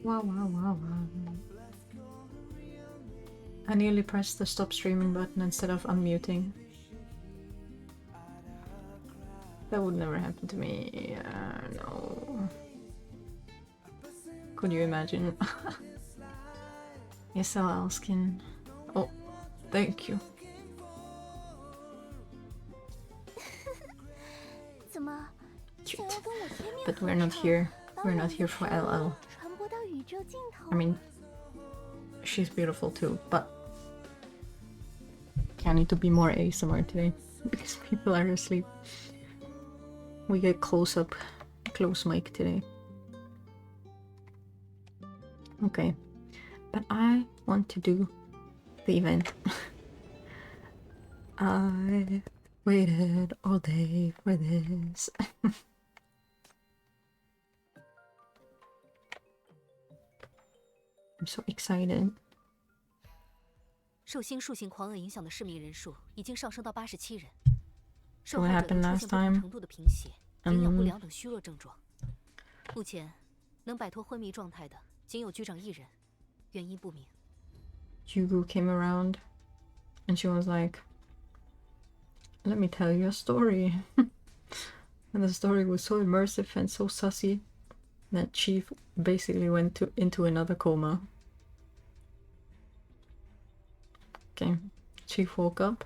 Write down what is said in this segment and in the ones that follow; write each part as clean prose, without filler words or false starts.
Wow, wow, wow, wow. I nearly pressed the stop streaming button instead of unmuting. That would never happen to me. No. Could you imagine? Yes, I'll skin. Oh, thank you. Cute. But we're not here. We're not here for LL. I mean, she's beautiful too, but I need to be more ASMR today because people are asleep. We get close mic today. Okay, but I want to do the event. I waited all day for this. I'm so excited. 受新树性狂鳄影响的市民人数已经上升到87人， So what happened last time? 程度的贫血、营养不良等虚弱症状。目前能摆脱昏迷状态的仅有局长一人，原因不明。Jugu came around, and she was like, "Let me tell you a story." And the story was so immersive and so sussy that Chief basically went into another coma. Okay, Chief woke up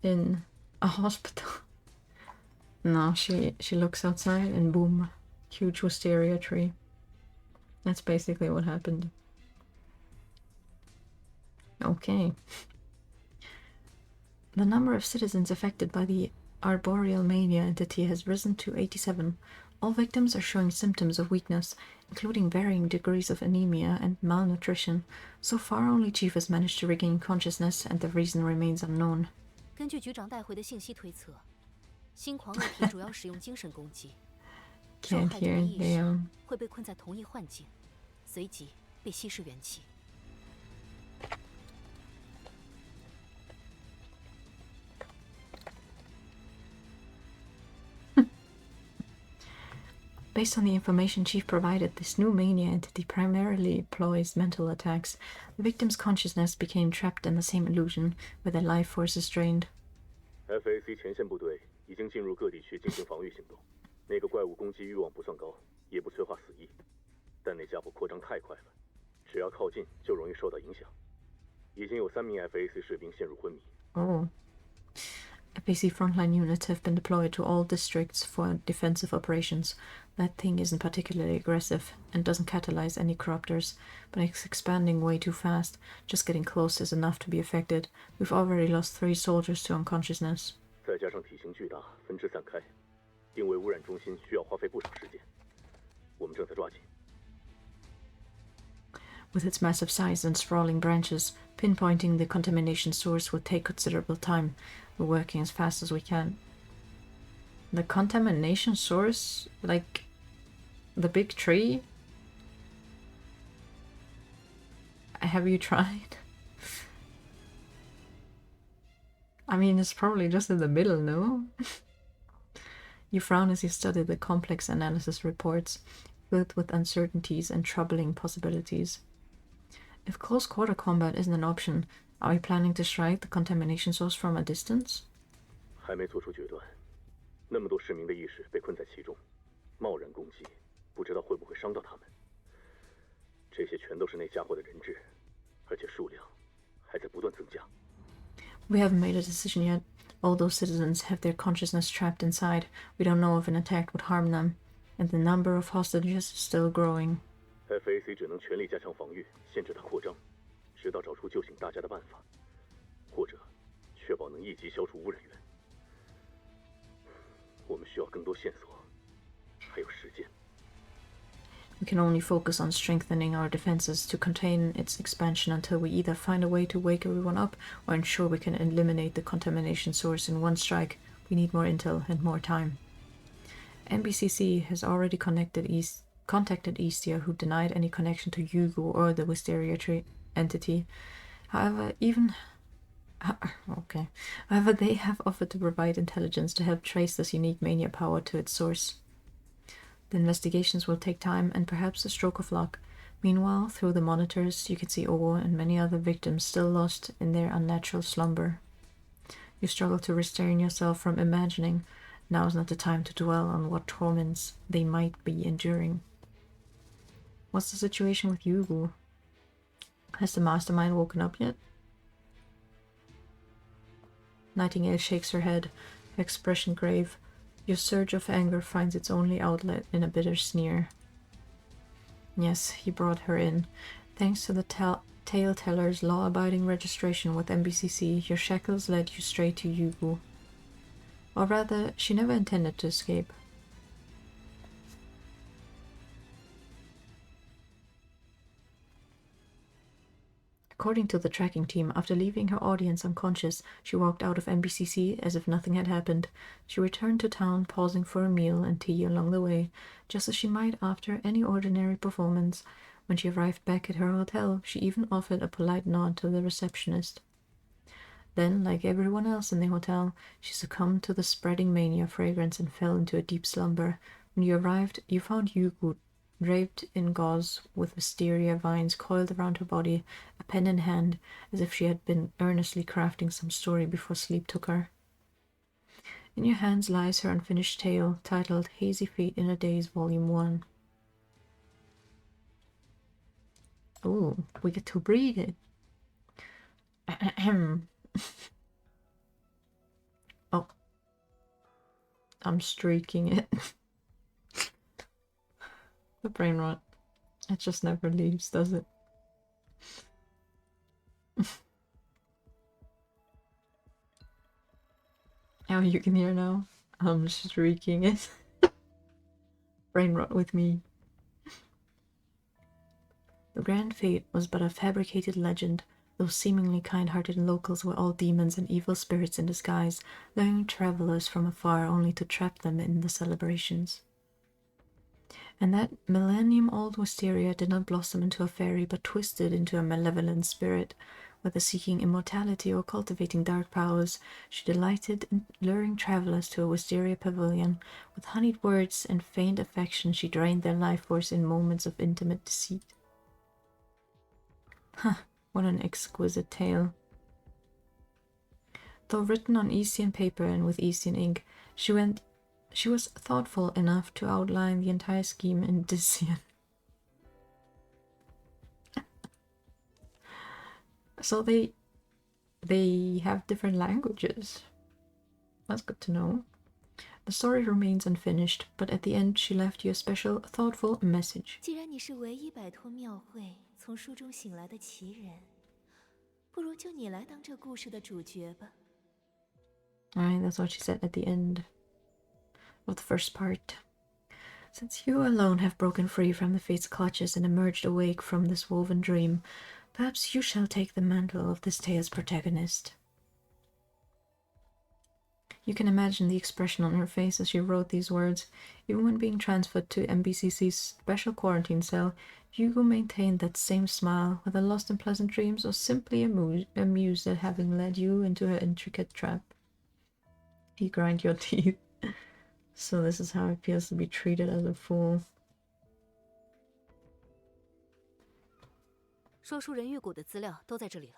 in a hospital. Now she looks outside and boom, huge wisteria tree. That's basically what happened. Okay. The number of citizens affected by the arboreal mania entity has risen to 87. All victims are showing symptoms of weakness, including varying degrees of anemia and malnutrition. So far, only Chief has managed to regain consciousness, and the reason remains unknown. 根据局长带回的信息推测，新狂鳄体主要使用精神攻击，受害者的意识会被困在同一幻境，随即被稀释元气。 Based on the information Chief provided, this new mania entity primarily employs mental attacks. The victim's consciousness became trapped in the same illusion, where their life force is drained. FAC 前线部队已经进入各地区进行防御行动。那个怪物攻击欲望不算高，也不催化死意，但那家伙扩张太快了，只要靠近就容易受到影响。已经有3名 FAC 士兵陷入昏迷。Oh. FAC frontline units have been deployed to all districts for defensive operations. That thing isn't particularly aggressive and doesn't catalyze any corruptors, but it's expanding way too fast. Just getting close is enough to be affected. We've already lost 3 soldiers to unconsciousness. 再加上体型巨大，分支散开，定位污染中心需要花费不少时间。我们正在抓紧。 With its massive size and sprawling branches, pinpointing the contamination source will take considerable time. We're working as fast as we can. The contamination source? Like the big tree? Have you tried? I mean, it's probably just in the middle, no? You frown as you study the complex analysis reports, filled with uncertainties and troubling possibilities. If close-quarter combat isn't an option, are we planning to strike the contamination source from a distance? 还没做出决断，那么多市民的意识被困在其中，贸然攻击，不知道会不会伤到他们。这些全都是那家伙的人质，而且数量还在不断增加。We haven't made a decision yet. All those citizens have their consciousness trapped inside. We don't know if an attack would harm them, and the number of hostages is still growing. FAC 只能全力加强防御，限制它扩张，直到找出救醒大家的办法，或者确保能立即消除污染源。我们需要更多线索，还有时间。We can only focus on strengthening our defenses to contain its expansion until we either find a way to wake everyone up or ensure we can eliminate the contamination source in one strike. We need more intel and more time. NBCC has already contacted Eastia, who denied any connection to Yugo or the Wisteria tree entity. However, they have offered to provide intelligence to help trace this unique mania power to its source. The investigations will take time and perhaps a stroke of luck. Meanwhile, through the monitors, you can see Owo and many other victims still lost in their unnatural slumber. You struggle to restrain yourself from imagining. Now is not the time to dwell on what torments they might be enduring. What's the situation with Yugu? Has the mastermind woken up yet? Nightingale shakes her head, her expression grave. Your surge of anger finds its only outlet in a bitter sneer. Yes, he brought her in. Thanks to the tale teller's law-abiding registration with MBCC, your shackles led you straight to Yugu. Or rather, she never intended to escape. According to the tracking team, after leaving her audience unconscious, she walked out of MBCC as if nothing had happened. She returned to town, pausing for a meal and tea along the way, just as she might after any ordinary performance. When she arrived back at her hotel, she even offered a polite nod to the receptionist. Then, like everyone else in the hotel, she succumbed to the spreading mania fragrance and fell into a deep slumber. When you arrived, you found Yugu draped in gauze with wisteria vines coiled around her body, a pen in hand, as if she had been earnestly crafting some story before sleep took her. In your hands lies her unfinished tale, titled Hazy Feet in a Daze, Volume 1. Oh, we get to read it. Oh, I'm streaking it. The brain rot. It just never leaves, does it? Oh, you can hear now. I'm streaking it. Brain rot with me. The Grand Fate was but a fabricated legend. Those seemingly kind-hearted locals were all demons and evil spirits in disguise, luring travelers from afar only to trap them in the celebrations. And that millennium-old wisteria did not blossom into a fairy, but twisted into a malevolent spirit. Whether seeking immortality or cultivating dark powers, she delighted in luring travelers to a wisteria pavilion. With honeyed words and feigned affection, she drained their life force in moments of intimate deceit. Huh, what an exquisite tale. Though written on Eastern paper and with Eastern ink, she was thoughtful enough to outline the entire scheme in Dician. So they have different languages. That's good to know. The story remains unfinished, but at the end she left you a special, thoughtful message. 既然你是唯一摆脱庙会、从书中醒来的奇人，不如就你来当这故事的主角吧。 Alright, that's what she said at the end of the first part. Since you alone have broken free from the fate's clutches and emerged awake from this woven dream, perhaps you shall take the mantle of this tale's protagonist. You can imagine the expression on her face as she wrote these words. Even when being transferred to MBCC's special quarantine cell, Hugo maintained that same smile, whether lost in pleasant dreams or simply amused at having led you into her intricate trap. You grind your teeth. So this is how it feels to be treated as a fool. 说书人玉骨的资料都在这里了。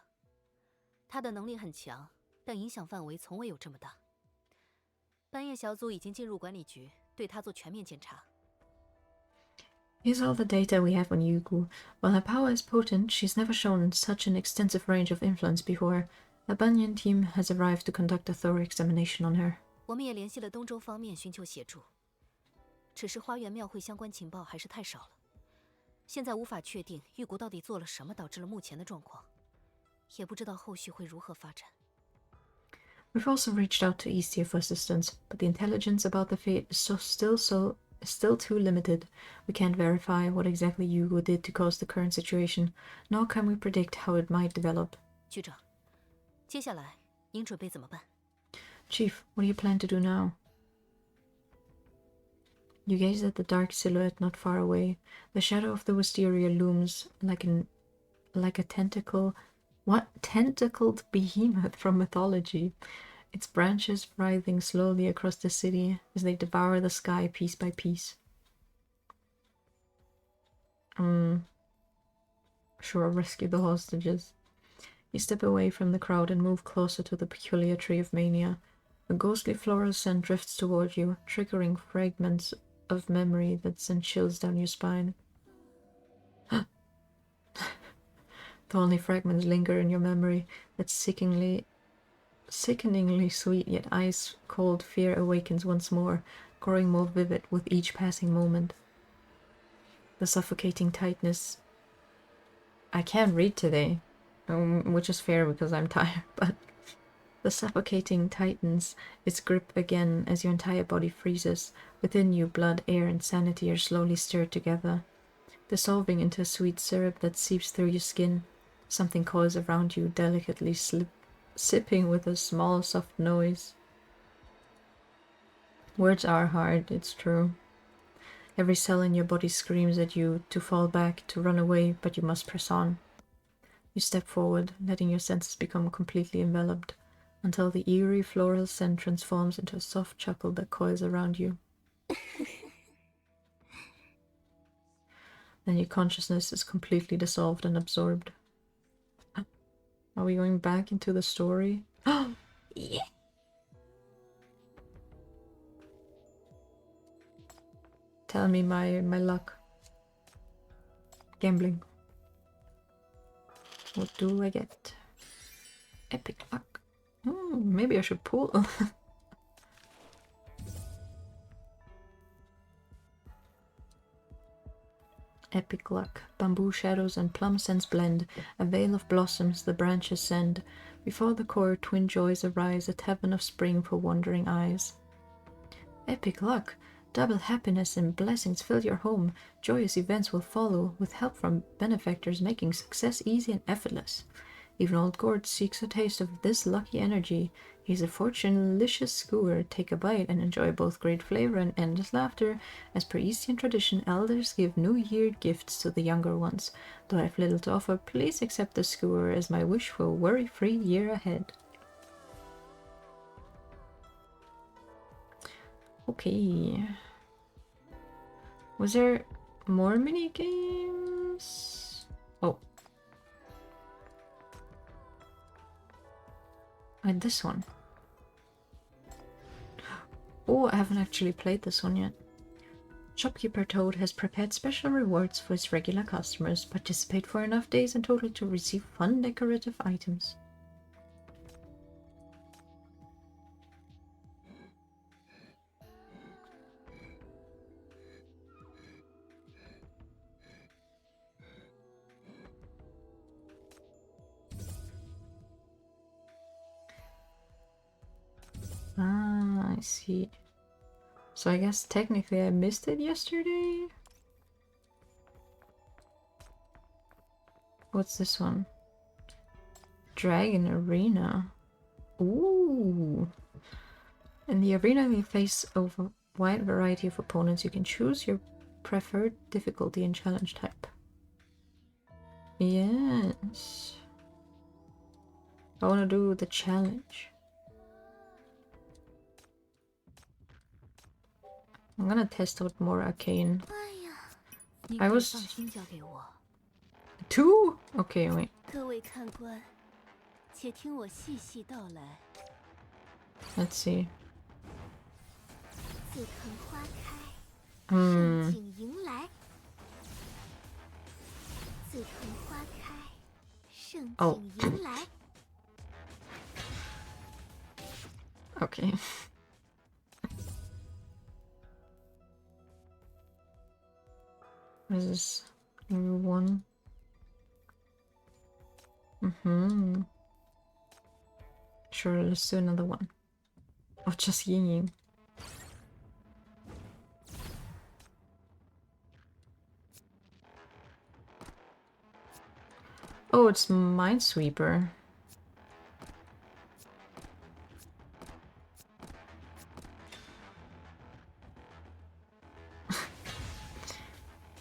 他的能力很强，但影响范围从未有这么大。半夜小组已经进入管理局，对他做全面检查。 Here's all the data we have on Yugu. While her power is potent, she's never shown such an extensive range of influence before. A Banyan team has arrived to conduct a thorough examination on her. 我们也联系了东周方面寻求协助，只是花园庙会相关情报还是太少了。现在无法确定玉骨到底做了什么导致了目前的状况，也不知道后续会如何发展。 We've also reached out to Eastia for assistance, but the intelligence about the fate is still too limited. We can't verify what exactly Yugo did to cause the current situation, nor can we predict how it might develop. 局长，接下来您准备怎么办？ Chief, what do you plan to do now? You gaze at the dark silhouette not far away. The shadow of the wisteria looms like a tentacled behemoth from mythology, its branches writhing slowly across the city as they devour the sky piece by piece. Sure, rescue the hostages. You step away from the crowd and move closer to the peculiar tree of mania. A ghostly floral scent drifts toward you, triggering fragments of memory that send chills down your spine. The only fragments linger in your memory, that sickeningly sweet yet ice-cold fear awakens once more, growing more vivid with each passing moment. The suffocating tightness. I can't read today, which is fair because I'm tired, but the suffocating tightens its grip again as your entire body freezes. Within you, blood, air, and sanity are slowly stirred together, dissolving into a sweet syrup that seeps through your skin. Something coils around you, delicately sipping with a small, soft noise. Words are hard, it's true. Every cell in your body screams at you to fall back, to run away, but you must press on. You step forward, letting your senses become completely enveloped, until the eerie floral scent transforms into a soft chuckle that coils around you. Then your consciousness is completely dissolved and absorbed. Are we going back into the story? Oh, yeah! Tell me my luck. Gambling. What do I get? Epic luck. Maybe I should pull. Epic luck. Bamboo shadows and plum scents blend. A veil of blossoms the branches send. Before the core, twin joys arise, a heaven of spring for wandering eyes. Epic luck. Double happiness and blessings fill your home. Joyous events will follow, with help from benefactors making success easy and effortless. Even old Gord seeks a taste of this lucky energy. He's a fortune-licious skewer. Take a bite and enjoy both great flavor and endless laughter. As per Eastern tradition, elders give New Year gifts to the younger ones. Though I have little to offer, please accept the skewer as my wish for a worry-free year ahead. Okay. Was there more mini games? Oh. And this one. Oh, I haven't actually played this one yet. Shopkeeper Toad has prepared special rewards for his regular customers. Participate for enough days in total to receive fun decorative items. Ah, I see. So I guess technically I missed it yesterday? What's this one? Dragon Arena. Ooh. In the arena you face a wide variety of opponents. You can choose your preferred difficulty and challenge type. Yes. I want to do the challenge. I'm gonna test out more arcane. I was... 2? Okay, wait. Let's see. Oh. Okay. What is this? Number 1. Sure, let's do another one. Of just yinging. Oh, it's Minesweeper.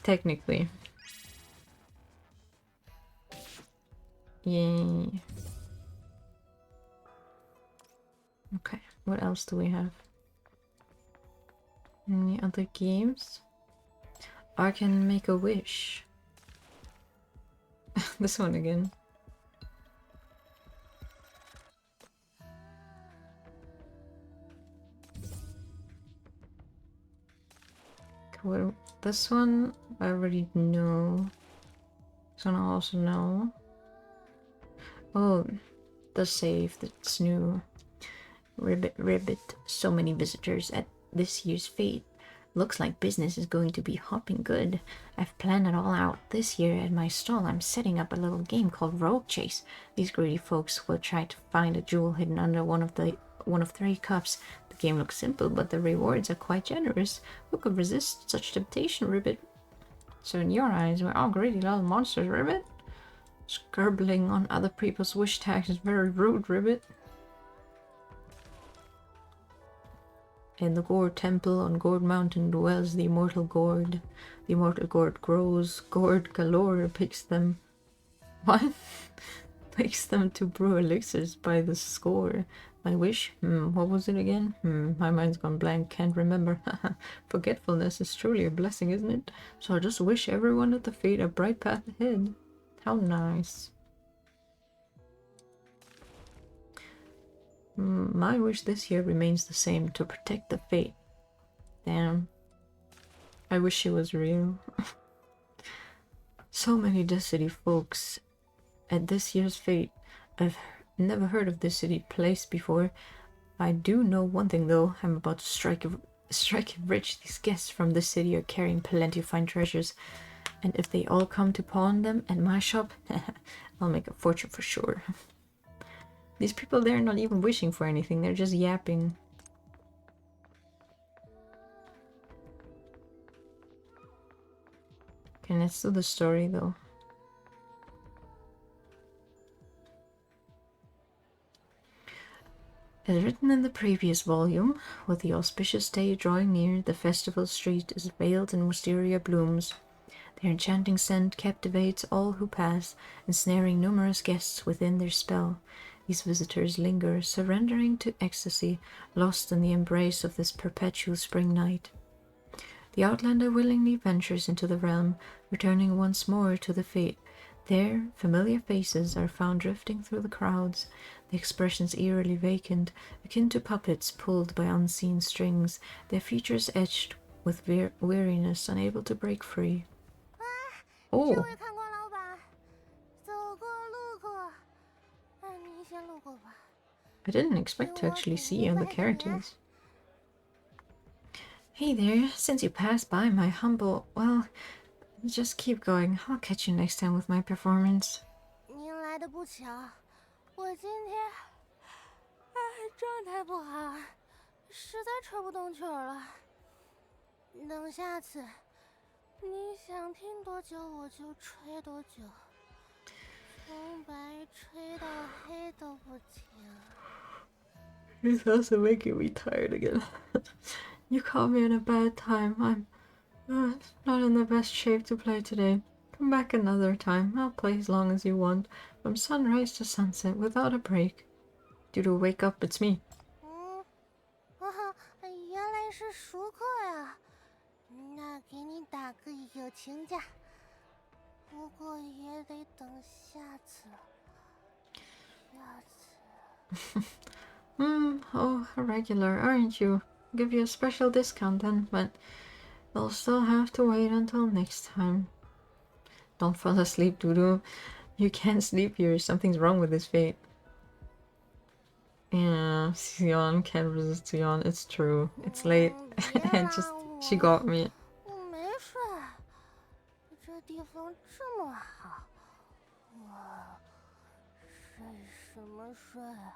Technically. Yay. Okay, what else do we have? Any other games? I can make a wish. This one again. Well, this one I already know. This one I also know. Oh, the save that's new. Ribbit, ribbit. So many visitors at this year's fete. Looks like business is going to be hopping good. I've planned it all out. This year at my stall I'm setting up a little game called Rogue Chase. These greedy folks will try to find a jewel hidden under one of 3 cups. The game looks simple, but the rewards are quite generous. Who could resist such temptation, Ribbit? So in your eyes, we're all greedy little monsters, Ribbit? Scribbling on other people's wish tags is very rude, Ribbit. In the Gourd Temple on Gourd Mountain dwells the immortal Gourd. The immortal Gourd grows. Gourd galore picks them. What? Picks them to brew elixirs by the score. My wish? What was it again? My mind's gone blank, can't remember. Forgetfulness is truly a blessing, isn't it? So I just wish everyone at the fete a bright path ahead. How nice. My wish this year remains the same, to protect the fate. Damn. I wish it was real. So many Death City folks at this year's fate. I've never heard of this city place before. I do know one thing though, I'm about to strike it rich. These guests from this city are carrying plenty of fine treasures, and if they all come to pawn them at my shop, I'll make a fortune for sure. These people, they're not even wishing for anything, they're just yapping. Okay, let's do the story though. As written in the previous volume, with the auspicious day drawing near, the festival street is veiled in wisteria blooms. Their enchanting scent captivates all who pass, ensnaring numerous guests within their spell. These visitors linger, surrendering to ecstasy, lost in the embrace of this perpetual spring night. The outlander willingly ventures into the realm, returning once more to the fete. There, familiar faces are found drifting through the crowds, the expressions eerily vacant, akin to puppets pulled by unseen strings, their features etched with weariness, unable to break free. Oh! I didn't expect to actually see other characters. Hey there, since you passed by my humble... well, just keep going. I'll catch you next time with my performance. 您来的不巧，我今天状态不好，实在吹不动曲儿了。等下次你想听多久我就吹多久，从白吹到黑都不停。This also making me tired again. You caught me in a bad time. I'm not in the best shape to play today. Come back another time. I'll play as long as you want, from sunrise to sunset, without a break. Dudu, wake up, it's me. 原来是熟客呀，那给你打个友情价，不过也得等下次了。下次。Oh, a regular, aren't you? I'll give you a special discount then, but you'll still have to wait until next time. Don't fall asleep, Dudu. You can't sleep here. Something's wrong with this fate. Yeah, Sion can't resist Sion. It's true. It's late. She got me. 我没睡，这地方这么好，我睡什么睡啊？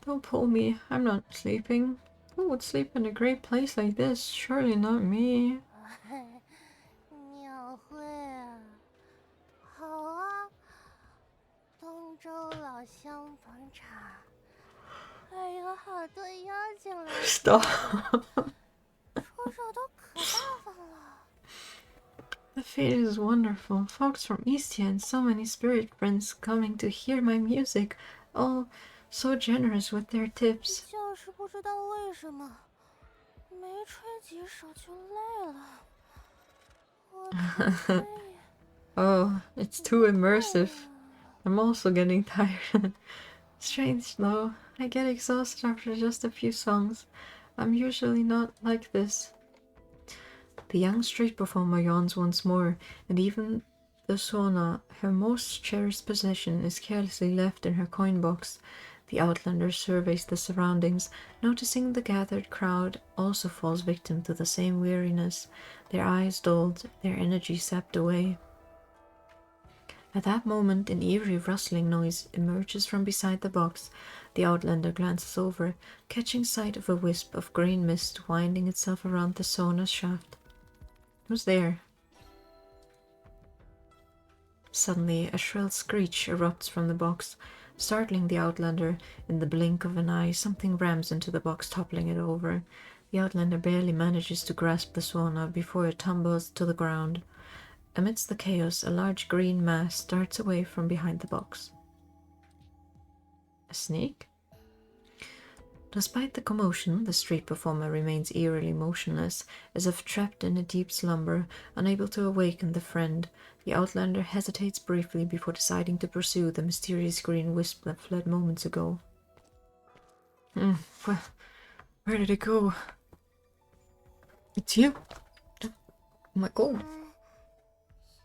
Don't pull me. I'm not sleeping. Who would sleep in a great place like this? Surely not me. 鸟会啊，好啊，东周老乡捧场，还有好多妖精来。Stop. 出手都可大方了。 The fate is wonderful. Folks from Eastia and so many spirit friends coming to hear my music, all so generous with their tips. 就是不知道为什么，没吹几首就累了。我吹 Oh, it's too immersive. I'm also getting tired. Strange though, I get exhausted after just a few songs. I'm usually not like this. The young street performer yawns once more, and even the Sona, her most cherished possession, is carelessly left in her coin box. The outlander surveys the surroundings, noticing the gathered crowd also falls victim to the same weariness, their eyes dulled, their energy sapped away. At that moment, an eerie rustling noise emerges from beside the box. The outlander glances over, catching sight of a wisp of green mist winding itself around the Sona's shaft. Who's there? Suddenly, a shrill screech erupts from the box, startling the outlander. In the blink of an eye, something rams into the box, toppling it over. The outlander barely manages to grasp the Sona before it tumbles to the ground. Amidst the chaos, a large green mass darts away from behind the box. A snake? Despite the commotion, the street performer remains eerily motionless, as if trapped in a deep slumber, unable to awaken the friend. The outlander hesitates briefly before deciding to pursue the mysterious green wisp that fled moments ago. Where did it go? It's you! Oh my god!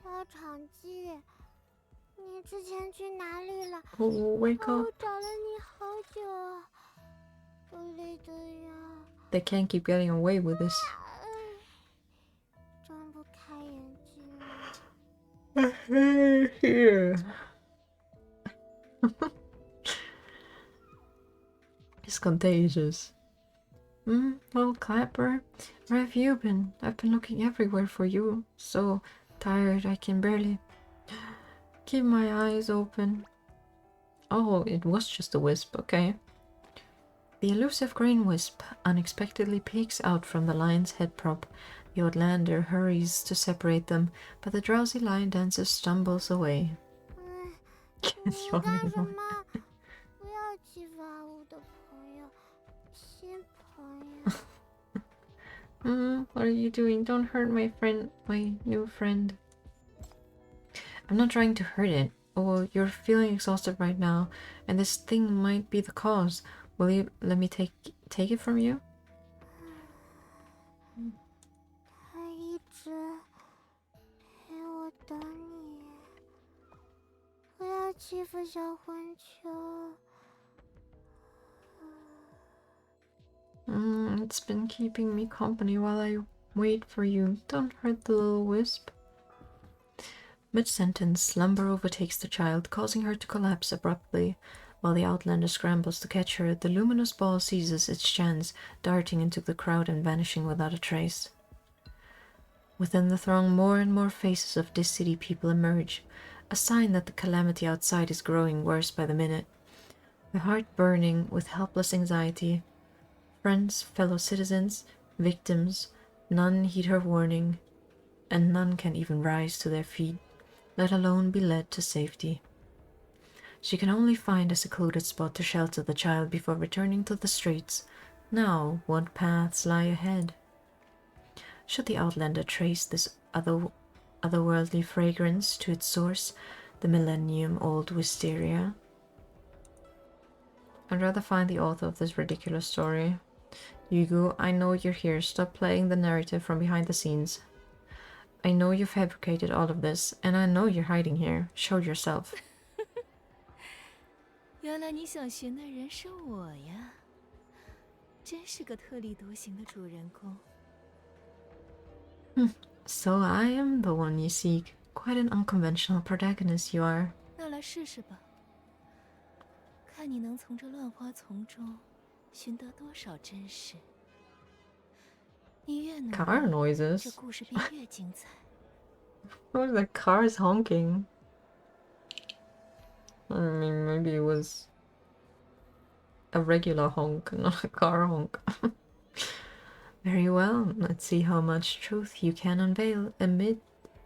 小场记，你之前去哪里了？ Oh, wake 我 up! 找了你好久啊，我累的呀。 They can't keep getting away with this. 睁不开眼睛。 Here. It's contagious. Well, Clapper, where have you been? I've been looking everywhere for you. So tired I can barely keep my eyes open. Oh, it was just a wisp, okay. The elusive green wisp unexpectedly peeks out from the lion's head prop. The outlander hurries to separate them, but the drowsy lion dancer stumbles away. 你干什么？不要欺负阿乌的朋友，新朋友。 What are you doing? Don't hurt my friend, my new friend. I'm not trying to hurt it. Oh, you're feeling exhausted right now, and this thing might be the cause. Will you let me take it from you? 他一直陪我等你，不要欺负小混球。 It's been keeping me company while I wait for you. Don't hurt the little wisp. Mid-sentence, slumber overtakes the child, causing her to collapse abruptly. While the outlander scrambles to catch her, the luminous ball seizes its chance, darting into the crowd and vanishing without a trace. Within the throng, more and more faces of this city people emerge, a sign that the calamity outside is growing worse by the minute. Her heart burning with helpless anxiety, friends, fellow citizens, victims, none heed her warning, and none can even rise to their feet, let alone be led to safety. She can only find a secluded spot to shelter the child before returning to the streets. Now, what paths lie ahead? Should the outlander trace this otherworldly fragrance to its source, the millennium-old wisteria? I'd rather find the author of this ridiculous story. Yugo, I know you're here. Stop playing the narrative from behind the scenes. I know you fabricated all of this, and I know you're hiding here. Show yourself. 原来你想寻的人是我呀，真是个特立独行的主人公。So I am the one you seek. Quite an unconventional protagonist you are. 那来试试吧，看你能从这乱花丛中寻得多少真实。你越努力， Car noises. 这故事便越精彩。 What was the cars honking? I mean, maybe it was a regular honk, not a car honk. Very well, let's see how much truth you can unveil amid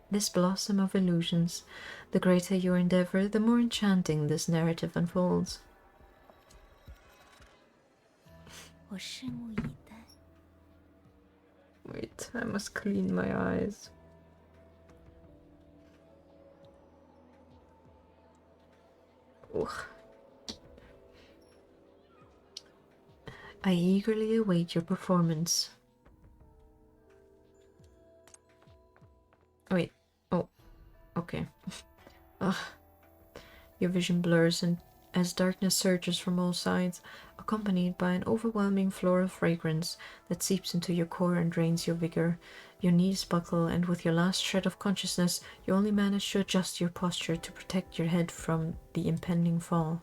this blossom of illusions. The greater your endeavor, the more enchanting this narrative unfolds. 我拭目以待。 Wait, I must clean my eyes. Ugh. I eagerly await your performance. Wait. Oh. Okay. Ugh. Your vision blurs and as darkness surges from all sides, accompanied by an overwhelming floral fragrance that seeps into your core and drains your vigor. Your knees buckle, and with your last shred of consciousness, you only manage to adjust your posture to protect your head from the impending fall.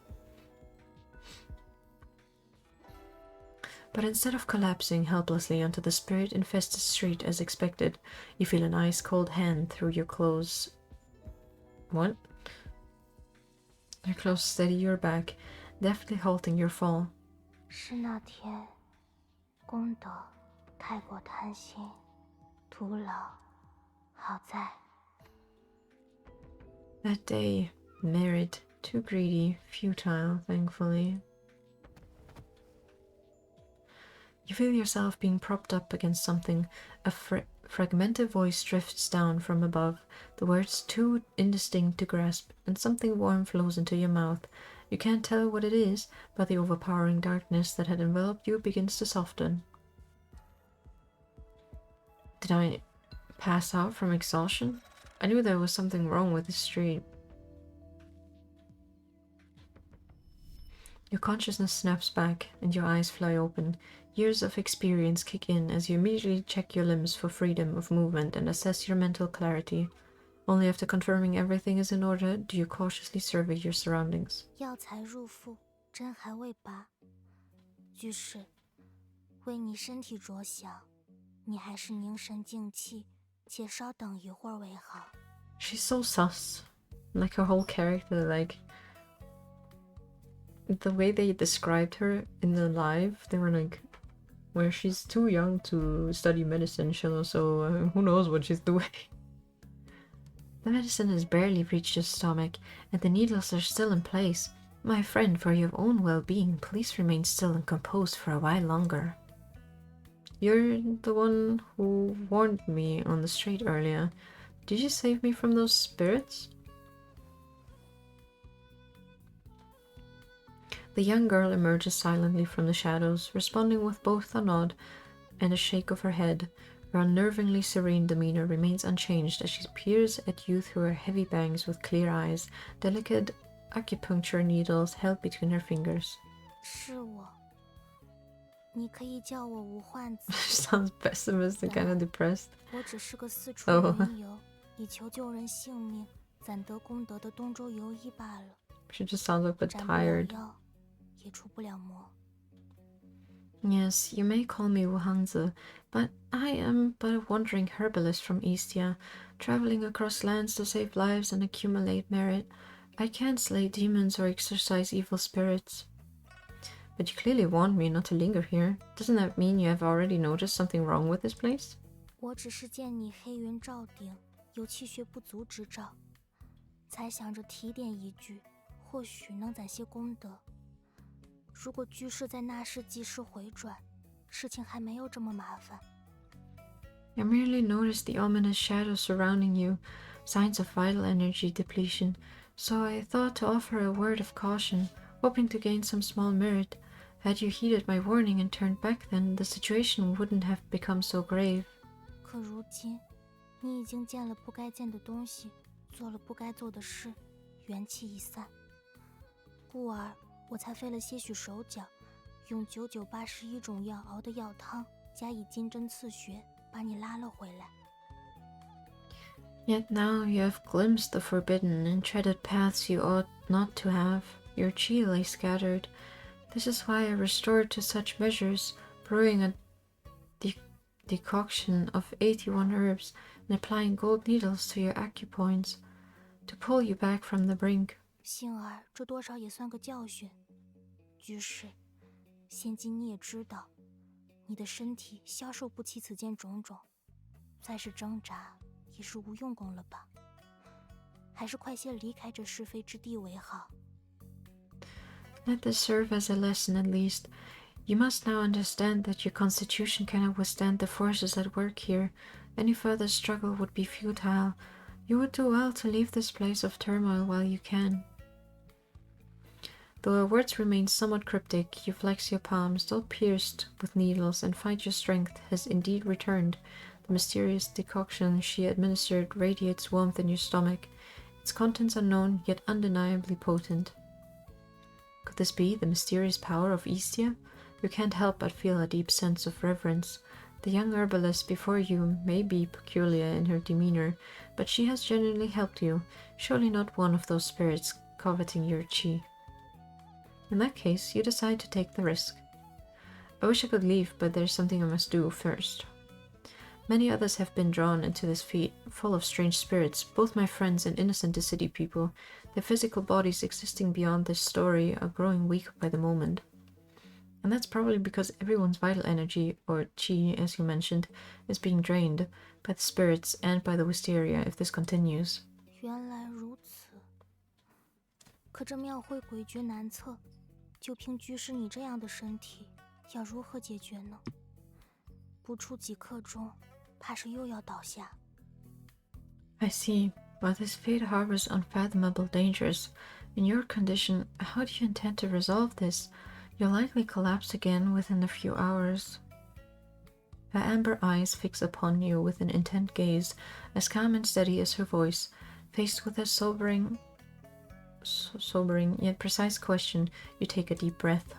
But instead of collapsing helplessly onto the spirit-infested street as expected, you feel an ice-cold hand through your clothes. What? Your clothes steady your back, deftly halting your fall. 是那天，功德太过贪心，徒劳。好在 That day, merit, too greedy, futile, thankfully. You feel yourself being propped up against something. A fragmented voice drifts down from above, the words too indistinct to grasp, and something warm flows into your mouth. You can't tell what it is, but the overpowering darkness that had enveloped you begins to soften. Did I pass out from exhaustion? I knew there was something wrong with the street. Your consciousness snaps back, and your eyes fly open. Years of experience kick in as you immediately check your limbs for freedom of movement and assess your mental clarity. Only after confirming everything is in order do you cautiously survey your surroundings. 药材入腹，针还未拔。居士，为你身体着想，你还是凝神静气，且稍等一会儿为好。 She's so sus. Like her whole character, like the way they described her in the live, they were like, well, she's too young to study medicine, so who knows what she's doing. The medicine has barely reached your stomach, and the needles are still in place. My friend, for your own well-being, please remain still and composed for a while longer. You're the one who warned me on the street earlier. Did you save me from those spirits? The young girl emerges silently from the shadows, responding with both a nod and a shake of her head. Her unnervingly serene demeanor remains unchanged as she peers at you through her heavy bangs with clear eyes, delicate acupuncture needles held between her fingers. 是我，你可以叫我无患子。 Sounds pessimistic, kind of depressed. 我只是个四处云游，以求救人性命、攒得功德的东周游医罢了。 She just sounds a bit 斩不了 tired. 妖，也除不了魔。 Yes, you may call me Wuhangzi, but I am but a wandering herbalist from Eastia, traveling across lands to save lives and accumulate merit. I can't slay demons or exorcise evil spirits. But you clearly warned me not to linger here. Doesn't that mean you have already noticed something wrong with this place? 我只是见你黑云罩顶，有气血不足之兆，才想着提点一句，或许能攒些功德。如果居士在那时及时回转，事情还没有这么麻烦。 I merely noticed the ominous shadows surrounding you, signs of vital energy depletion, so I thought to offer a word of caution, hoping to gain some small merit. Had you heeded my warning and turned back then, the situation wouldn't have become so grave. 可如今，你已经见了不该见的东西，做了不该做的事，元气已散，故而我才费了些许手脚，用9981种药熬的药汤，加以金针刺血，把你拉了回来。 Yet now you have glimpsed the forbidden and treaded paths you ought not to have. Your chi lay scattered. This is why I restored to such measures, brewing a decoction of 81 herbs and applying gold needles to your acupoints, to pull you back from the brink. 幸而这多少也算个教训。居士，现今你也知道，你的身体消受不起此间种种，再是挣扎也是无用功了吧？还是快些离开这是非之地为好。 Let this serve as a lesson at least. You must now understand that your constitution cannot withstand the forces at work here. Any further struggle would be futile. You would do well to leave this place of turmoil while you can. Though her words remain somewhat cryptic, you flex your palm, still pierced with needles, and find your strength has indeed returned. The mysterious decoction she administered radiates warmth in your stomach. Its contents unknown, yet undeniably potent. Could this be the mysterious power of Istia? You can't help but feel a deep sense of reverence. The young herbalist before you may be peculiar in her demeanor, but she has genuinely helped you, surely not one of those spirits coveting your chi. In that case, you decide to take the risk. I wish I could leave, but there's something I must do first. Many others have been drawn into this feat, full of strange spirits, both my friends and innocent city people. Their physical bodies existing beyond this story are growing weaker by the moment. And that's probably because everyone's vital energy, or chi as you mentioned, is being drained by the spirits and by the wisteria if this continues. 原来如此。可这庙会诡谲难测，就凭居士你这样的身体，要如何解决呢？不出几刻钟，怕是又要倒下。I see, but this fate harbors unfathomable dangers. In your condition, how do you intend to resolve this? You'll likely collapse again within a few hours. Her amber eyes fix upon you with an intent gaze, as calm and steady as her voice. Faced with a sobering yet precise question, you take a deep breath.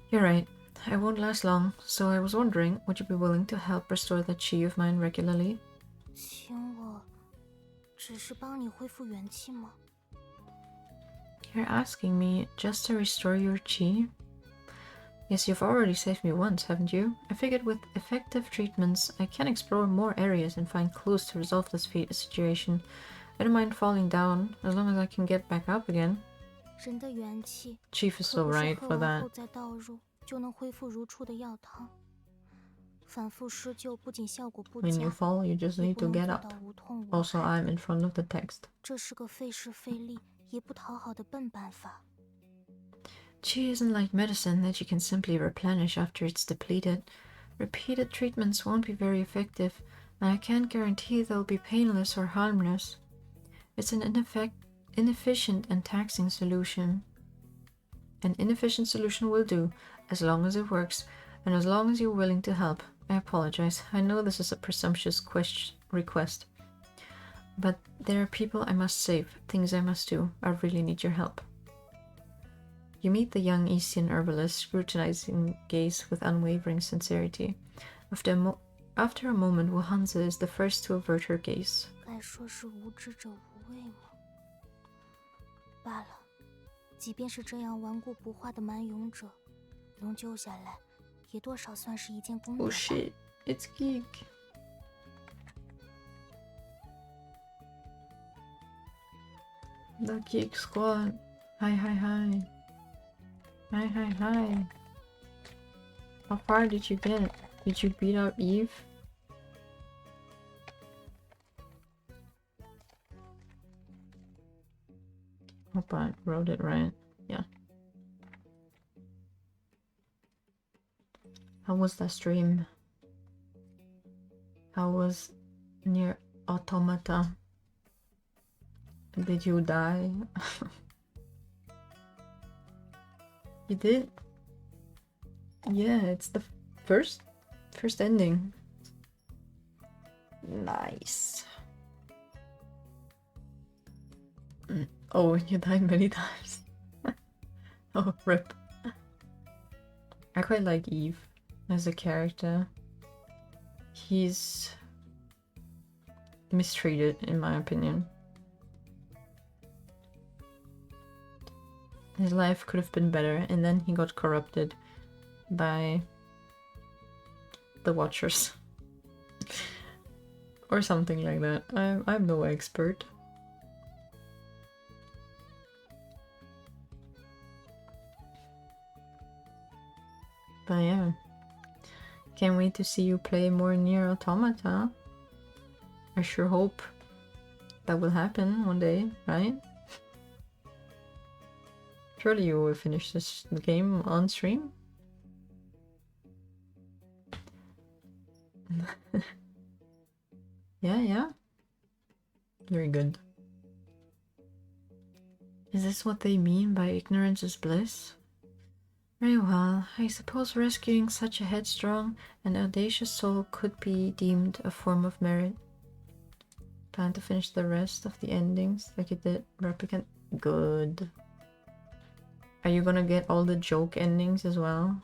You're right, I won't last long, so I was wondering, would you be willing to help restore that chi of mine regularly? 请我只是帮你恢复元气吗？ You're asking me just to restore your chi? Yes, you've already saved me once, haven't you? I figured with effective treatments, I can explore more areas and find clues to resolve this situation. I don't mind falling down, as long as I can get back up again. 人的元气 Chief is 可 so 不是 right 喝 for 完后 that. 再倒入就能恢复如初的药汤。反复施救不仅效果不 When you 佳， fall, you just 也 need 不 to 能 get 做 up. 到无痛无 Also, 害。 I'm in front of the text. 这是个费时费力也不讨好的笨办法。 Chi isn't like medicine that you can simply replenish after it's depleted. Repeated treatments won't be very effective, and I can't guarantee they'll be painless or harmless. It's an inefficient and taxing solution. An inefficient solution will do, as long as it works, and as long as you're willing to help. I apologize. I know this is a presumptuous request. But there are people I must save, things I must do. I really need your help. You meet the young Eastern herbalist, scrutinizing gaze with unwavering sincerity. After a moment, Wuhanza is the first to avert her gaze. 该说是无知者无畏吗？罢了，即便是这样顽固不化的蛮勇者，能救下来，也多少算是一件功德吧。 Oh shit, it's Geek. The Geek Squad. Hi, hi, hi. Hi, hi, hi. How far did you get? Did you beat up Eve? Hope I wrote it right. Yeah. How was that stream? How was near Automata? Did you die? You did? Yeah, it's the first ending. Nice. Oh, you died many times. Oh, rip. I quite like Eve as a character. He's mistreated, in my opinion. His life could have been better, and then he got corrupted by the Watchers. Or something like that. I'm no expert. But yeah. Can't wait to see you play more Nier Automata. I sure hope that will happen one day, right? Surely you will finish this game on stream? Yeah. Very good. Is this what they mean by ignorance is bliss? Very well, I suppose rescuing such a headstrong and audacious soul could be deemed a form of merit. Plan to finish the rest of the endings like you did Replicant? Good. Are you gonna get all the joke endings as well?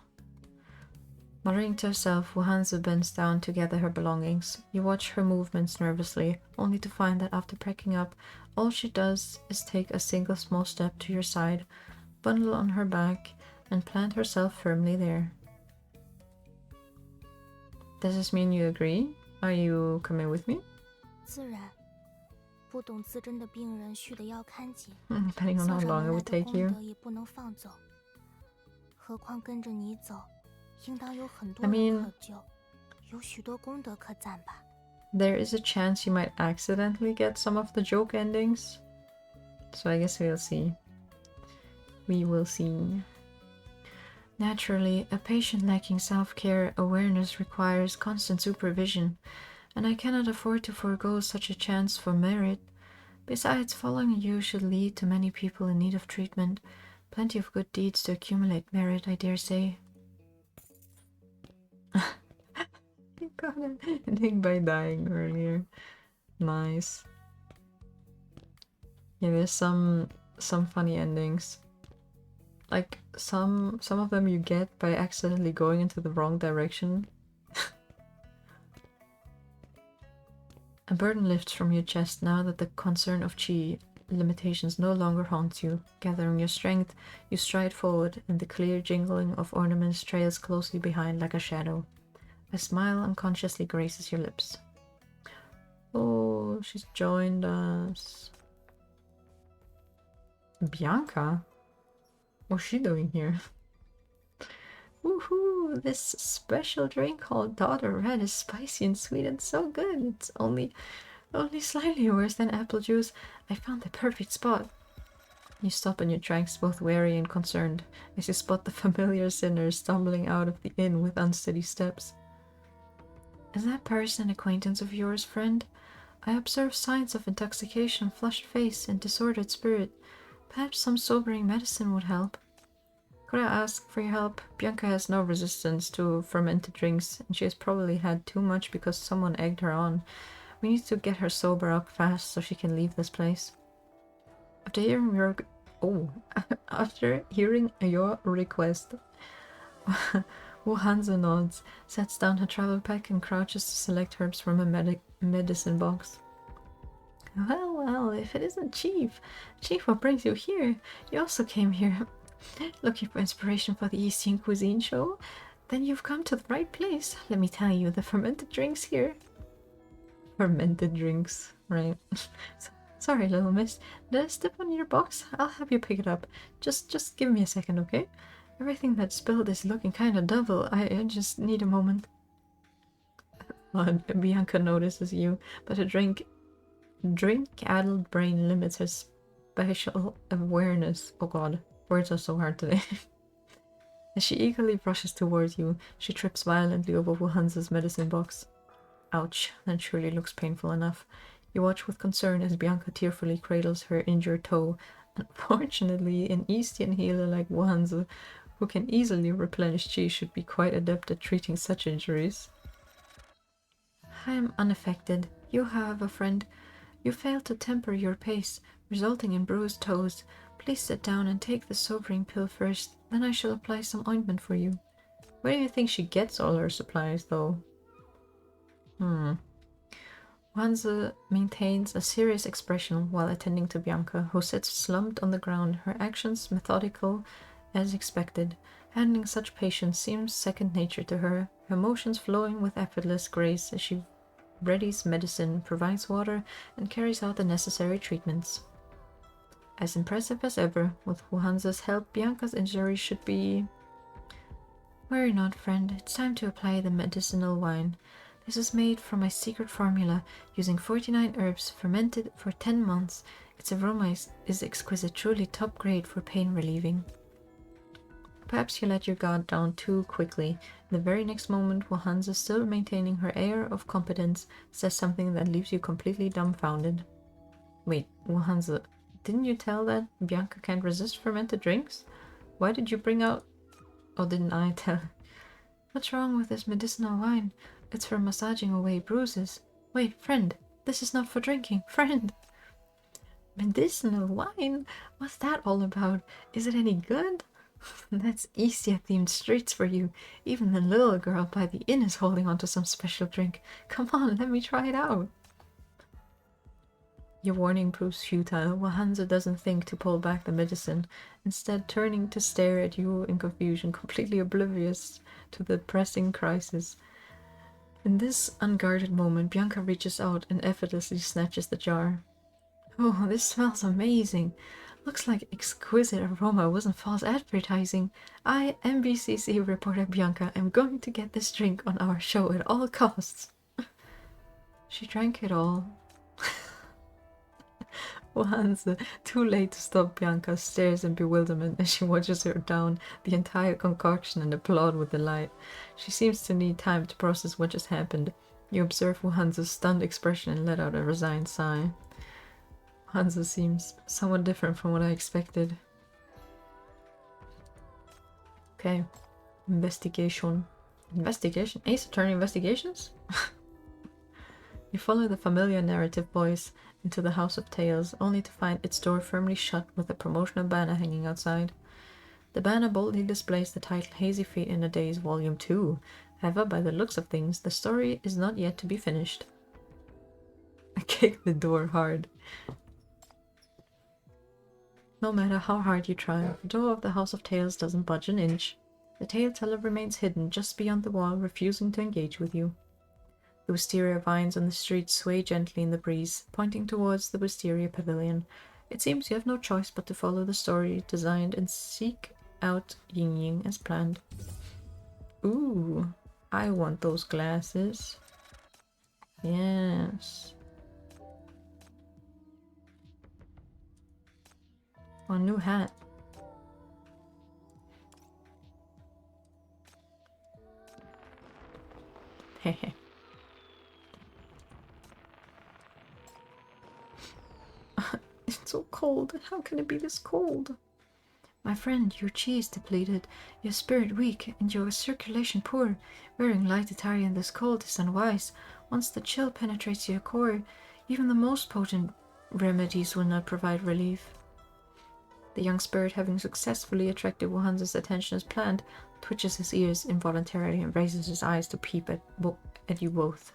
Muttering to herself, Wuhanzu bends down to gather her belongings. You watch her movements nervously, only to find that after packing up, all she does is take a single small step to your side, bundle on her back, and plant herself firmly there. Does this mean you agree? Are you coming with me? 自然，不懂自珍的病人续得要看紧， Depending on how 送上 long 门 it 来 would 的 take 功 you. 德也不能放走。何况跟着你走，应当有很 I 多 mean- 人可救，有许多功德可攒吧。 There is a chance you might accidentally get some of the joke endings. So I guess we'll see. We will see. Naturally, a patient lacking self-care awareness requires constant supervision, and I cannot afford to forego such a chance for merit. Besides, following you should lead to many people in need of treatment. Plenty of good deeds to accumulate merit, I dare say. You got an ending by dying earlier. Nice. Yeah, there's some funny endings. Like some of them you get by accidentally going into the wrong direction. A burden lifts from your chest now that the concern of chi limitations no longer haunts you. Gathering your strength, you stride forward, and the clear jingling of ornaments trails closely behind like a shadow. A smile unconsciously graces your lips. Oh, she's joined us. Bianca? What's she doing here? Woohoo! This special drink called Daughter Red is spicy and sweet and so good. It's only slightly worse than apple juice. I found the perfect spot. You stop in your tracks, both wary and concerned, as you spot the familiar sinner stumbling out of the inn with unsteady steps. Is that person an acquaintance of yours, friend? I observe signs of intoxication, flushed face, and disordered spirit. Perhaps some sobering medicine would help. Could I ask for your help? Bianca has no resistance to fermented drinks, and she has probably had too much because someone egged her on. We need to get her sober up fast so she can leave this place. After hearing your request, Wuhanza nods, sets down her travel pack, and crouches to select herbs from a medicine box. Well, if it isn't Chief, what brings you here? You also came here looking for inspiration for the Eastern cuisine show? Then you've come to the right place. Let me tell you, the fermented drinks here. Fermented drinks, right? Sorry, little miss. Did I step on your box? I'll have you pick it up. Just give me a second, okay? Everything that's spilled is looking kind of double. I just need a moment. Bianca notices you, but her drink-addled brain limits her spatial awareness. Oh god, words are so hard today. As she eagerly rushes towards you, she trips violently over Wuhanza's medicine box. Ouch, that surely looks painful enough. You watch with concern as Bianca tearfully cradles her injured toe. Unfortunately, an Eastern healer like Wuhanza, who can easily replenish chi, should be quite adept at treating such injuries. I am unaffected. You, however, friend, you failed to temper your pace, resulting in bruised toes. Please sit down and take the sobering pill first, then I shall apply some ointment for you. Where do you think she gets all her supplies, though? Wanze maintains a serious expression while attending to Bianca, who sits slumped on the ground, her actions methodical as expected. Handling such patients seems second nature to her, her motions flowing with effortless grace as she readies medicine, provides water, and carries out the necessary treatments. As impressive as ever, with Wuhanza's help, Bianca's injury should be... Worry not, friend. It's time to apply the medicinal wine. This is made from my secret formula, using 49 herbs, fermented for 10 months. Its aroma is exquisite, truly top grade for pain relieving. Perhaps you let your guard down too quickly. In the very next moment, Wuhanza, still maintaining her air of competence, says something that leaves you completely dumbfounded. Wait, Wuhanza, Didn't you tell that Bianca can't resist fermented drinks? Why did you bring out... Oh, didn't I tell? What's wrong with this medicinal wine? It's for massaging away bruises. Wait, friend, this is not for drinking. Friend! Medicinal wine? What's that all about? Is it any good? That's Isia-themed streets for you. Even the little girl by the inn is holding on to some special drink. Come on, let me try it out. Your warning proves futile. Hansa doesn't think to pull back the medicine, instead turning to stare at you in confusion, completely oblivious to the pressing crisis. In this unguarded moment, Bianca reaches out and effortlessly snatches the jar. Oh, this smells amazing. Looks like exquisite aroma wasn't false advertising. I, MBCC reporter Bianca, am going to get this drink on our show at all costs. She drank it all. Hansa, too late to stop Bianca, stares in bewilderment as she watches her down the entire concoction and applaud with delight. She seems to need time to process what just happened. You observe Hansa's stunned expression and let out a resigned sigh. Hansa seems somewhat different from what I expected. Okay. Investigation. Investigation? Ace Attorney Investigations? You follow the familiar narrative voice into the House of Tales, only to find its door firmly shut with a promotional banner hanging outside. The banner boldly displays the title Hazy Feet in a Daze Volume 2. However, by the looks of things, the story is not yet to be finished. I kick the door hard. No matter how hard you try, the door of the House of Tales doesn't budge an inch. The tale teller remains hidden just beyond the wall, refusing to engage with you. The wisteria vines on the street sway gently in the breeze, pointing towards the wisteria pavilion. It seems you have no choice but to follow the story designed and seek out Ying Ying as planned. Ooh, I want those glasses. Yes. Oh, a new hat. Hehe. It's so cold. How can it be this cold? My friend, your chi is depleted, your spirit weak, and your circulation poor. Wearing light attire in this cold is unwise. Once the chill penetrates your core, even the most potent remedies will not provide relief. The young spirit, having successfully attracted Hansa's attention as planned, twitches his ears involuntarily and raises his eyes to peep at you both.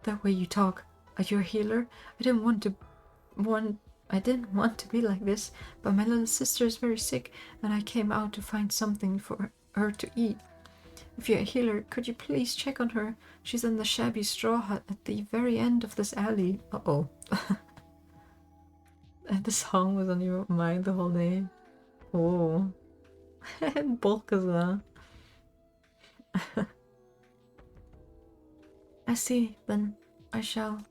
That way you talk. Are you a healer? I didn't want to be like this, but my little sister is very sick, and I came out to find something for her to eat. If you're a healer, could you please check on her? She's in the shabby straw hut at the very end of this alley. Uh-oh. The song was on your mind the whole day. Oh. Bulk as well. I see, then I shall.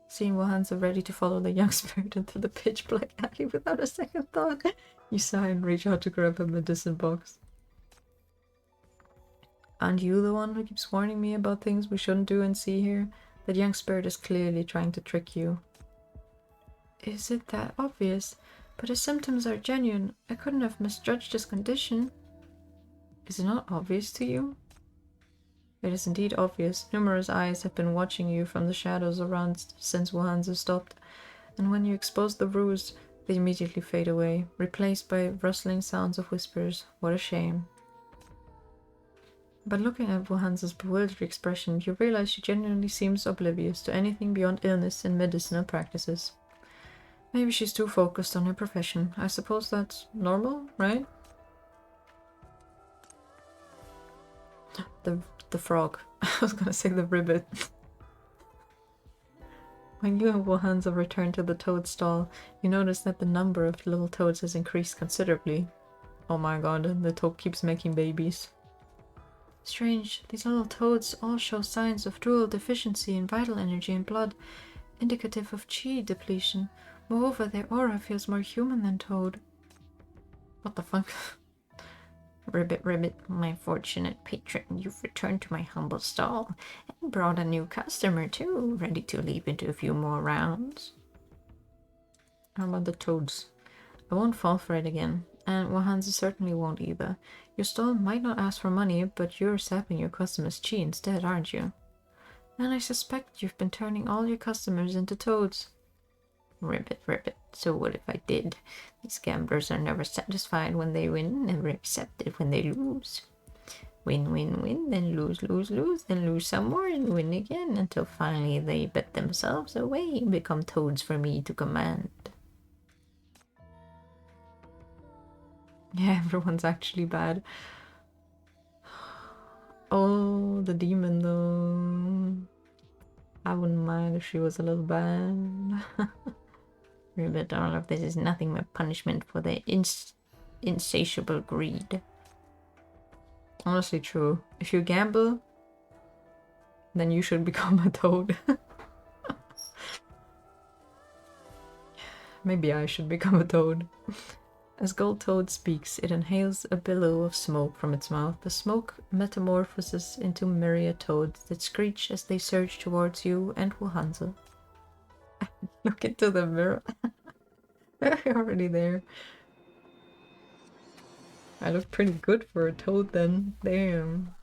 Seeing Hansa ready to follow the young spirit into the pitch black alley without a second thought, you sigh and reach out to grab a medicine box. Aren't you the one who keeps warning me about things we shouldn't do and see here? That young spirit is clearly trying to trick you. Is it that obvious? But his symptoms are genuine. I couldn't have misjudged his condition. Is it not obvious to you? It is indeed obvious. Numerous eyes have been watching you from the shadows around since Hansa stopped, and when you expose the ruse, they immediately fade away, replaced by rustling sounds of whispers. What a shame. But looking at Hansa's bewildered expression, you realize she genuinely seems oblivious to anything beyond illness and medicinal practices. Maybe she's too focused on her profession. I suppose that's normal, right? The frog. I was gonna say the ribbit. When you and Hansa return to the toad stall, you notice that the number of little toads has increased considerably. Oh my god, the toad keeps making babies. Strange, these little toads all show signs of dual deficiency in vital energy and blood, indicative of chi depletion. Moreover, their aura feels more human than toad. What the fuck? Ribbit, my fortunate patron, you've returned to my humble stall and brought a new customer too, ready to leap into a few more rounds. How about the toads? I won't fall for it again, and Wahanza certainly won't either. Your stall might not ask for money, but you're sapping your customers' chi instead, aren't you? And I suspect you've been turning all your customers into toads. Ribbit, ribbit. So what if I did? These gamblers are never satisfied when they win, never accepted when they lose. Win, win, win, then lose, lose, lose, then lose some more and win again until finally they bet themselves away and become toads for me to command. Yeah, everyone's actually bad. Oh, the demon though. I wouldn't mind if she was a little bad. But all of this is nothing but punishment for their insatiable greed. Honestly true. If you gamble, then you should become a toad. Maybe I should become a toad. As Gold Toad speaks, it inhales a billow of smoke from its mouth. The smoke metamorphoses into myriad toads that screech as they surge towards you and Wahanza. Look into the mirror. They're already there. I look pretty good for a toad then. Damn.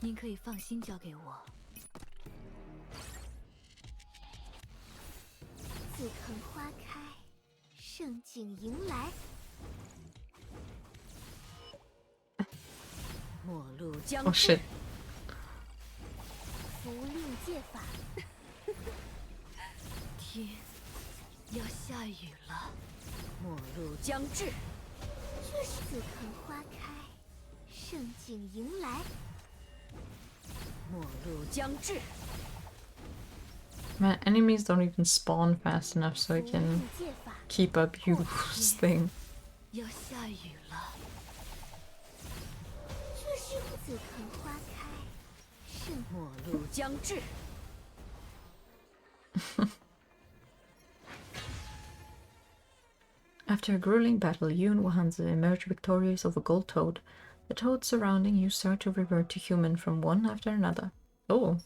您可以放心交给我。紫藤花开，盛景迎来。末路将 Oh 至。 shit. 符令戒法。天要下雨了，末路将至。这是紫藤花开，盛景迎来。末路将至。 Man, enemies don't even spawn fast enough so I can keep up Yu's thing. 要下雨了。这是紫藤花开，盛末路将至。 After a grueling battle, you and Wahanza emerge victorious over Gold Toad. The toads surrounding you start to revert to human from one after another. Oh.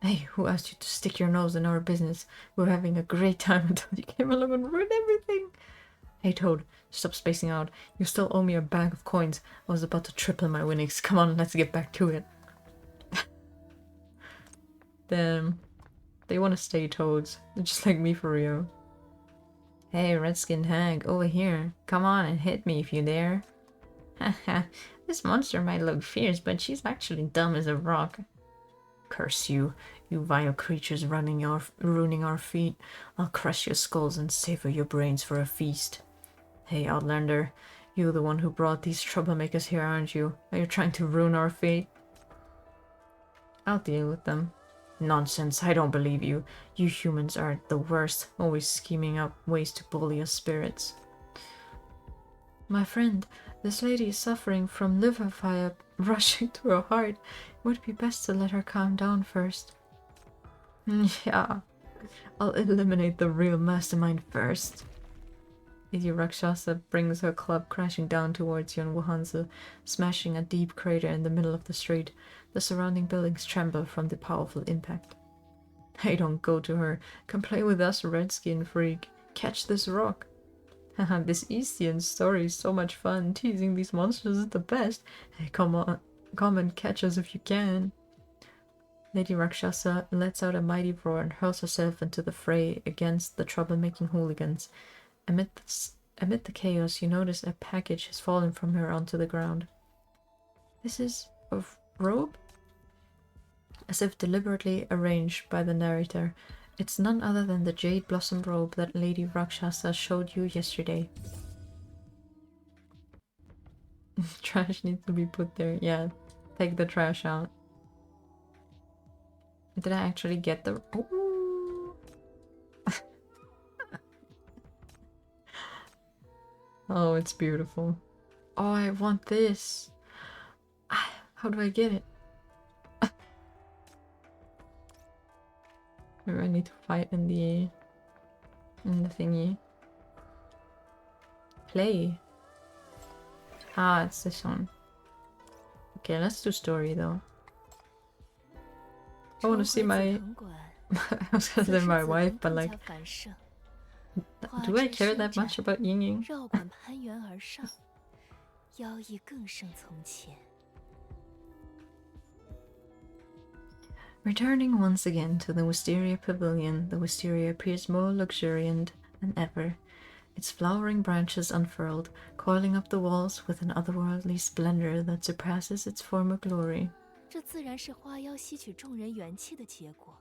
Hey, who asked you to stick your nose in our business? We're having a great time until you came along and ruined everything. Hey Toad, stop spacing out. You still owe me a bag of coins. I was about to triple my winnings. Come on, let's get back to it. Damn. They want to stay toads. They're just like me for real. Hey, red-skinned hag, over here. Come on and hit me if you dare. Haha, this monster might look fierce, but she's actually dumb as a rock. Curse you, you vile creatures ruining our feet. I'll crush your skulls and savor your brains for a feast. Hey, Outlander, you're the one who brought these troublemakers here, aren't you? Are you trying to ruin our fate? I'll deal with them. Nonsense, I don't believe you. You humans are the worst, always scheming up ways to bully us spirits. My friend, this lady is suffering from liver fire rushing to her heart. It would be best to let her calm down first. Yeah, I'll eliminate the real mastermind first. Lady Rakshasa brings her club crashing down towards you and Wahanza, smashing a deep crater in the middle of the street. The surrounding buildings tremble from the powerful impact. Hey, don't go to her. Come play with us, redskin freak. Catch this rock. Haha, this Eastian story is so much fun. Teasing these monsters is the best. Hey, come on. Come and catch us if you can. Lady Rakshasa lets out a mighty roar and hurls herself into the fray against the troublemaking hooligans. Amid the chaos, you notice a package has fallen from her onto the ground. This is a robe? As if deliberately arranged by the narrator, it's none other than the jade blossom robe that Lady Rakshasa showed you yesterday. Trash needs to be put there. Yeah, take the trash out. Did I actually get the... Ooh. Oh, it's beautiful. Oh, I want this. How do I get it? Maybe I need to fight in the thingy. Play. Ah, it's this one. Okay, let's do story though. I want to see my... I was gonna say my wife, but like... Do I care that much about yin yang? 绕管攀援而上，妖异更胜从前。 Returning once again to the Wisteria Pavilion, the wisteria appears more luxuriant than ever, its flowering branches unfurled, coiling up the walls with an otherworldly splendor that surpasses its former glory. 这自然是花妖吸取众人元气的结果，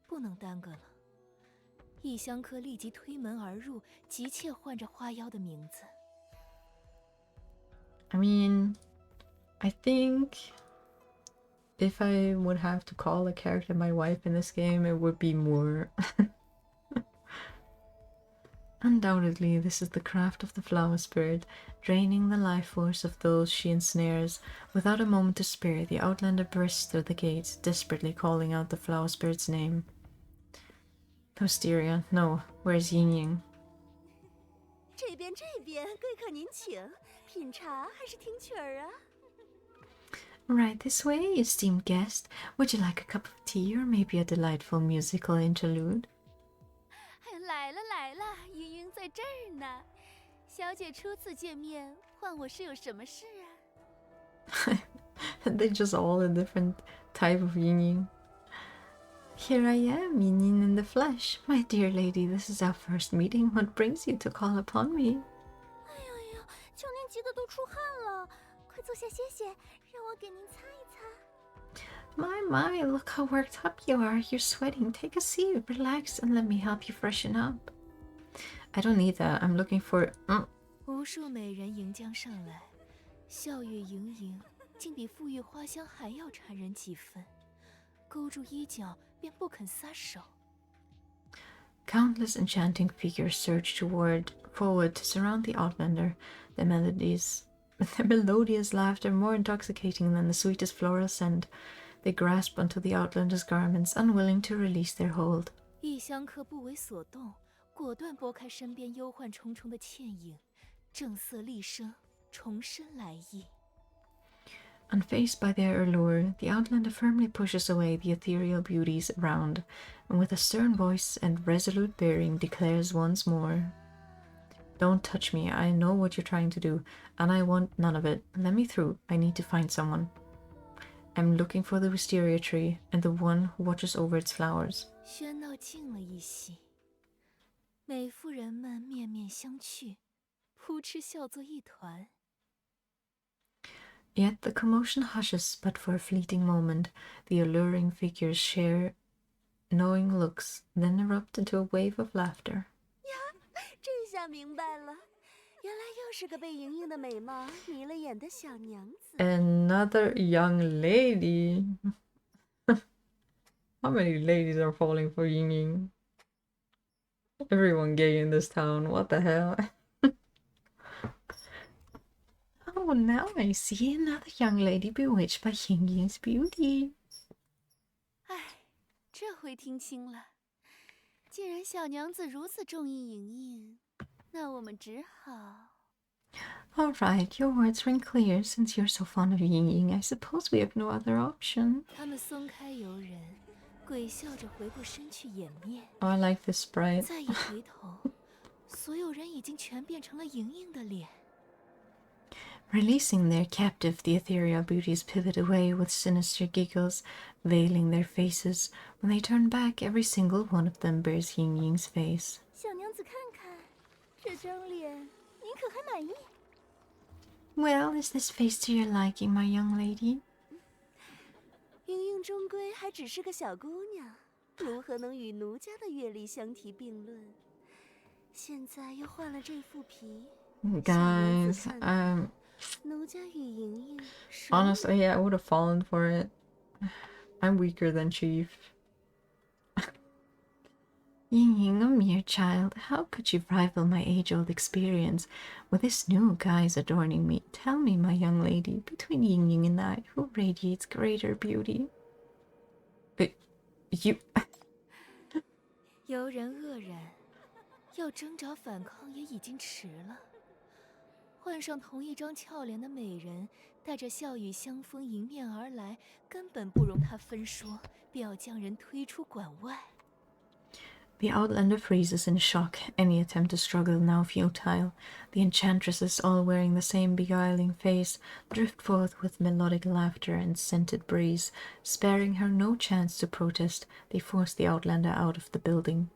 不能耽搁了。异香科立即推门而入，急切唤着花妖的名字。 I mean, I think if I would have to call a character my wife in this game, it would be more. Undoubtedly, this is the craft of the flower spirit, draining the life force of those she ensnares. Without a moment to spare, the outlander bursts through the gates, desperately calling out the flower spirit's name. Wisteria, no, where's Yin Yang? 这边，贵客您请，品茶还是听曲儿啊？ Right this way, esteemed guest. Would you like a cup of tea or maybe a delightful musical interlude? 来了，英英在这儿呢。小姐初次见面，唤我是有什么事啊？ They're just all a different type of yin yang. Here I am, yin yin in the flesh. My dear lady, this is our first meeting. What brings you to call upon me? 哎呀，求您急得都出汗了，快坐下歇歇，让我给您擦一擦。 My, look how worked up you are. You're sweating. Take a seat, relax, and let me help you freshen up. I don't need that. I'm looking for... 无数美人迎将上来，笑语盈盈，竟比馥郁花香还要缠人几分。勾住衣角，便不肯撒手。 Countless enchanting figures surge forward to surround the outlander, their melodious laughter more intoxicating than the sweetest floral scent. They grasp onto the outlander's garments, unwilling to release their hold. 异香客不为所动，果断拨开身边忧患重重的倩影，正色厉声，重申来意。 Unfazed by their allure, the outlander firmly pushes away the ethereal beauties around, and with a stern voice and resolute bearing declares once more, "Don't touch me, I know what you're trying to do, and I want none of it. Let me through, I need to find someone. I'm looking for the wisteria tree and the one who watches over its flowers." 喧闹静了一息，美妇人们面面相觑，扑哧笑作一团。 Yet the commotion hushes but for a fleeting moment. The alluring figures share knowing looks, then erupt into a wave of laughter. 这下明白了，原来又是个被莹莹的美貌迷了眼的小娘子。 Another young lady. How many ladies are falling for Ying Ying? Everyone gay in this town, what the hell? Oh, now I see another young lady bewitched by Ying Ying's beauty. 哎，这回听清了，既然小娘子如此中意莹莹，那我们只好。 All right, your words ring clear. Since you're so fond of Ying Ying, I suppose we have no other option. 他们松开游人，鬼笑着回过身去掩面。 Oh, I like this sprite. 再一回头，所有人已经全变成了莹莹的脸。 Releasing their captive, the ethereal beauties pivot away with sinister giggles, veiling their faces. When they turn back, every single one of them bears Ying Ying's face. 小娘子看看，这张脸，您可还满意？ Well, is this face to your liking, my young lady? 莹莹终归还只是个小姑娘，如何能与奴家的阅历相提并论？现在又换了这副皮。 Guys, 奴家与莹莹 honestly, yeah, I would have fallen for it. I'm weaker than Chief. Ying Ying, a mere child, how could you rival my age-old experience with this new guise adorning me? Tell me, my young lady, between Ying Ying and I, who radiates greater beauty? You... 游人愕然，要挣扎反抗也已经迟了。换上同一张俏脸的美人，带着笑语相逢迎面而来，根本不容他分说，便要将人推出馆外。 The Outlander freezes in shock, any attempt to struggle now futile. The enchantresses, all wearing the same beguiling face, drift forth with melodic laughter and scented breeze. Sparing her no chance to protest, they force the Outlander out of the building.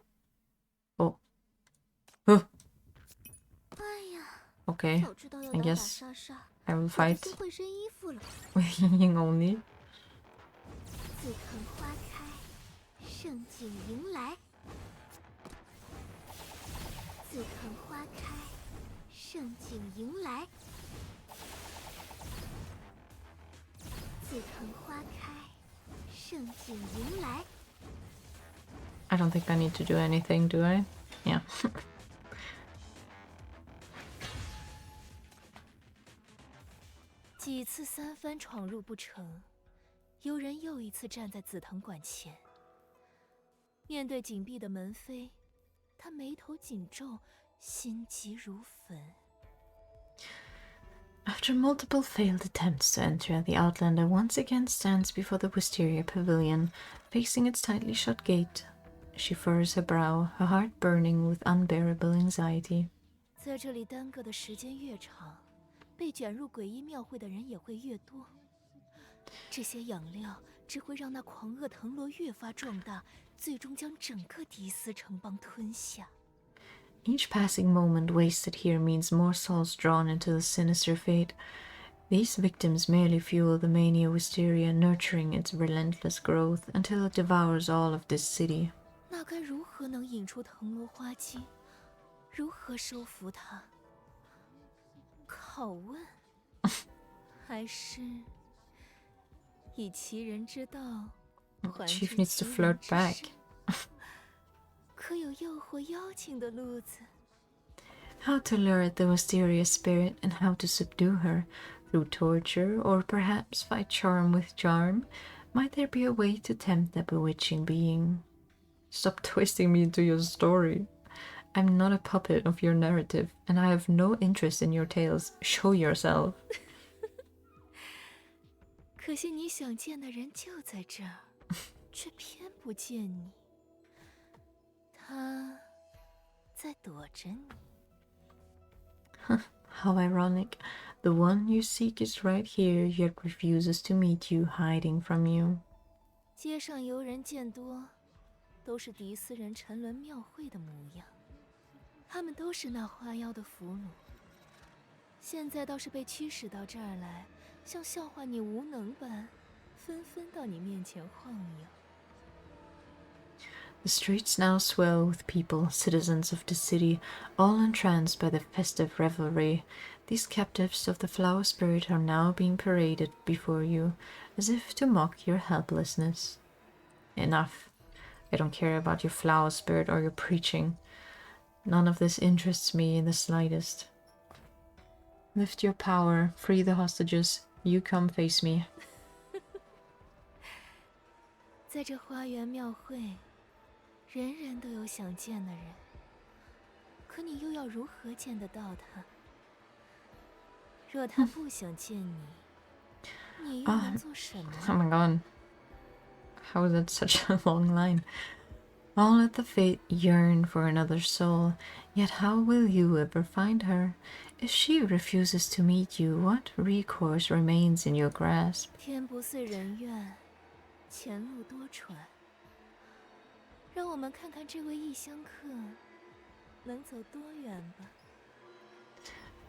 Oh. Oh. 哎呀， Okay, 早知道要 I 打打 guess 杀杀， I will 我就 fight 先换身衣服了。 with Ying only. 自藤花开，盛景迎来。自藤花开，盛景迎来。自藤花开，盛景迎来。 I don't think I need to do anything, do I? Yeah. 几次三番闯入不成，游人又一次站在紫藤馆前。面对紧闭的门扉，他眉头紧皱，心急如焚。 After multiple failed attempts to enter, the Outlander once again stands before the Wisteria Pavilion, facing its tightly shut gate. She furrows her brow, her heart burning with unbearable anxiety. 在这里耽搁的时间越长，被卷入诡异庙会的人也会越多。这些养料只会让那狂恶藤萝越发壮大，最终将整个迪斯城邦吞下。 Each passing moment wasted here means more souls drawn into the sinister fate. These victims merely fuel the mania Wisteria, nurturing its relentless growth until it devours all of this city. 那该如何能引出藤萝花精？如何收服它？拷问，还是以其人之道还治 Chief needs to 其人 flirt 之 back. 身？可有诱惑妖精的路子？ How to lure the Wisteria spirit and how to subdue her, through torture or perhaps by charm with charm? Might there be a way to tempt that bewitching being? Stop twisting me into your story. I'm not a puppet of your narrative, and I have no interest in your tales. Show yourself. 可惜你想见的人就在这儿，却偏不见你。他在躲着你。 How ironic. The one you seek is right here, yet refuses to meet you, hiding from you. 街上游人见多，都是迪斯人沉沦庙会的模样。他们都是那花妖的俘虏，现在倒是被驱使到这儿来，像笑话你无能般，纷纷到你面前晃悠。 The streets now swell with people, citizens of the city, all entranced by the festive revelry. These captives of the flower spirit are now being paraded before you, as if to mock your helplessness. Enough. I don't care about your flower spirit or your preaching. None of this interests me in the slightest. Lift your power, free the hostages. You come face me. 在这花园庙会，人人都有想见的人，可你又要如何见得到他？若他不想见你，你又能做什么？ Oh my god. How is that such a long line? All let the fate yearn for another soul, yet how will you ever find her? If she refuses to meet you, what recourse remains in your grasp? 天不遂人愿，前路多舛。让我们看看这位异乡客能走多远吧。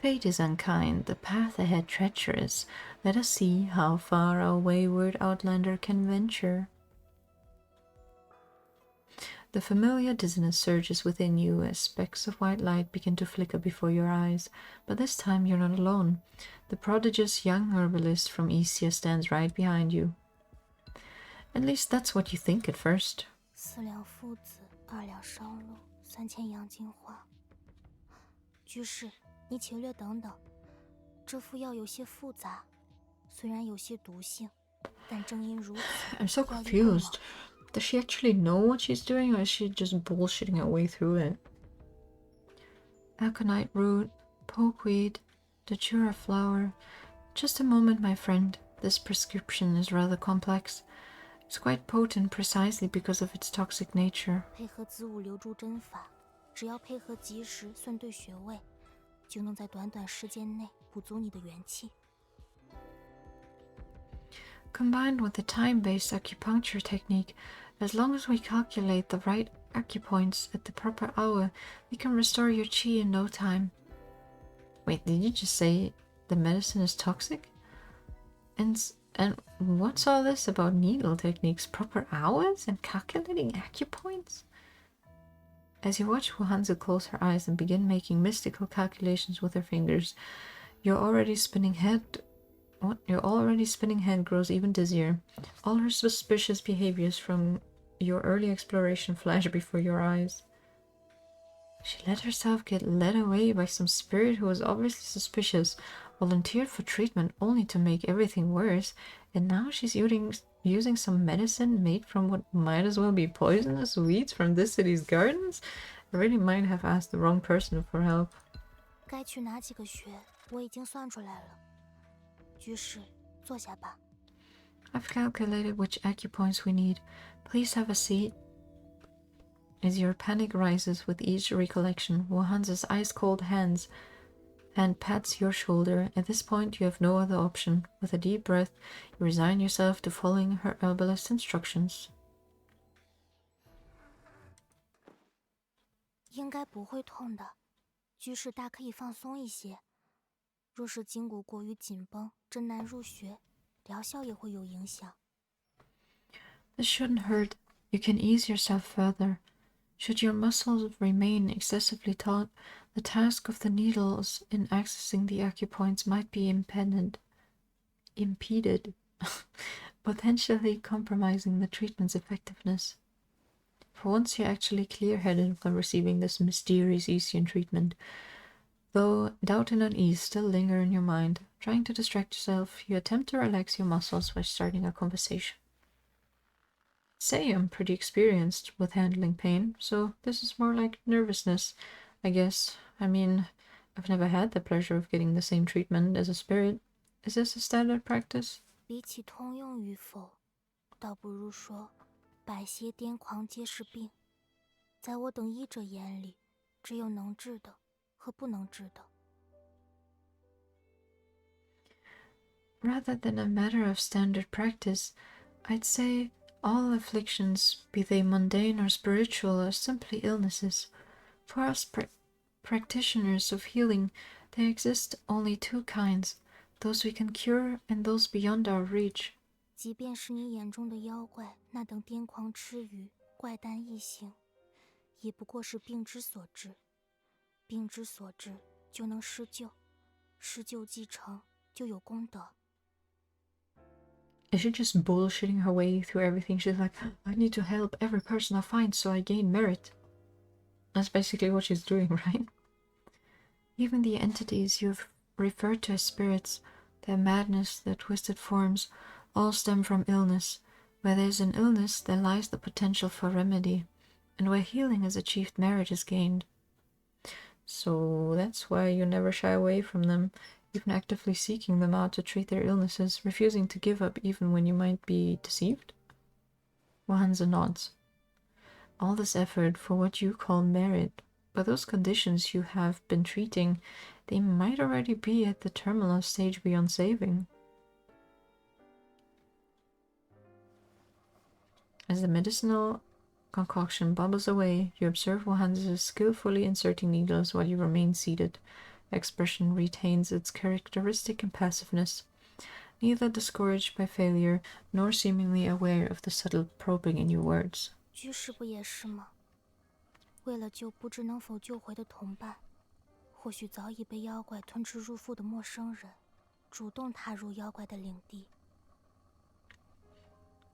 Fate is unkind, the path ahead treacherous. Let us see how far our wayward outlander can venture. The familiar dizziness surges within you as specks of white light begin to flicker before your eyes, but this time you're not alone. The prodigious young herbalist from Isia stands right behind you. At least that's what you think at first. 4两附子，2两烧鹿，3000洋金花。居士，你且略等等，这副药有些复杂，虽然有些毒性，但正因如此， I'm so confused. Does she actually know what she's doing, or is she just bullshitting her way through it? Aconite root, pokeweed, Datura flower. Just a moment, my friend. This prescription is rather complex. It's quite potent precisely because of its toxic nature. 配合子午流注针法，只要配合及时算对穴位，就能在短短时间内补足你的元气。Combined with the time-based acupuncture technique, as long as we calculate the right acupoints at the proper hour, we can restore your chi in no time. Wait, did you just say the medicine is toxic? And what's all this about needle techniques, proper hours, and calculating acupoints? As you watch Huhanzu close her eyes and begin making mystical calculations with her fingers, your already spinning head grows even dizzier. All her suspicious behaviors from your early exploration flash before your eyes. She let herself get led away by some spirit who was obviously suspicious, volunteered for treatment only to make everything worse, and now she's using some medicine made from what might as well be poisonous weeds from this city's gardens? I really might have asked the wrong person for help. 该去哪几个穴，我已经算出来了。居士，坐下吧。I've calculated which acupoints we need. Please have a seat. As your panic rises with each recollection, Wohan's ice-cold hand pats your shoulder. At this point, you have no other option. With a deep breath, you resign yourself to following her herbalist instructions. 应该不会痛的，居士大可以放松一些。若是筋骨过于紧绷，针难入穴，疗效也会有影响。This shouldn't hurt. You can ease yourself further. Should your muscles remain excessively taut, the task of the needles in accessing the acupoints might be impeded, potentially compromising the treatment's effectiveness. For once, you're actually clear-headed while receiving this mysterious Isian treatment. Though doubt and unease still linger in your mind, trying to distract yourself, you attempt to relax your muscles by starting a conversation. Say I'm pretty experienced with handling pain, so this is more like nervousness, I guess. I mean, I've never had the pleasure of getting the same treatment as a spirit. Is this a standard practice? 比起通用与否，倒不如说，百邪癫狂皆是病。在我等医者眼里，只有能治的和不能治的。Rather than a matter of standard practice, I'd say all afflictions, be they mundane or spiritual, are simply illnesses. For us practitioners of healing, there exist only two kinds, those we can cure and those beyond our reach. 即便是你眼中的妖怪，那等癫狂痴愚、怪诞异形，也不过是病之所致。病之所致，就能施救，施救既成，就有功德。Is she just bullshitting her way through everything? She's like, I need to help every person I find so I gain merit. That's basically what she's doing, right? Even the entities you've referred to as spirits, their madness, their twisted forms, all stem from illness. Where there's an illness, there lies the potential for remedy, and where healing is achieved, merit is gained. So that's why you never shy away from them, even actively seeking them out to treat their illnesses, refusing to give up even when you might be deceived? Wahanza nods. All this effort for what you call merit, but those conditions you have been treating, they might already be at the terminal stage beyond saving. As the medicinal concoction bubbles away, you observe Wahanza skillfully inserting needles while you remain seated. Expression retains its characteristic impassiveness, neither discouraged by failure nor seemingly aware of the subtle probing in your words. 居士不也是吗？为了救不知能否救回的同伴，或许早已被妖怪吞吃入腹的陌生人，主动踏入妖怪的领地。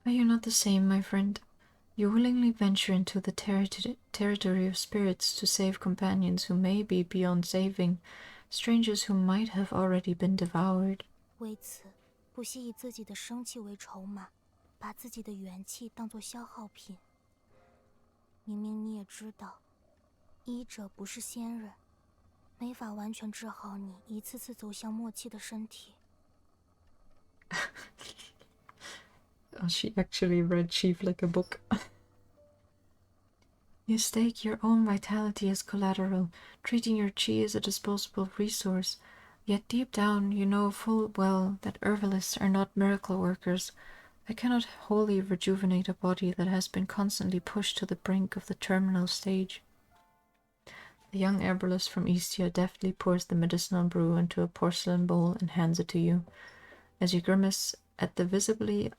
Are you not the same, my friend? You willingly venture into the territory of spirits to save companions who may be beyond saving, strangers who might have already been devoured. 为此，不惜以自己的生气为筹码，把自己的元气当作消耗品。明明你也知道，医者不是仙人，没法完全治好你一次次走向末期的身体。Oh, she actually read Chief like a book. You stake your own vitality as collateral, treating your chi as a disposable resource. Yet deep down, you know full well that herbalists are not miracle workers. I cannot wholly rejuvenate a body that has been constantly pushed to the brink of the terminal stage. The young herbalist from Istia deftly pours the medicinal brew into a porcelain bowl and hands it to you. As you grimace at the visibly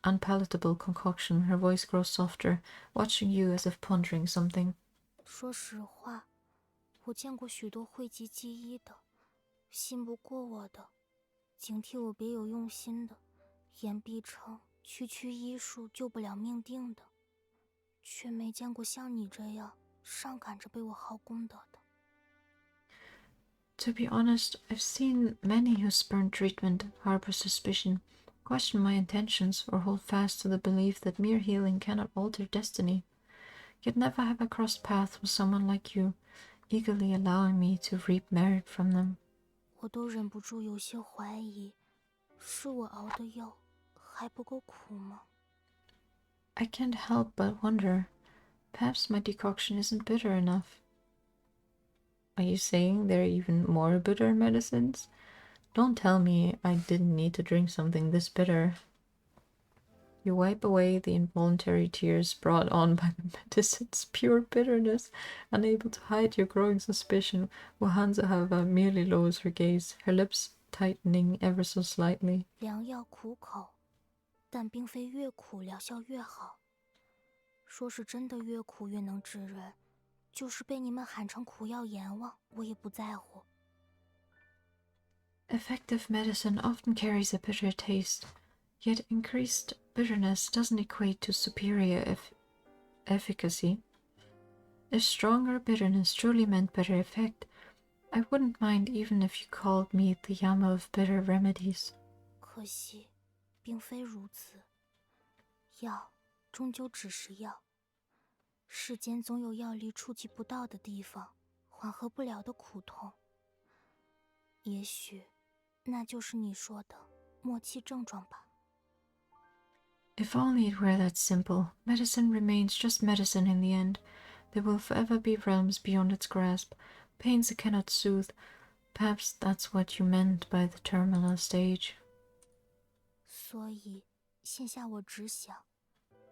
unpalatable concoction, her voice grows softer, watching you as if pondering something. 说实话，我见过许多讳疾忌医的，信不过我的，警惕我别有用心的，言必称区区医术救不了命定的，却没见过像你这样上赶着被我耗功德的。To be honest, I've seen many who spurn treatment, harbor suspicion, question my intentions, or hold fast to the belief that mere healing cannot alter destiny. Yet never have I crossed paths with someone like you, eagerly allowing me to reap merit from them. 我都忍不住有些怀疑，是我熬的药还不够苦吗？ I can't help but wonder, perhaps my decoction isn't bitter enough. Are you saying there are even more bitter medicines? Don't tell me I didn't need to drink something this bitter. You wipe away the involuntary tears brought on by the medicine's pure bitterness, unable to hide your growing suspicion, while Hanzahava merely lowers her gaze, her lips tightening ever so slightly. 良药苦口，但并非越苦疗效越好。说是真的越苦越能治人，就是被你们喊成苦药阎王，我也不在乎。Effective medicine often carries a bitter taste, yet increased bitterness doesn't equate to superior efficacy. If stronger bitterness truly meant better effect, I wouldn't mind even if you called me the Yama of bitter remedies. 可惜，并非如此。药终究只是药，世间总有药力触及不到的地方，缓和不了的苦痛。也许，那就是你说的末期症状吧。If only it were that simple. Medicine remains just medicine in the end. There will forever be realms beyond its grasp, pains it cannot soothe. Perhaps that's what you meant by the terminal stage. 所以，现下我只想，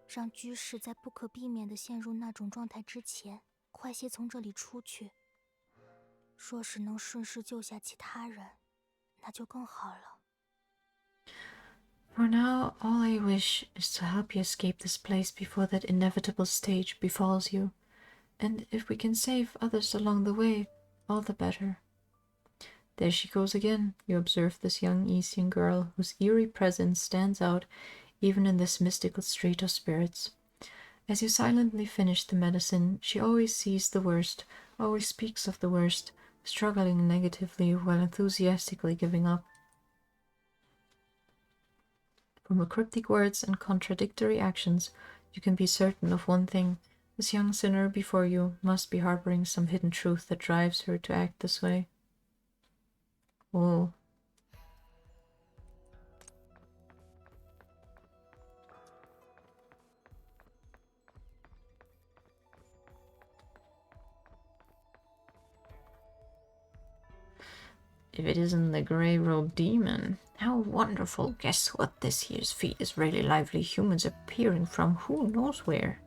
让居士在不可避免地陷入那种状态之前，快些从这里出去。若是能顺势救下其他人，那就更好了。For now, all I wish is to help you escape this place before that inevitable stage befalls you. And if we can save others along the way, all the better. There she goes again. You observe this young Isian girl whose eerie presence stands out even in this mystical street of spirits. As you silently finish the medicine, she always sees the worst, always speaks of the worst, struggling negatively while enthusiastically giving up. From her cryptic words and contradictory actions, you can be certain of one thing. This young sinner before you must be harboring some hidden truth that drives her to act this way. Whoa. If it isn't the grey-robed demon, how wonderful. Guess what, this here's feat is really lively humans appearing from who knows where.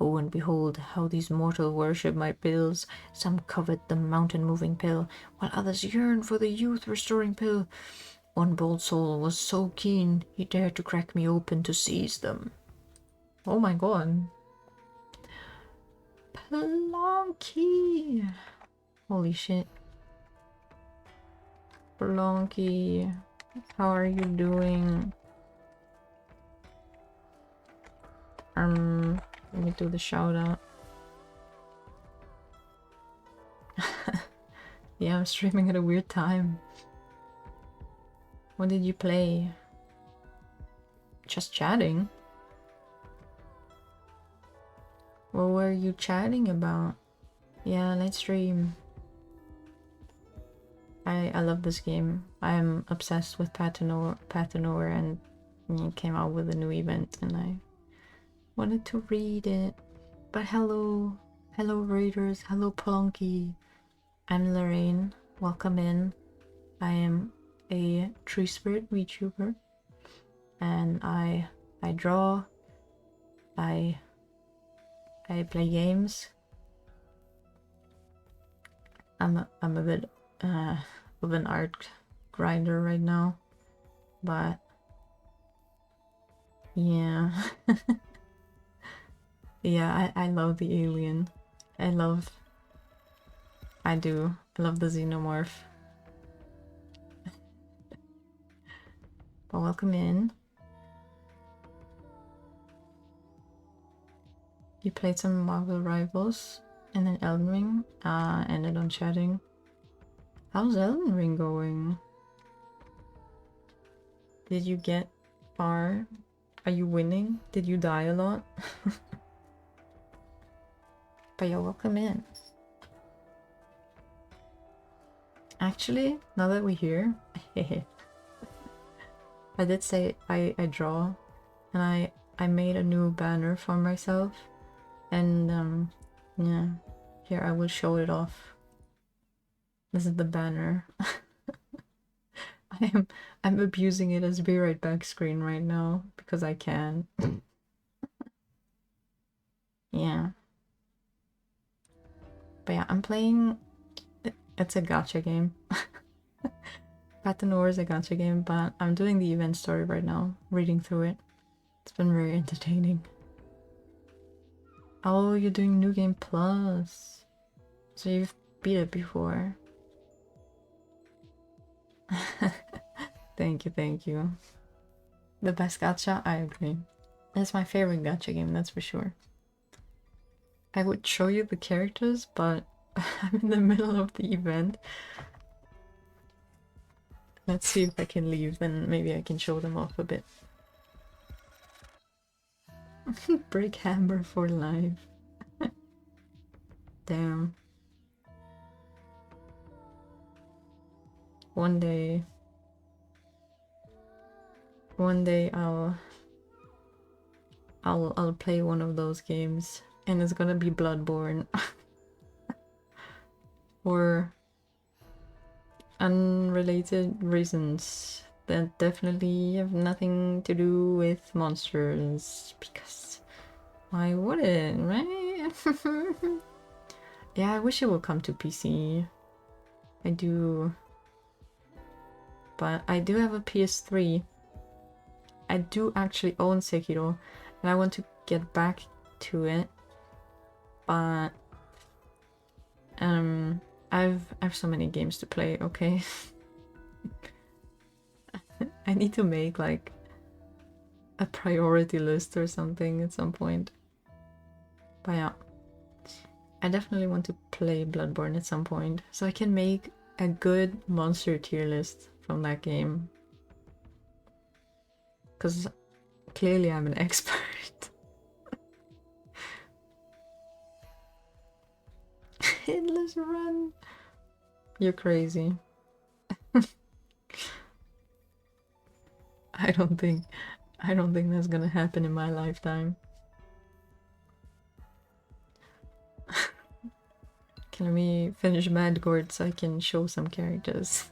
Oh, and behold how these mortal worship my pills. Some covet the mountain-moving pill, while others yearn for the youth-restoring pill. One bold soul was so keen, he dared to crack me open to seize them. Oh my god. Plonky! Holy shit. Plonky, how are you doing? Let me do the shout out. Yeah, I'm streaming at a weird time. What did you play? Just chatting? What were you chatting about? Yeah, let's stream. I love this game. I'm obsessed with Path to Nowhere, and it came out with a new event, and I wanted to read it. But hello readers, hello Plonky. I'm Lorraine. Welcome in. I am a tree spirit VTuber, and I draw. I play games. I'm a bit of an art grinder right now, but yeah. Yeah, I love the alien. I love the xenomorph. But welcome in. You played some Marvel Rivals and then Elden Ring. Ended on chatting. How's Elden Ring going? Did you get far? Are you winning? Did you die a lot? But yeah, welcome in. Actually, now that we're here, I did say I draw, and I made a new banner for myself, and yeah, here I will show it off. This is the banner. I'm abusing it as be right back screen right now because I can. Yeah. But yeah, I'm playing. It's a gacha game. Path to Nowhere is a gacha game, but I'm doing the event story right now, reading through it. It's been very entertaining. Oh, you're doing New Game Plus. So you've beat it before. Thank you. The best gacha? I agree. It's my favorite gacha game, that's for sure. I would show you the characters, but I'm in the middle of the event. Let's see if I can leave, then maybe I can show them off a bit. Brick hammer for life. Damn. One day I'll play one of those games, and it's gonna be Bloodborne. For unrelated reasons that definitely have nothing to do with monsters, because why would it, right? Yeah, I wish it would come to PC. I do. But I do have a PS3. I do actually own Sekiro, and I want to get back to it. But I have so many games to play, okay? I need to make like a priority list or something at some point. But yeah, I definitely want to play Bloodborne at some point, so I can make a good monster tier list from that game. Because clearly I'm an expert. Endless run. You're crazy. I don't think that's gonna happen in my lifetime. Okay, let me finish Madgord so I can show some characters.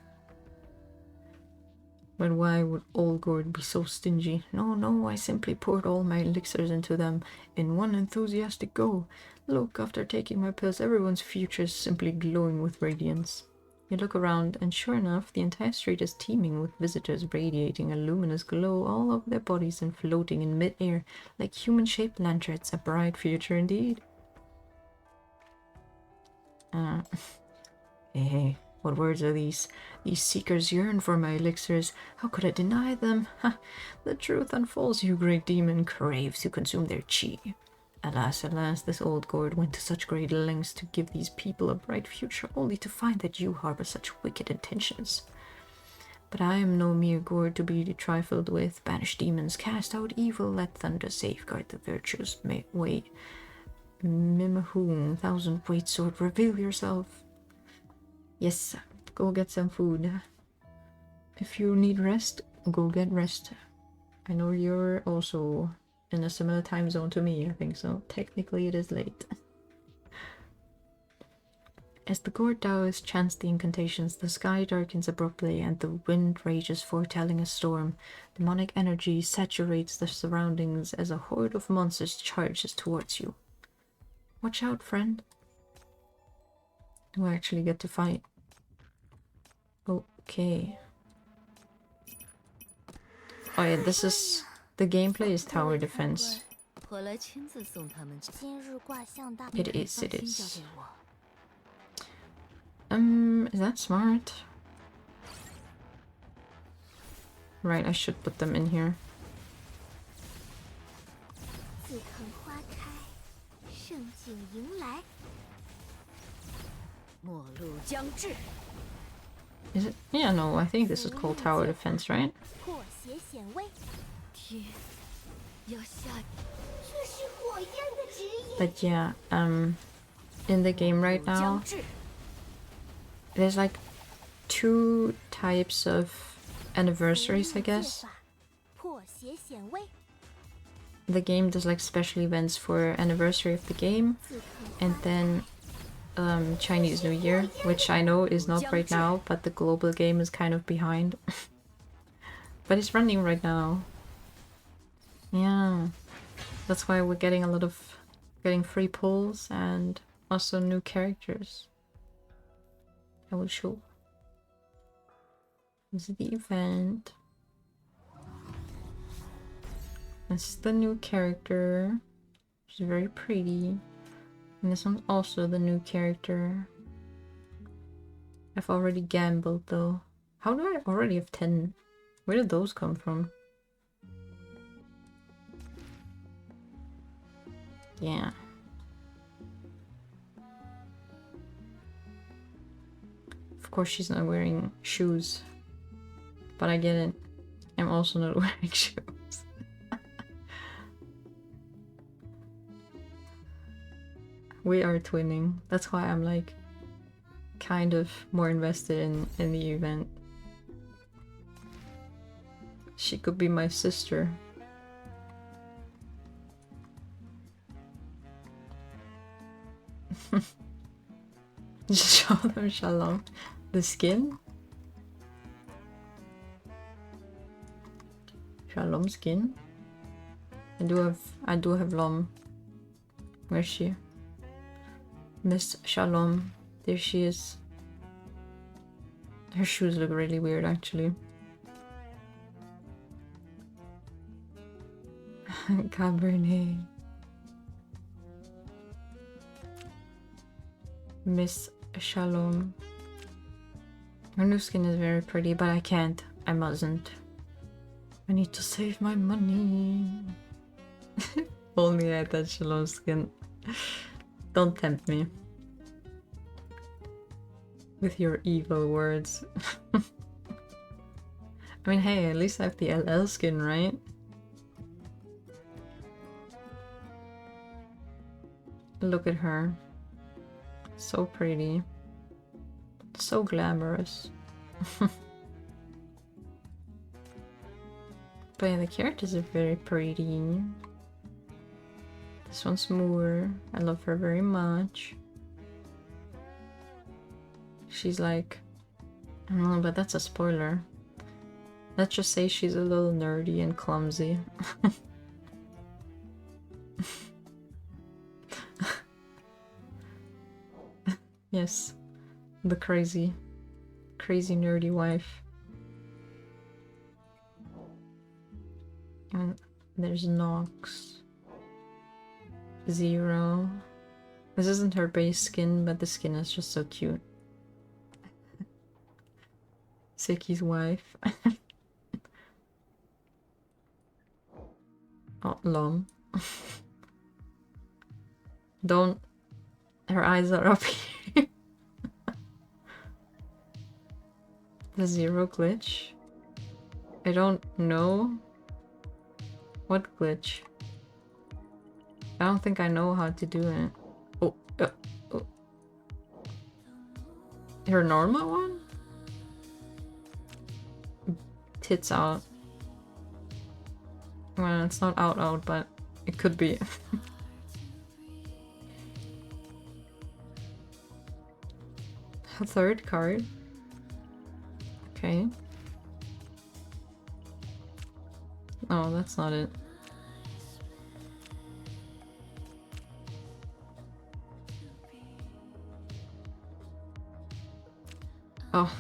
But why would old Gord be so stingy? No, I simply poured all my elixirs into them in one enthusiastic go. Look, after taking my pills, everyone's future is simply glowing with radiance. You look around, and sure enough, the entire street is teeming with visitors radiating a luminous glow all over their bodies and floating in mid-air like human-shaped lanterns. A bright future indeed. Hey, what words are these? These seekers yearn for my elixirs. How could I deny them? Ha! The truth unfolds, you great demon craves to consume their chi. Alas, this old Gord went to such great lengths to give these people a bright future, only to find that you harbor such wicked intentions. But I am no mere Gord to be trifled with. Banish demons, cast out evil, let thunder safeguard the virtuous way. Mimahoon, thousand weight sword, reveal yourself. Yes, go get some food. If you need rest, go get rest. I know you're also in a similar time zone to me, I think so. Technically it is late. As the court Taoist chants the incantations, the sky darkens abruptly and the wind rages, foretelling a storm. Demonic energy saturates the surroundings as a horde of monsters charges towards you. Watch out, friend. Do I actually get to fight? Okay. Oh yeah, this is... the gameplay is tower defense. It is, it is. Is that smart? Right, I should put them in here. Is it? Yeah, no, I think this is called tower defense, right? But yeah, in the game right now, there's like 2 types of anniversaries, I guess. The game does like special events for anniversary of the game, and then Chinese New Year, which I know is not right now, but the global game is kind of behind. But it's running right now. Yeah, that's why we're getting a lot of free pulls and also new characters. I will show. This is the event. This is the new character. She's very pretty. And this one's also the new character. I've already gambled though. How do I already have 10? Where did those come from? Yeah. Of course she's not wearing shoes. But I get it. I'm also not wearing shoes. We are twinning. That's why I'm like kind of more invested in the event. She could be my sister. Just show them Shalom. The skin? Shalom skin? I do have Lom. Where's she? Miss Shalom. There she is. Her shoes look really weird actually. Cabernet. Miss Shalom. Her new skin is very pretty, but I can't. I mustn't. I need to save my money. Only I had that Shalom skin. Don't tempt me. With your evil words. I mean, hey, at least I have the LL skin, right? Look at her. So pretty. So glamorous. But yeah, the characters are very pretty. This one's Moore. I love her very much. She's like... I don't know, but that's a spoiler. Let's just say she's a little nerdy and clumsy. Yes. The crazy nerdy wife. And there's Nox. Zero. This isn't her base skin, but the skin is just so cute. Seki's wife. Oh, Lom. Don't... Her eyes are up here. The zero glitch? I don't know. What glitch? I don't think I know how to do it. Oh. Her normal one? tits out. Well, it's not out, but it could be. A third card. Okay. Oh, that's not it. Oh.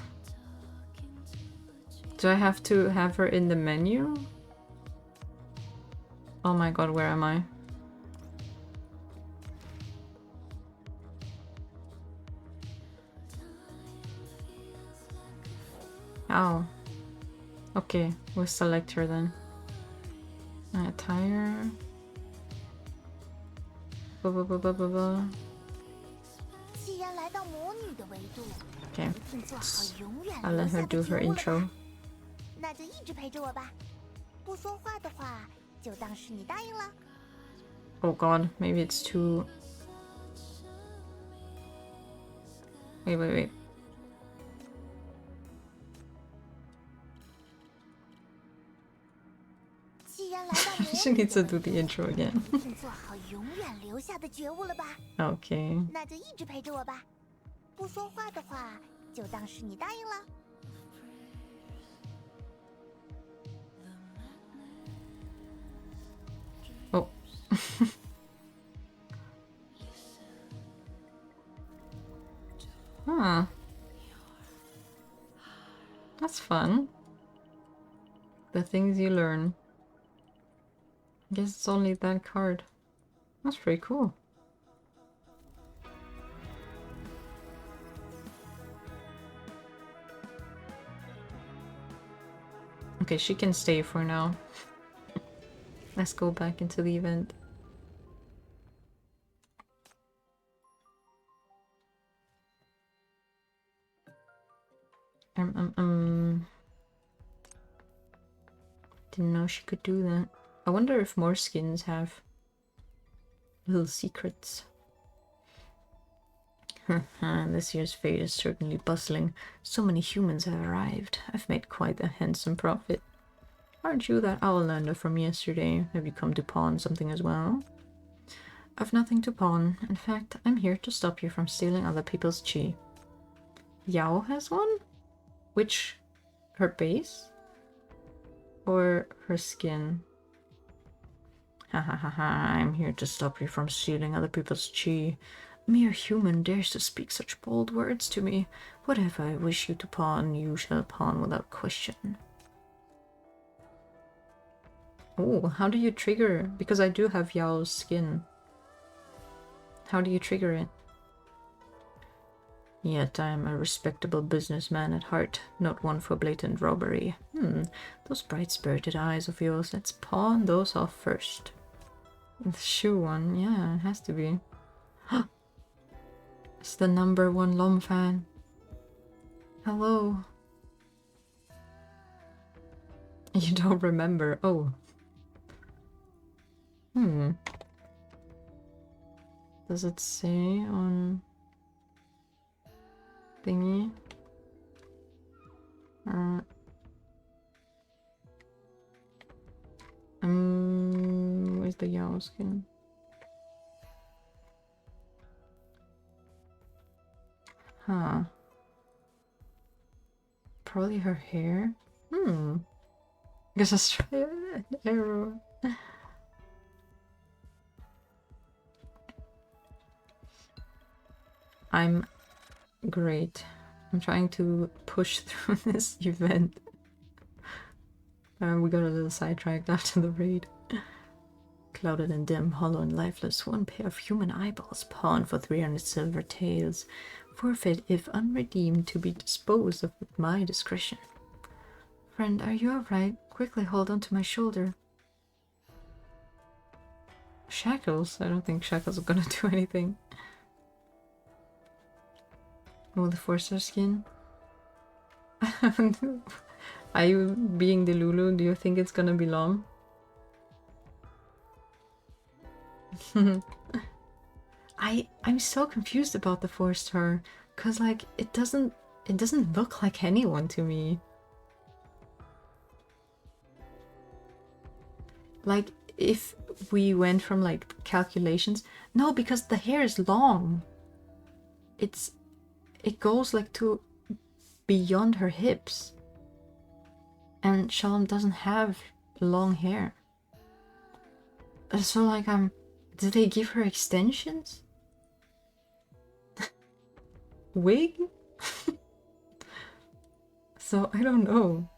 Do I have to have her in the menu? Oh my god, where am I? Oh. Okay, we'll select her then. Attire. Blah, blah, blah, blah, blah, blah. Okay. I'll let her do her intro. Oh god, maybe it's too... Wait. She needs to do the intro again. Okay. Oh. Huh. That's fun. The things you learn. I guess it's only that card. That's pretty cool. Okay, she can stay for now. Let's go back into the event. Didn't know she could do that. I wonder if more skins have little secrets. This year's fate is certainly bustling. So many humans have arrived. I've made quite a handsome profit. Aren't you that Owlander from yesterday? Have you come to pawn something as well? I've nothing to pawn. In fact, I'm here to stop you from stealing other people's chi. Yao has one? Which? Her base? Or her skin? Ha ha ha ha, I'm here to stop you from stealing other people's chi. A mere human dares to speak such bold words to me. Whatever I wish you to pawn, you shall pawn without question. Oh, how do you trigger? Because I do have Yao's skin. How do you trigger it? Yet I am a respectable businessman at heart, not one for blatant robbery. Those bright-spirited eyes of yours, let's pawn those off first. The shoe one, yeah, it has to be. It's the #1 Lom fan. Hello. You don't remember? Oh. Does it say on thingy? Where's the Yao skin? Huh. Probably her hair? Guess let's try an arrow. I'm great. I'm trying to push through this event. We got a little sidetracked after the raid. Clouded and dim, hollow and lifeless, one pair of human eyeballs pawned for 300 silver taels. Forfeit if unredeemed, to be disposed of at my discretion. Friend, are you alright? Quickly hold onto my shoulder. Shackles? I don't think shackles are gonna do anything. Oh, the 4-star skin? Are you being the Lulu? Do you think it's gonna be long? I'm so confused about the 4-star, cause like it doesn't look like anyone to me. Like, if we went from, like, calculations... No, because the hair is long. It goes, like, to beyond her hips. And Shalom doesn't have long hair. So, like, did they give her extensions? Wig? So, I don't know.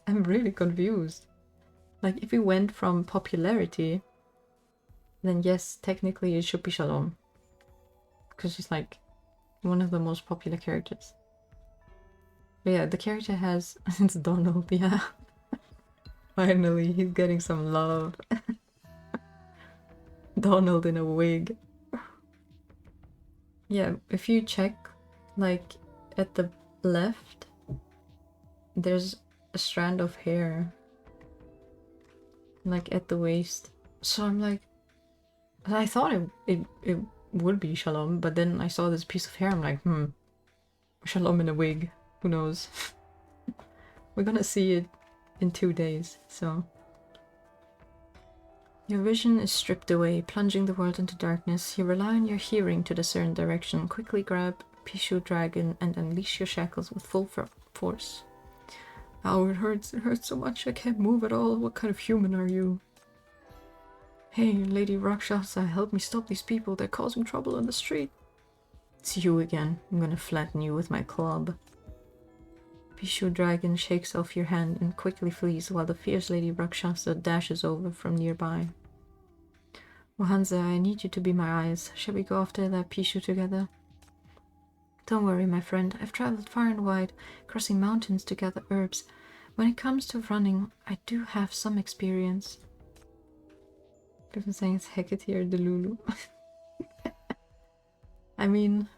I'm really confused. Like, if we went from popularity, then yes, technically it should be Shalom. Because she's, like, one of the most popular characters. But yeah, the character has... It's Donald, yeah. Finally, he's getting some love. Donald in a wig. Yeah, if you check, like, at the left, there's a strand of hair. Like, at the waist. So I'm like... I thought it would be Shalom, but then I saw this piece of hair, I'm like, Shalom in a wig. Who knows? We're gonna see it in 2 days, so... Your vision is stripped away, plunging the world into darkness. You rely on your hearing to discern direction. Quickly grab Pishu Dragon and unleash your shackles with full force. Ow, it hurts so much, I can't move at all. What kind of human are you? Hey, Lady Rakshasa, help me stop these people. They're causing trouble on the street. It's you again. I'm gonna flatten you with my club. Pishu Dragon shakes off your hand and quickly flees while the fierce Lady Rakshasa dashes over from nearby. Wahanza, I need you to be my eyes. Shall we go after that Pishu together? Don't worry, my friend. I've traveled far and wide, crossing mountains to gather herbs. When it comes to running, I do have some experience. People saying it's Hecate or Delulu. I mean,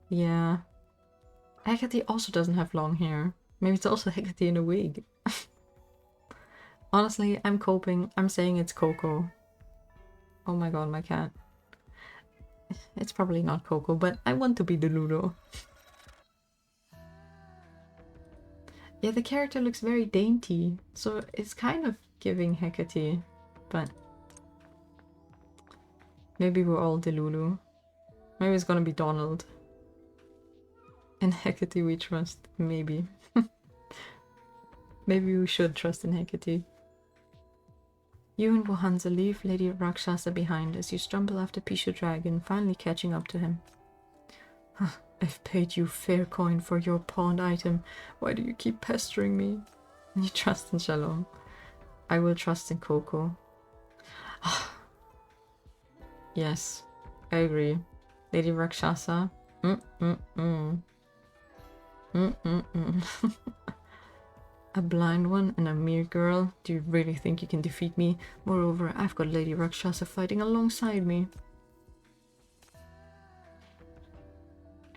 yeah. Hecate also doesn't have long hair. Maybe it's also Hecate in a wig. Honestly, I'm coping. I'm saying it's Coco. Oh my god, my cat. It's probably not Coco, but I want to be Delulu. Yeah, the character looks very dainty, so it's kind of giving Hecate, but maybe we're all Delulu. Maybe it's gonna be Donald. In Hecate we trust, maybe. Maybe we should trust in Hecate. You and Wahanza leave Lady Rakshasa behind as you stumble after Pishu Dragon, finally catching up to him. I've paid you fair coin for your pawned item. Why do you keep pestering me? You trust in Shalom. I will trust in Coco. Yes, I agree. Lady Rakshasa. A blind one and a mere girl? Do you really think you can defeat me? Moreover, I've got Lady Rakshasa fighting alongside me.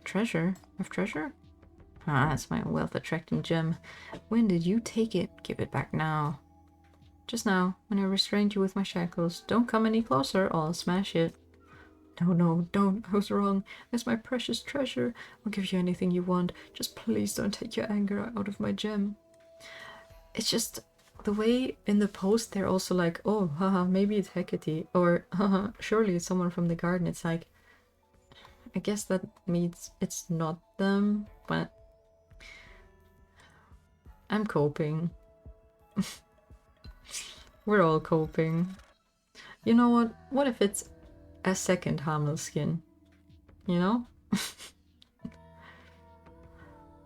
Treasure? Of treasure? Ah, that's my wealth-attracting gem. When did you take it? Give it back now. Just now, when I restrained you with my shackles. Don't come any closer, or I'll smash it. No, don't. I was wrong. That's my precious treasure. I'll give you anything you want. Just please don't take your anger out of my gem. It's just the way in the post they're also like, oh, haha, maybe it's Hecate. Or, haha, surely it's someone from the garden. It's like, I guess that means it's not them, but I'm coping. We're all coping. You know what? What if it's a second Hamel skin? You know?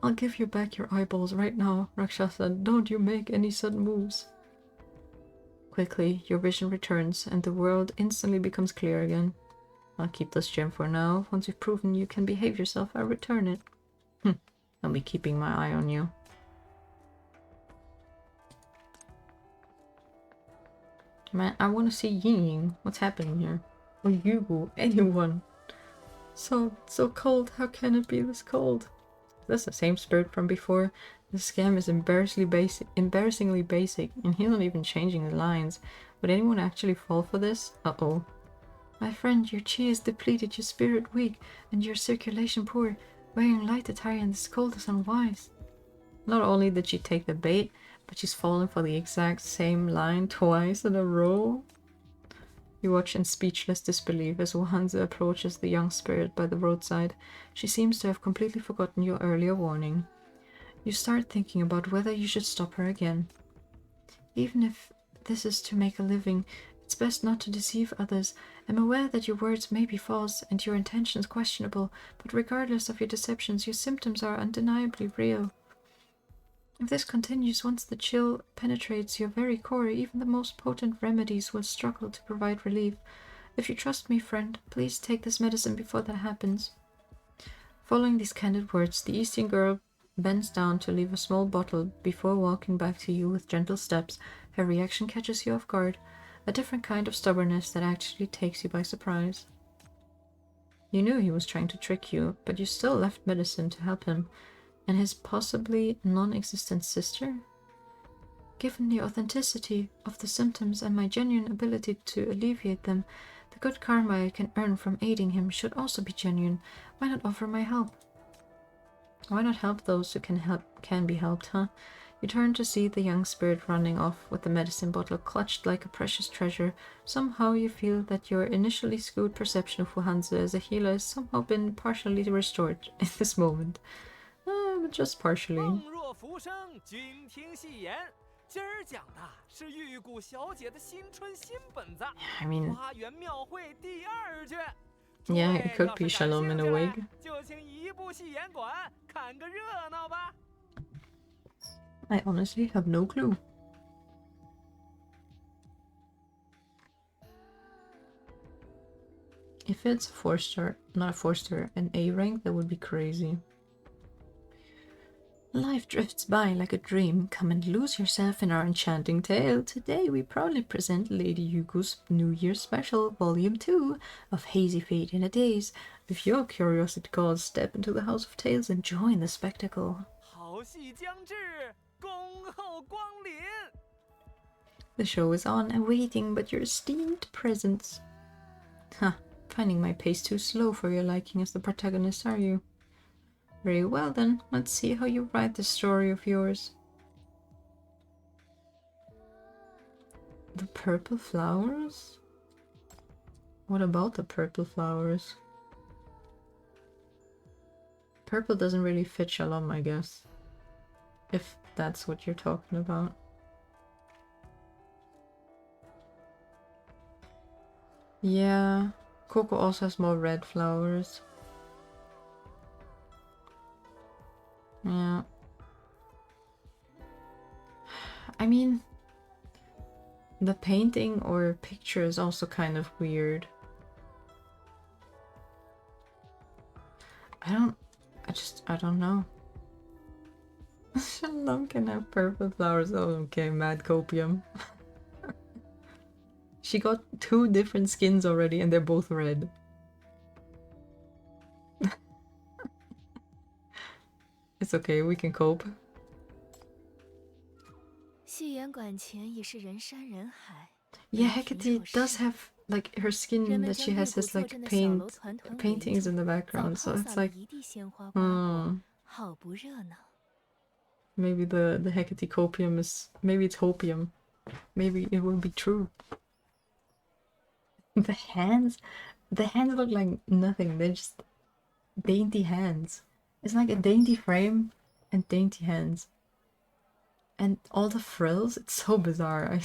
I'll give you back your eyeballs right now, Rakshasa. Don't you make any sudden moves. Quickly, your vision returns, and the world instantly becomes clear again. I'll keep this gem for now. Once you've proven you can behave yourself, I'll return it. I'll be keeping my eye on you. Man, I want to see Ying. What's happening here? Or Yugu, anyone. So cold. How can it be this cold? That's the same spirit from before. The scam is embarrassingly basic, and he's not even changing the lines. Would anyone actually fall for this? Uh-oh. My friend, your chi is depleted, your spirit weak, and your circulation poor. Wearing light attire in this cold is unwise. Not only did she take the bait, But she's fallen for the exact same line twice in a row. You watch in speechless disbelief as Hansa approaches the young spirit by the roadside. She seems to have completely forgotten your earlier warning. You start thinking about whether you should stop her again. Even if this is to make a living, it's best not to deceive others. I'm aware that your words may be false and your intentions questionable, but regardless of your deceptions, your symptoms are undeniably real. If this continues, once the chill penetrates your very core, even the most potent remedies will struggle to provide relief. If you trust me, friend, please take this medicine before that happens. Following these candid words, the Eastern girl bends down to leave a small bottle before walking back to you with gentle steps. Her reaction catches you off guard, a different kind of stubbornness that actually takes you by surprise. You knew he was trying to trick you, but you still left medicine to help him. And his possibly non-existent sister? Given the authenticity of the symptoms and my genuine ability to alleviate them, the good karma I can earn from aiding him should also be genuine. Why not offer my help? Why not help those who can be helped, huh? You turn to see the young spirit running off with the medicine bottle clutched like a precious treasure. Somehow you feel that your initially skewed perception of Hansa as a healer has somehow been partially restored in this moment. But just partially. I mean, yeah, it could be Shalom in a wig. I honestly have no clue. If it's a 4-star, not a 4-star, an A rank, that would be crazy. Life drifts by like a dream. Come and lose yourself in our enchanting tale. Today we proudly present Lady Yuko's New Year Special, Volume 2 of Hazy Fate in a Daze. If your curiosity calls, step into the House of Tales and join the spectacle. The show is on, awaiting but your esteemed presence. Huh, finding my pace too slow for your liking as the protagonist, are you? Very well then, let's see how you write this story of yours. The purple flowers? What about the purple flowers? Purple doesn't really fit Shalom, I guess. If that's what you're talking about. Yeah, Coco also has more red flowers. Yeah. I mean, the painting or picture is also kind of weird. I don't know. Shalom can have purple flowers. Oh, okay, mad copium. She got 2 different skins already and they're both red. It's okay, we can cope. Yeah, Hecate does have, like, her skin that she has like paintings in the background, so it's like, maybe the Hecate copium is, maybe it's hopium. Maybe it will be true. The hands look like nothing, they're just dainty hands. It's like a dainty frame and dainty hands. And all the frills, it's so bizarre.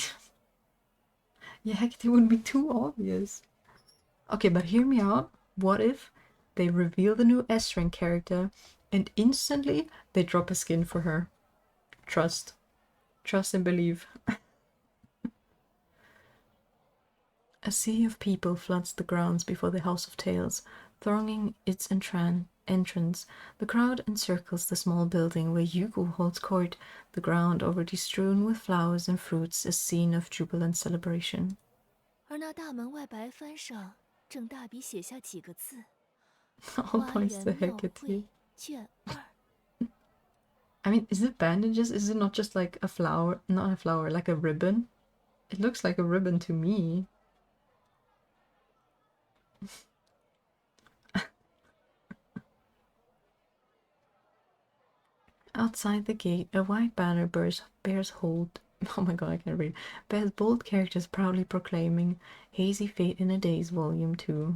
Yeah, Hecate wouldn't be too obvious. Okay, but hear me out. What if they reveal the new S-rank character and instantly they drop a skin for her? Trust. Trust and believe. A sea of people floods the grounds before the House of Tales, thronging its entrance. The crowd encircles the small building where Yugo holds court. The ground already strewn with flowers and fruits, a scene of jubilant celebration. All points to Hecate. I mean, is it bandages? Is it not just like a flower? Not a flower, like a ribbon? It looks like a ribbon to me. Outside the gate, a white banner bears hold. Oh my god, I can't read. Bears bold characters proudly proclaiming Hazy Fate in a Daze Volume 2.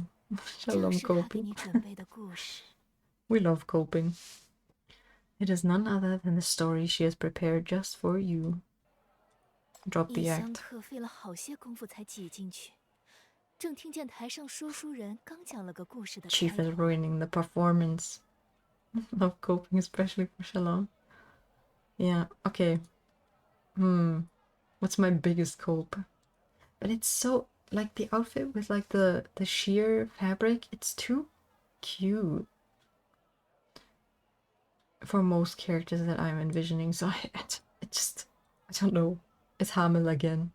Shalom coping. We love coping. It is none other than the story she has prepared just for you. Drop the act. Chief is ruining the performance. Love coping, especially for Shalom. Yeah, okay. What's my biggest cope? But it's so, like, the outfit with, like, the sheer fabric, it's too cute for most characters that I'm envisioning, so I don't know. It's Hamel again.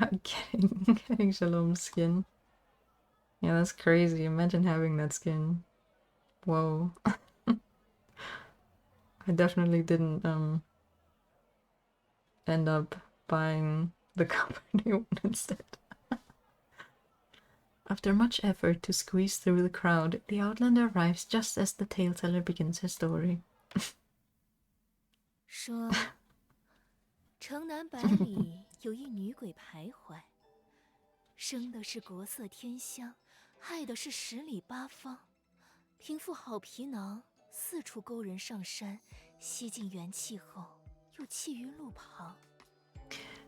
I'm getting Shalom's skin. Yeah, that's crazy. Imagine having that skin. Whoa. I definitely didn't end up buying the company one instead. After much effort to squeeze through the crowd, the Outlander arrives just as the tale-teller begins her story. 说，城南百里有一女鬼徘徊，生的是国色天香，害的是十里八方。平复好皮囊，四处勾人上山，吸尽元气后，又弃于路旁。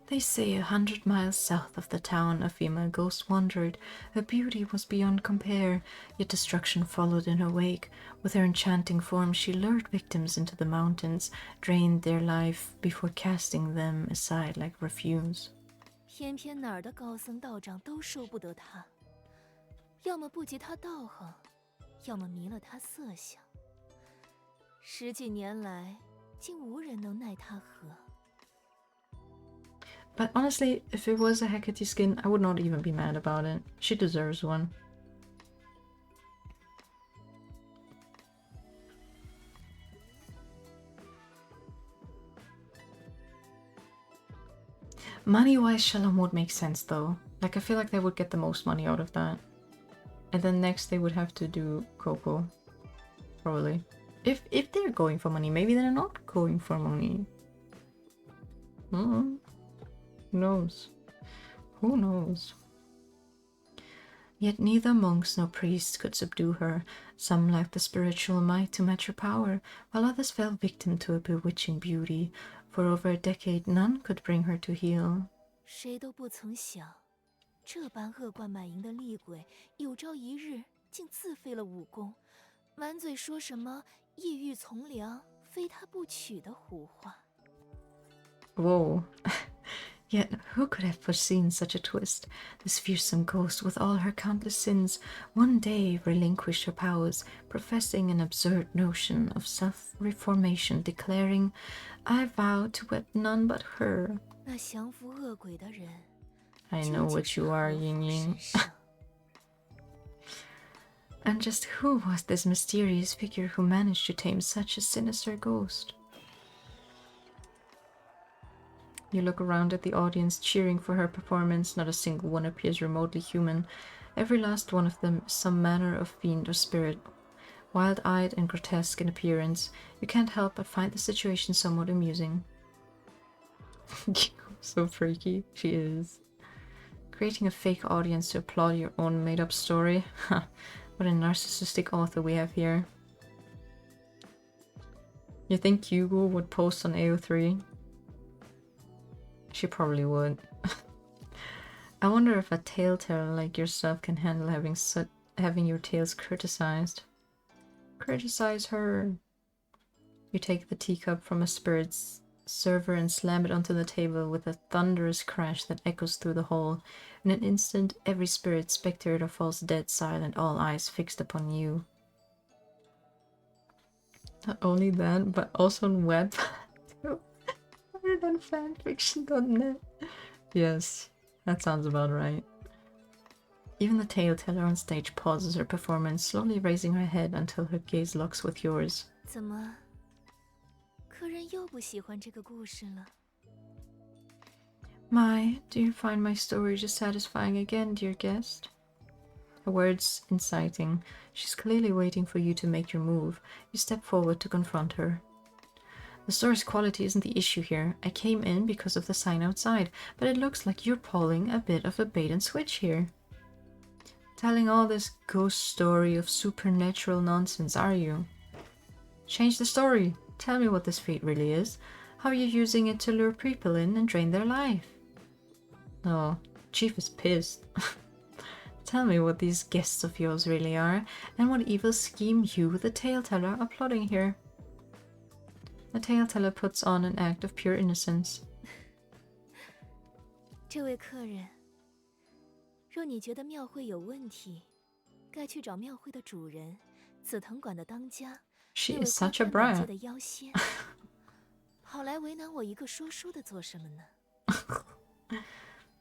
They say 100 miles south of the town a female ghost wandered. Her beauty was beyond compare, yet destruction followed in her wake. With her enchanting form she lured victims into the mountains, drained their life before casting them aside like refuse. 偏偏哪儿的高僧道长都收不得她，要么不及她道行，要么迷了她色相。十几年来，竟无人能奈她何。 But honestly, if it was a Hecate skin, I would not even be mad about it. She deserves one. Money-wise, Shalom would make sense though. Like, I feel like they would get the most money out of that. And then next they would have to do Coco. Probably. If they're going for money, maybe they're not going for money. Who knows? Who knows? Yet neither monks nor priests could subdue her. Some lacked the spiritual might to match her power, while others fell victim to her bewitching beauty. For over a decade, none could bring her to heel. 谁都不曾想，这般恶贯满盈的厉鬼，有朝一日竟自废了武功，满嘴说什么异域从良，非他不娶的胡话。 Whoa. Yet who could have foreseen such a twist? This fearsome ghost, with all her countless sins, one day relinquished her powers, professing an absurd notion of self-reformation, declaring, I vow to wed none but her. 那降服恶鬼的人 I know what you are, Ying Ying. And just who was this mysterious figure who managed to tame such a sinister ghost? You look around at the audience, cheering for her performance. Not a single one appears remotely human. Every last one of them is some manner of fiend or spirit. Wild-eyed and grotesque in appearance, you can't help but find the situation somewhat amusing. So freaky, she is. Creating a fake audience to applaud your own made-up story. What a narcissistic author we have here. You think Hugo would post on AO3? She probably would. I wonder if a tale-teller like yourself can handle having your tales criticized. Criticize her. You take the teacup from a spirit's server and slam it onto the table with a thunderous crash that echoes through the hall. In an instant, every spirit, spectator falls dead silent, all eyes fixed upon you. Not only that, but also on web. Other than fanfiction.net. Yes, that sounds about right. Even the tale-teller on stage pauses her performance, slowly raising her head until her gaze locks with yours. 怎么，客人又不喜欢这个故事了？ My, do you find my story dissatisfying again, dear guest? Her words inciting. She's clearly waiting for you to make your move. You step forward to confront her. The store's quality isn't the issue here. I came in because of the sign outside, but it looks like you're pulling a bit of a bait and switch here. Telling all this ghost story of supernatural nonsense, are you? Change the story. Tell me what this fate really is. How you're using it to lure people in and drain their life. Oh, Chief is pissed. Tell me what these guests of yours really are, and what evil scheme you, the tale-teller, are plotting here. The tale-teller puts on an act of pure innocence. 这位客人，若你觉得庙会有问题，该去找庙会的主人，紫藤馆的当家， She 那位 is 花 such a 开满界 brat. 的妖仙，跑来为难我一个说书的做什么呢？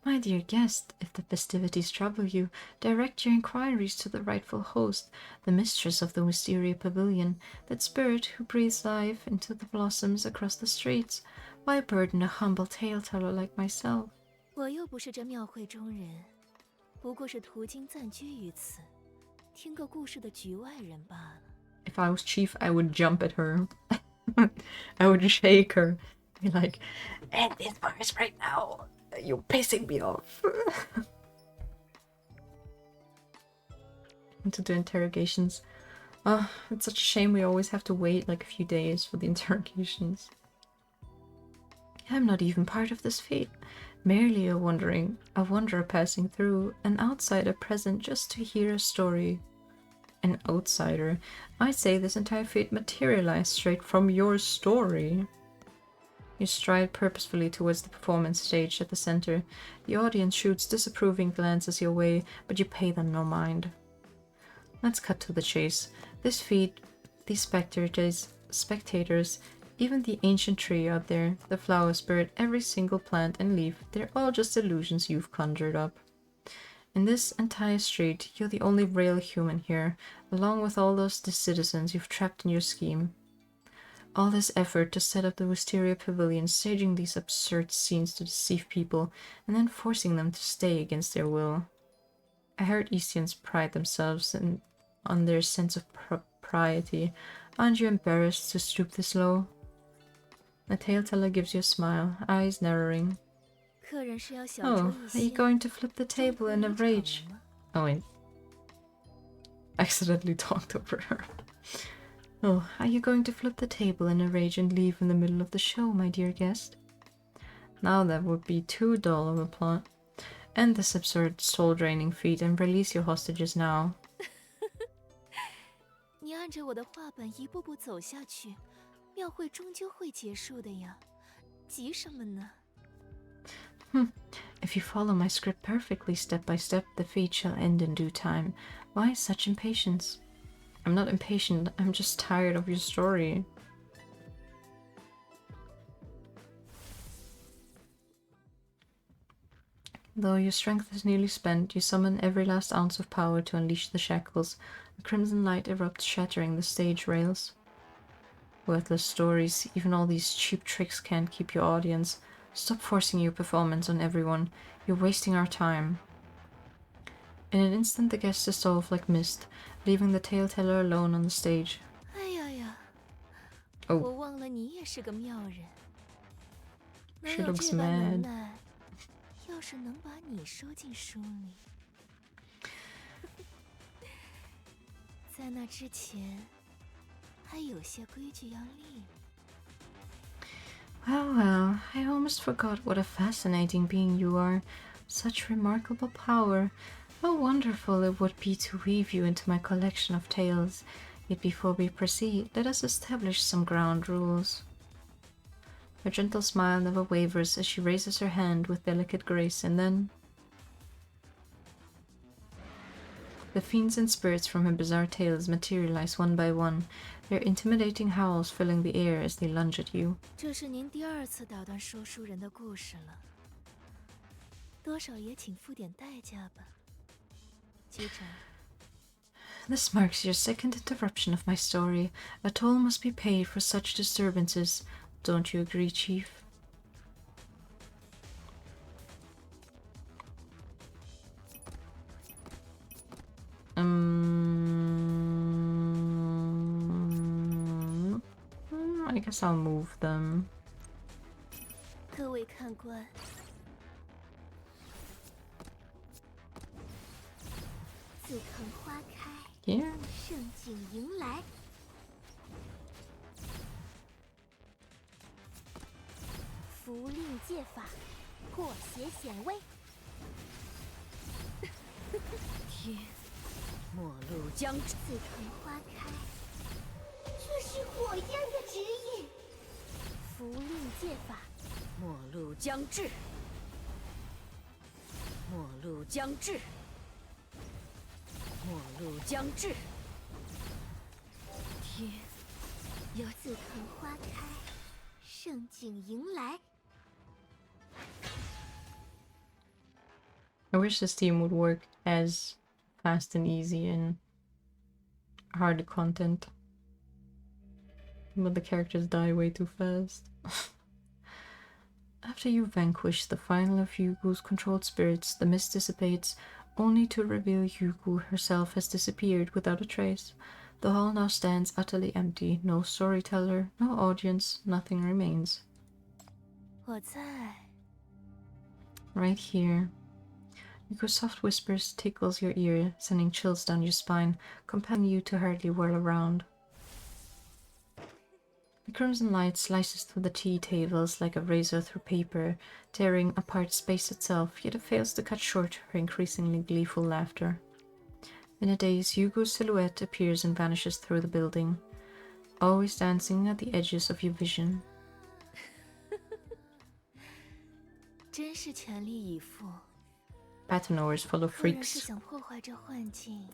My dear guest, if the festivities trouble you, direct your inquiries to the rightful host, the mistress of the Wisteria Pavilion, that spirit who breathes life into the blossoms across the streets. Why burden a humble tale-teller like myself? 我又不是这庙会中人，不过是途经暂居于此，听个故事的局外人罢了。 If I was chief, I would jump at her. I would shake her. Be like, end this verse right now. You're pissing me off. Into the interrogations. It's such a shame we always have to wait like a few days for the interrogations. I'm not even part of this fate. Merely a wanderer passing through, an outsider present just to hear a story. An outsider? I'd say this entire fate materialized straight from your story. You stride purposefully towards the performance stage at the center. The audience shoots disapproving glances your way, but you pay them no mind. Let's cut to the chase. This feat, these spectators, even the ancient tree out there, the flower spirit, every single plant and leaf, they're all just illusions you've conjured up. In this entire street, you're the only real human here, along with all those citizens you've trapped in your scheme. All this effort to set up the Wisteria Pavilion, staging these absurd scenes to deceive people, and then forcing them to stay against their will. I heard Eastians pride themselves on their sense of propriety. Aren't you embarrassed to stoop this low? The tale-teller gives you a smile, eyes narrowing. 客人是要小 Oh, 酌 are 一 you 些， going to flip the 中 table 途 in a 离场 rage? 了吗？ Oh wait. Accidentally talked over her. Oh, are you going to flip the table in a rage and leave in the middle of the show, my dear guest? Now that would be too dull of a plot. End this absurd soul-draining feat and release your hostages now. 你按着我的画本一步步走下去，庙会终究会结束的呀，急什么呢？ If you follow my script perfectly step by step, the feat shall end in due time. Why such impatience? I'm not impatient, I'm just tired of your story. Though your strength is nearly spent, you summon every last ounce of power to unleash the shackles. A crimson light erupts, shattering the stage rails. Worthless stories, even all these cheap tricks can't keep your audience. Stop forcing your performance on everyone. You're wasting our time. In an instant, the guests dissolve like mist, leaving the tale-teller alone on the stage. 哎呀呀， Oh. 我忘了你也是个妙人，能 She 有 looks 这般 mad. 能耐，要是能把你收进书里，在那之前，还有些规矩要立。 Well, I almost forgot what a fascinating being you are. Such remarkable power. How wonderful it would be to weave you into my collection of tales. Yet before we proceed, let us establish some ground rules. Her gentle smile never wavers as she raises her hand with delicate grace, and then... The fiends and spirits from her bizarre tales materialize one by one, their intimidating howls filling the air as they lunge at you. 这是您第二次打断说书人的故事了，多少也请付点代价吧，局长。 This marks your second interruption of my story. A toll must be paid for such disturbances. Don't you agree, Chief? guess I'll move them. 各位看官，自藤花开， Here. 盛景迎来。符令戒法，破邪显威。天，末路将至。自藤花开，这是火焰的指引。符令戒法，末路将至。末路将至。末路将至。天，有自藤花开，盛景迎来。 I wish this team would work as fast and easy in hard content. But the characters die way too fast. After you vanquish the final of Yugu's controlled spirits, the mist dissipates, only to reveal Yugu herself has disappeared without a trace. The hall now stands utterly empty. No storyteller, no audience, nothing remains. 我在。 Right here. Yugu's soft whispers tickles your ear, sending chills down your spine, compelling you to hurriedly whirl around. The crimson light slices through the tea tables like a razor through paper, tearing apart space itself, yet it fails to cut short her increasingly gleeful laughter. In a daze, Yugo's silhouette appears and vanishes through the building, always dancing at the edges of your vision. 真是全力以赴。 Patenor is full of 若然是 freaks. 想破坏这幻境，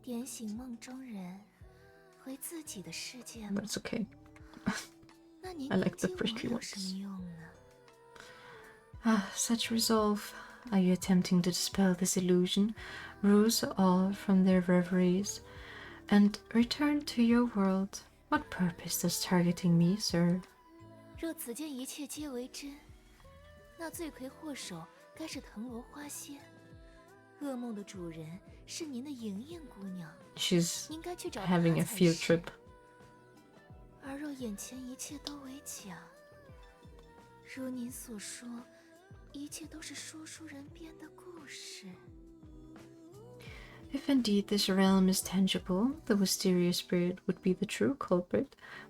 点醒梦中人，回自己的世界 But 吗？ it's okay. 那您 I like the 究 freaky 竟有什 ones. 么用呢？ Ah, such resolve. Are you attempting to dispel this illusion, rouse all from their reveries, and return to your world? What purpose does targeting me serve? 若此间一切皆为真，那罪魁祸首该是藤萝花仙。噩梦的主人是您的莹莹姑娘， She's 您该去找她 having a 才 field 是。 trip. 而若眼前一切都为假，如您所说，一切都是说书人编的故事。 If indeed this realm is tangible, the wisteria spirit would be the true culprit.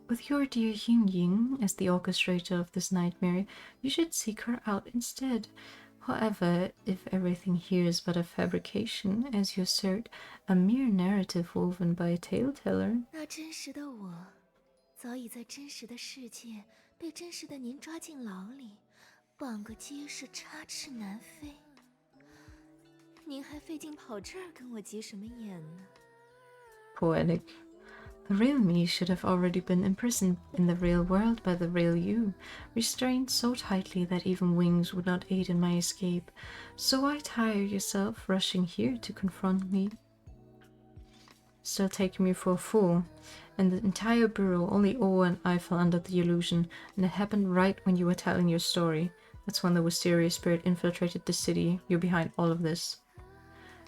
With your dear Ying Ying as the orchestrator of this nightmare, you should seek her out instead. However, if everything here is but a fabrication, as you assert, a mere narrative woven by a tale-teller, 那真实的我，早已在真实的世界被真实的您抓进牢里，绑个结实，插翅难飞。您还费劲跑这儿跟我急什么眼呢？ poetic. The real me should have already been imprisoned in the real world by the real you, restrained so tightly that even wings would not aid in my escape. So why tire yourself rushing here to confront me? Still taking me for a fool, and the entire bureau, only Oa and I fell under the illusion, and it happened right when you were telling your story. That's when the wisteria spirit infiltrated the city. You're behind all of this.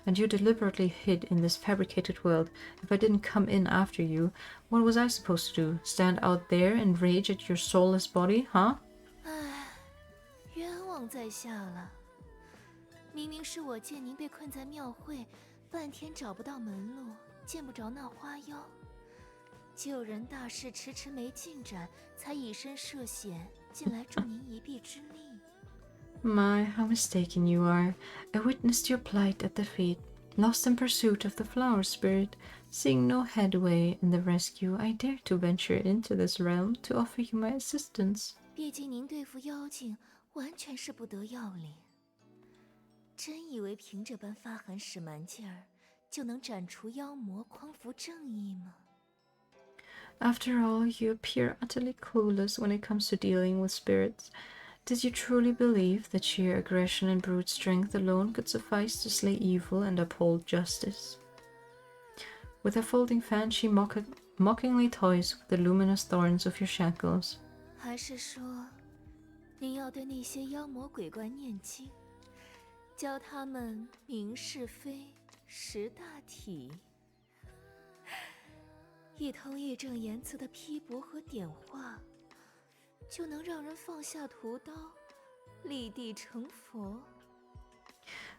And you deliberately hid in this fabricated world. If I didn't come in after you, what was I supposed to do? Stand out there and rage at your soulless body, huh? 唉，冤枉在下了。明明是我见您被困在庙会，半天找不到门路，见不着那花妖，救人大事迟迟没进展，才以身涉险进来助您一臂之力。 My, how mistaken you are. I witnessed your plight at the fete, lost in pursuit of the flower spirit. Seeing no headway in the rescue, I dare to venture into this realm to offer you my assistance. 毕竟您对付妖精完全是不得要领，真以为凭这般发狠使蛮劲儿，就能斩除妖魔、匡扶正义吗？ After all, you appear utterly clueless when it comes to dealing with spirits. Did you truly believe that sheer aggression and brute strength alone could suffice to slay evil and uphold justice? With her folding fan, she mockingly toys with the luminous thorns of your shackles. 还是说，您要对那些妖魔鬼怪念经，教他们明是非、识大体？一通义正言辞的批驳和点化，就能让人放下屠刀，立地成佛。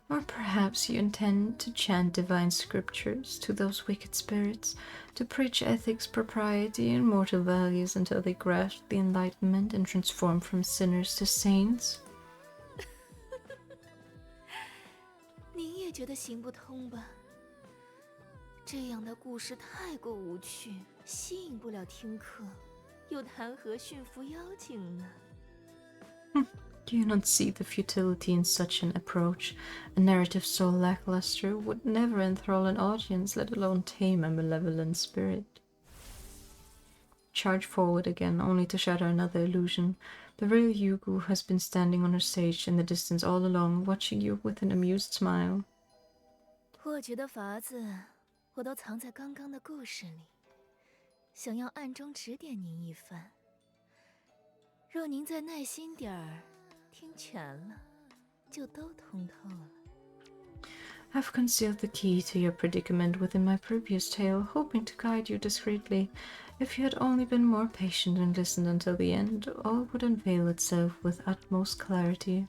Or perhaps you intend to chant divine scriptures to those wicked spirits, to preach ethics, propriety, and moral values until they grasp the enlightenment and transform from sinners to saints? 您也觉得行不通吧？这样的故事太过无趣，吸引不了听客，又谈何驯服妖精呢？ Do you not see the futility in such an approach? A narrative so lackluster would never enthrall an audience, let alone tame a malevolent spirit. Charge forward again, only to shatter another illusion. The real Yugu has been standing on her stage in the distance all along, watching you with an amused smile. 破局的法子，我都藏在刚刚的故事里，想要暗中指点您一番。若您再耐心点儿，听全了，就都通透了。 I've concealed the key to your predicament within my previous tale, hoping to guide you discreetly. If you had only been more patient and listened until the end, all would unveil itself with utmost clarity.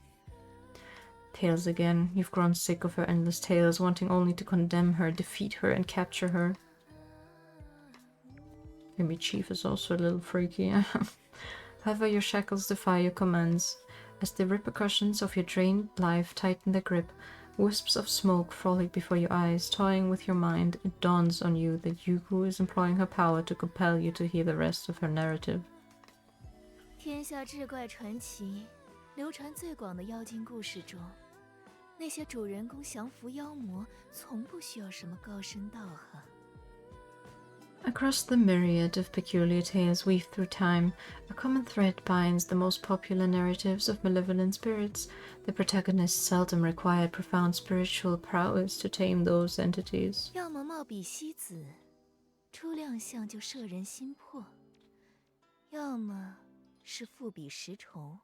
Tales again. You've grown sick of her endless tales, wanting only to condemn her, defeat her, and capture her. Maybe Chief is also a little freaky. However, your shackles defy your commands. As the repercussions of your drained life tighten their grip, wisps of smoke frolic before your eyes, toying with your mind, it dawns on you that Yugu is employing her power to compel you to hear the rest of her narrative. 天下志怪传奇，流传最广的妖精故事中，那些主人公降服妖魔，从不需要什么高深道行。 Across the myriad of peculiar tales weaved through time, a common thread binds the most popular narratives of malevolent spirits. The protagonists seldom required profound spiritual prowess to tame those entities. 要么貌比西子，初亮相就摄人心魄；要么是富比石虫，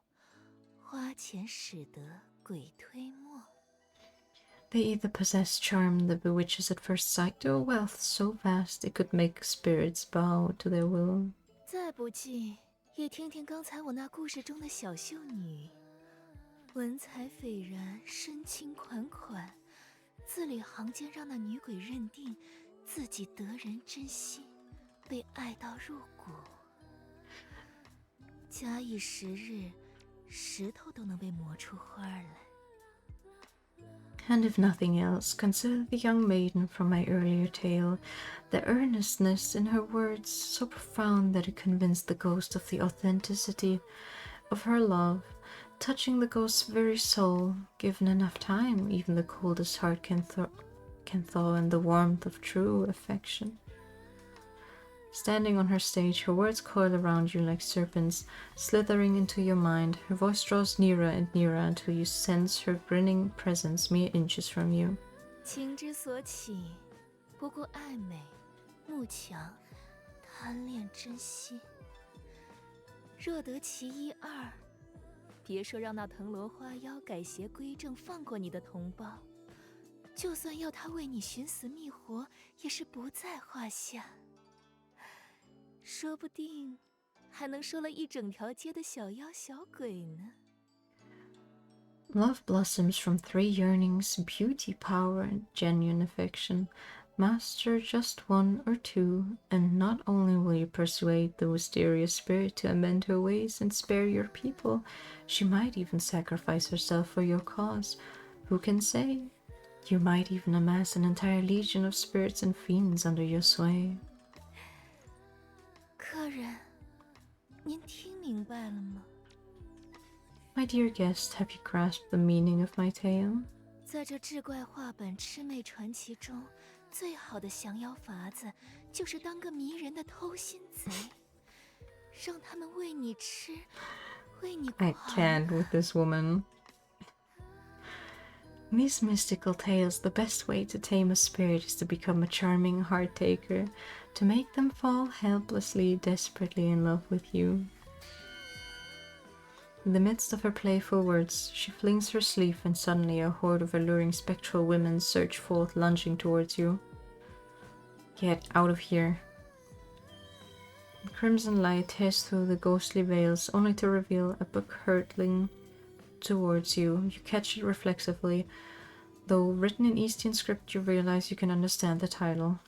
花钱使得鬼推磨。 They either possess charm that bewitches at first sight, or wealth so vast it could make spirits bow to their will. 再不济，也听听刚才我那故事中的小秀女，文采斐然，深情款款，字里行间让那女鬼认定自己得人珍惜，被爱到入骨。假以时日，石头都能被磨出花来。 And if nothing else, consider the young maiden from my earlier tale, the earnestness in her words so profound that it convinced the ghost of the authenticity of her love, touching the ghost's very soul. Given enough time, even the coldest heart can thaw in the warmth of true affection. Standing on her stage, her words coil around you like serpents, slithering into your mind. Her voice draws nearer and nearer until you sense her grinning presence mere inches from you. 情之所起，不过爱美、慕强、贪恋、珍惜。若得其一二，别说让那藤萝花妖改邪归正，放过你的同胞，就算要他为你寻死觅活，也是不在话下。 说不定还能收了一整条街的小妖小鬼呢。 Love blossoms from 3 yearnings, beauty, power, and genuine affection. Master just 1 or 2, and not only will you persuade the mysterious spirit to amend her ways and spare your people, she might even sacrifice herself for your cause. Who can say? You might even amass an entire legion of spirits and fiends under your sway. 客人，您听明白了吗？ My dear guest, have you grasped the meaning of my tale? 在这志怪画本魑魅传奇中，最好的降妖法子，就是当个迷人的偷心贼，让他们为你吃，为你狂。 I can't with this woman. In these mystical tales, the best way to tame a spirit is to become a charming heart taker, to make them fall helplessly, desperately in love with you. In the midst of her playful words, she flings her sleeve and suddenly a horde of alluring spectral women surge forth, lunging towards you. Get out of here. The crimson light tears through the ghostly veils, only to reveal a book hurtling towards you. You catch it reflexively. Though written in Eastern script, you realize you can understand the title.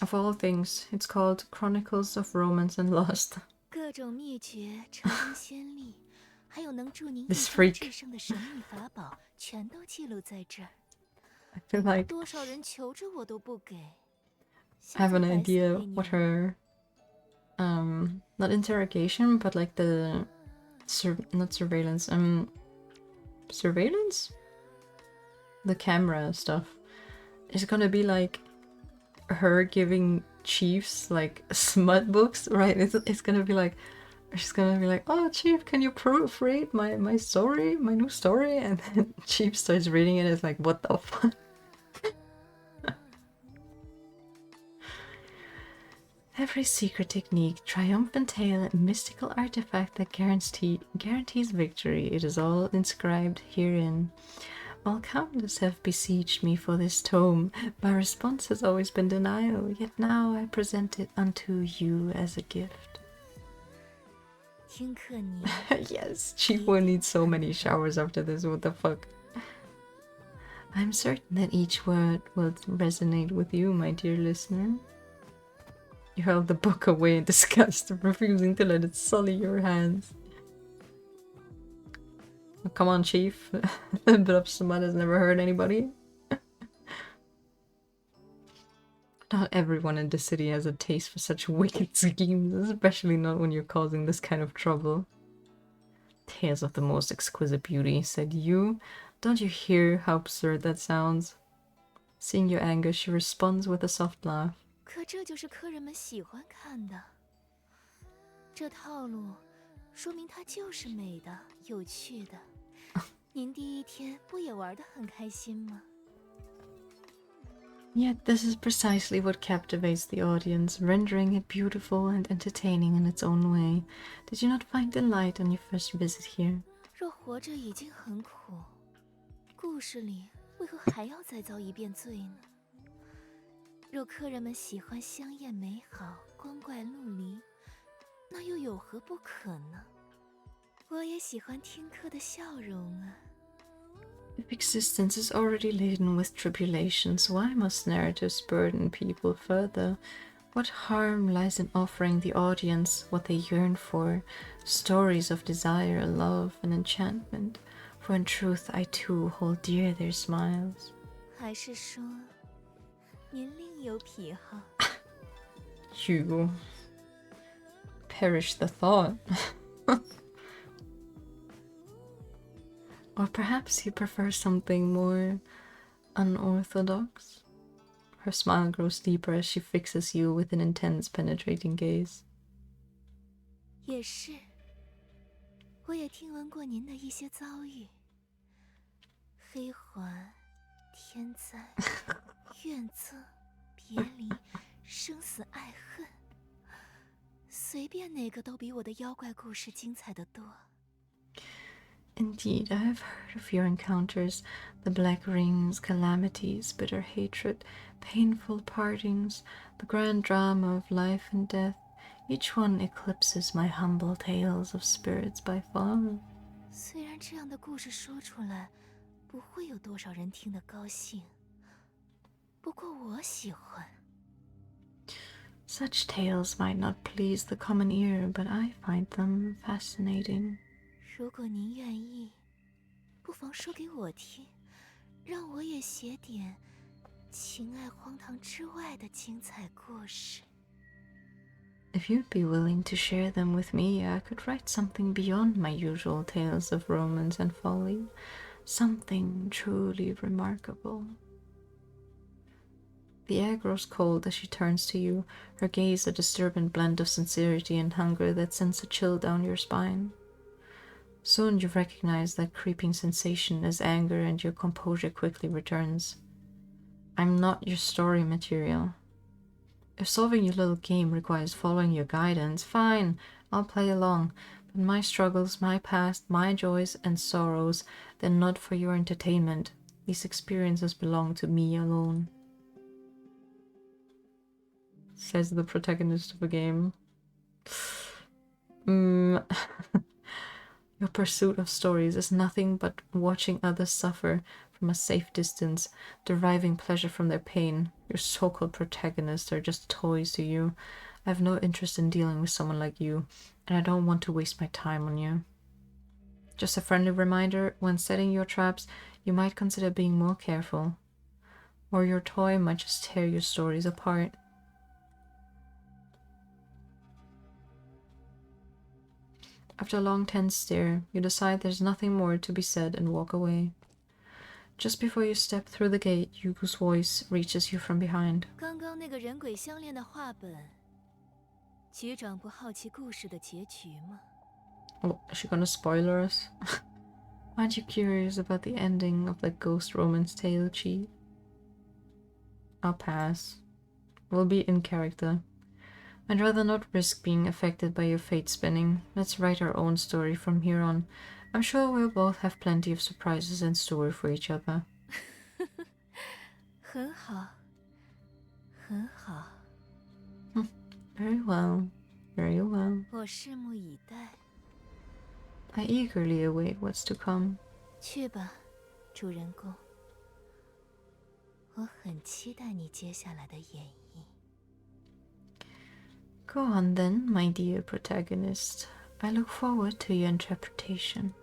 Of all things, it's called Chronicles of Romance and Lost. 各种秘诀、成功先例，还有能助您一 This 招 freak. 制胜的神秘法宝，全都记录在这儿。 I feel like 多少人求着我都不给。 I have an 现在白色 idea 为 what 娘 her not interrogation, but like the not surveillance, surveillance? The camera stuff is gonna be like her giving chiefs like smut books, right? It's gonna be like, she's gonna be like, oh chief, can you proofread my story, my new story? And then chief starts reading it. It's like, what the fuck? Every secret technique, triumphant tale, and mystical artifact that guarantees victory, it is all inscribed herein. While countless have besieged me for this tome, my response has always been denial, yet now I present it unto you as a gift. 听课你 Yes, Chief will need so many showers after this, what the fuck. I'm certain that each word will resonate with you, my dear listener. You held the book away in disgust, refusing to let it sully your hands. Oh, come on, Chief. A bit of smut has never hurt anybody. Not everyone in the city has a taste for such wicked schemes, especially not when you're causing this kind of trouble. Tales of the most exquisite beauty, said you. Don't you hear how absurd that sounds? Seeing your anger, she responds with a soft laugh. 可这就是客人们喜欢看的。这套路，说明它就是美的、有趣的。您第一天不也玩得很开心吗？ Yet this is precisely what captivates the audience, rendering it beautiful and entertaining in its own way. Did you not find delight on your first visit here? 若活着已经很苦，故事里为何还要再遭一遍罪呢？若客人们喜欢香艳美好、光怪陆离，那又有何不可呢？我也喜欢听客的笑容啊。 If existence is already laden with tribulations, why must narratives burden people further? What harm lies in offering the audience what they yearn for, stories of desire, love, and enchantment? For in truth, I too hold dear their smiles. 还是说，您另有癖好？ You perish the thought. Or perhaps you prefer something more unorthodox? Her smile grows deeper as she fixes you with an intense, penetrating gaze. 也是，我也听闻过您的一些遭遇。黑环、天灾、怨憎、别离、生死爱恨，随便哪个都比我的妖怪故事精彩得多。 Indeed, I have heard of your encounters, the black rings, calamities, bitter hatred, painful partings, the grand drama of life and death. Each one eclipses my humble tales of spirits by far. 虽然这样的故事说出来，不会有多少人听得高兴，不过我喜欢。 Such tales might not please the common ear, but I find them fascinating. 如果您愿意，不妨说给我听，让我也写点情爱荒唐之外的精彩故事。 If you'd be willing to share them with me, I could write something beyond my usual tales of romance and folly, something truly remarkable. The air grows cold as she turns to you, her gaze a disturbing blend of sincerity and hunger that sends a chill down your spine. Soon you recognize that creeping sensation as anger, and your composure quickly returns. I'm not your story material. If solving your little game requires following your guidance, fine, I'll play along. But my struggles, my past, my joys and sorrows, they're not for your entertainment. These experiences belong to me alone. says the protagonist of a game. Your pursuit of stories is nothing but watching others suffer from a safe distance, deriving pleasure from their pain. Your so-called protagonists are just toys to you. I have no interest in dealing with someone like you, and I don't want to waste my time on you. Just a friendly reminder, when setting your traps, you might consider being more careful, or your toy might just tear your stories apart. After a long tense stare, you decide there's nothing more to be said and walk away. Just before you step through the gate, Yuko's voice reaches you from behind. 刚刚那个人鬼相恋的画本，局长不好奇故事的结局吗？ Oh, is she gonna spoiler us? Aren't you curious about the ending of that ghost romance tale, Chief? I'll pass. We'll be in character. I'd rather not risk being affected by your fate spinning. Let's write our own story from here on. I'm sure we'll both have plenty of surprises in store for each other. 很好，很好。Very well. Very well. 我拭目以待。 I eagerly await what's to come. 去吧，主人公。我很期待你接下来的演绎。 Go on then, my dear protagonist. I look forward to your interpretation.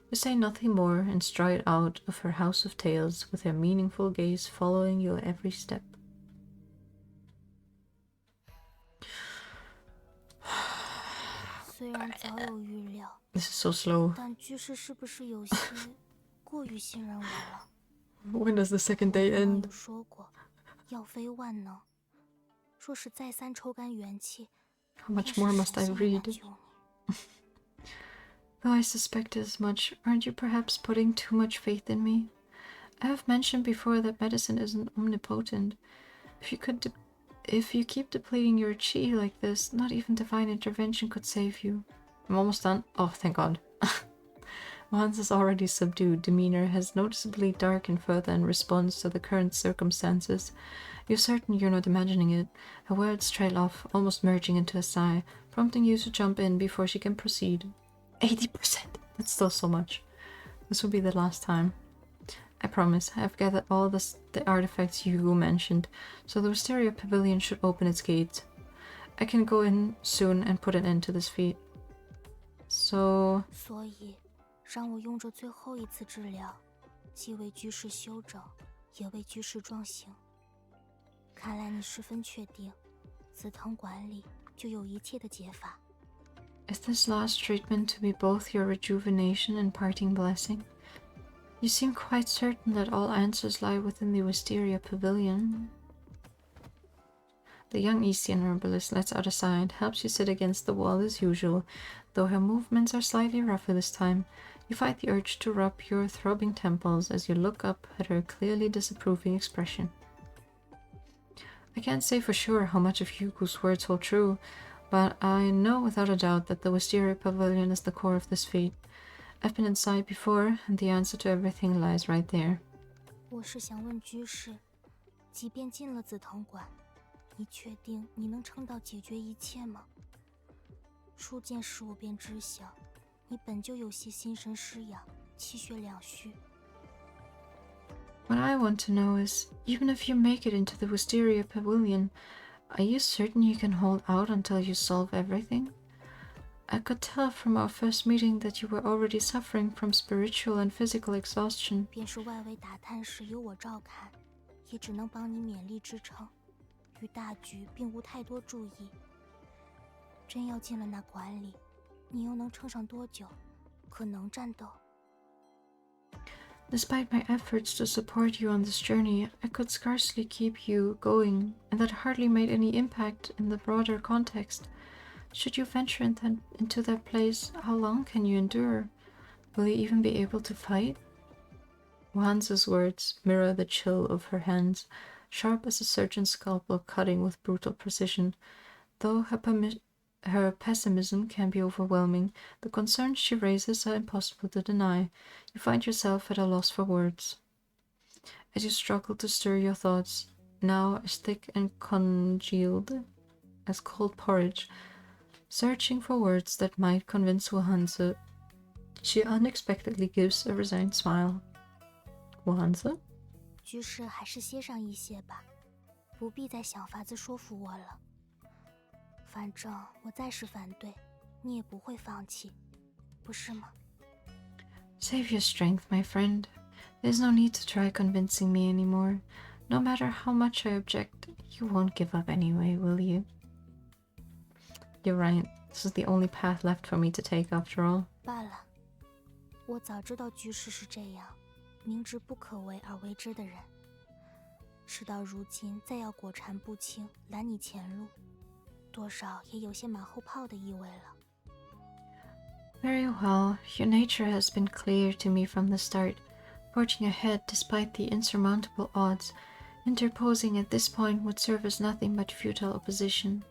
You say nothing more and stride out of her house of tales with her meaningful gaze following your every step. This is so slow. 但居士是不是有些过于信任我了？ When does the second day 我 end? 有说过，要非万能。若是再三抽干元气， How much more must I read? Though I suspect as much, aren't you perhaps putting too much faith in me? I have mentioned before that medicine isn't omnipotent. If you keep depleting your chi like this, not even divine intervention could save you. I'm almost done. Oh, thank God. Hansa's already subdued demeanor has noticeably darkened further in response to the current circumstances. You're certain you're not imagining it. Her words trail off, almost merging into a sigh, prompting you to jump in before she can proceed. 80%! That's still so much. This will be the last time. I promise, I've gathered all the artifacts Hugo mentioned, so the Wisteria Pavilion should open its gates. I can go in soon and put an end to this feat. So... 所以，让我用这最后一次治疗，既为居士休整，也为居士壮行。看来你十分确定，紫藤馆里就有一切的解法。 Is this last treatment to be both your rejuvenation and parting blessing? You seem quite certain that all answers lie within the Wisteria Pavilion. The young Eastern herbalist lets out a sigh and helps you sit against the wall as usual, though her movements are slightly rougher this time. You fight the urge to rub your throbbing temples as you look up at her clearly disapproving expression. I can't say for sure how much of Hugo's words hold true, but I know without a doubt that the Wisteria Pavilion is the core of this feat. I've been inside before, and the answer to everything lies right there. 我是想问居士，即便进了紫藤馆，你确定你能撑到解决一切吗？初见时我便知晓，你本就有些心神失养，气血两虚。 What I want to know is, even if you make it into the Wisteria Pavilion, are you certain you can hold out until you solve everything? I could tell from our first meeting that you were already suffering from spiritual and physical exhaustion. 便是外围打探时有我照看，也只能帮你勉力支撑，与大局并无太多注意。真要进了那馆里，你又能撑上多久？可能战斗？ Despite my efforts to support you on this journey, I could scarcely keep you going, and that hardly made any impact in the broader context. Should you venture into that place, how long can you endure? Will you even be able to fight? Hansa's words mirror the chill of her hands, sharp as a surgeon's scalpel cutting with brutal precision. Though her pessimism can be overwhelming, the concerns she raises are impossible to deny. You find yourself at a loss for words. As you struggle to stir your thoughts, now as thick and congealed as cold porridge. Searching for words that might convince Wahanza, she unexpectedly gives a resigned smile. Wahanza? 居士还是歇上一些吧，不必再想法子说服我了。反正我再是反对，你也不会放弃，不是吗？ Save your strength, my friend. There's no need to try convincing me anymore. No matter how much I object, you won't give up anyway, will you? You're right. This is the only path left for me to take after all. 罢了，我早知道居士是这样，明知不可为而为之的人。事到如今，再要裹缠不清，拦你前路，多少也有些马后炮的意味了。 Very well. Your nature has been clear to me from the start, forging ahead despite the insurmountable odds. Interposing at this point would serve as nothing but futile opposition.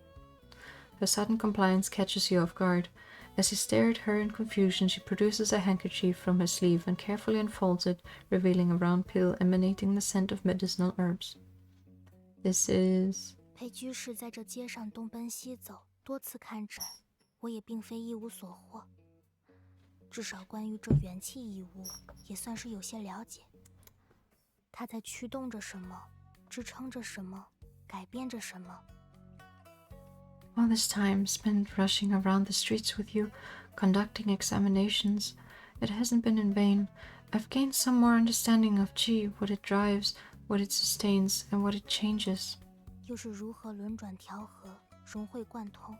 Her sudden compliance catches you off guard. As you stare at her in confusion, she produces a handkerchief from her sleeve and carefully unfolds it, revealing a round pill emanating the scent of medicinal herbs. This is... 陪居士在这街上东奔西走，多次看诊，我也并非一无所获。至少关于这元气一物，也算是有些了解。它在驱动着什么，支撑着什么，改变着什么。 All this time spent rushing around the streets with you, conducting examinations, it hasn't been in vain. I've gained some more understanding of Qi, what it drives, what it sustains, and what it changes. 又是如何轮转调和，融会贯通。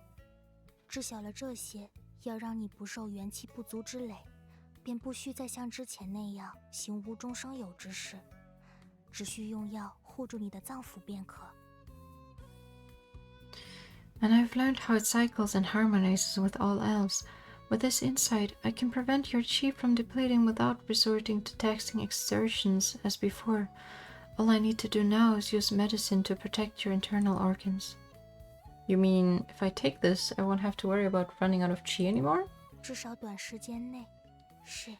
知晓了这些，要让你不受元气不足之累，便不需再像之前那样行无中生有之事，只需用药护住你的脏腑便可。 And I've learned how it cycles and harmonizes with all else. With this insight, I can prevent your qi from depleting without resorting to taxing exertions as before. All I need to do now is use medicine to protect your internal organs. You mean, if I take this, I won't have to worry about running out of qi anymore? 至少短时间内，是。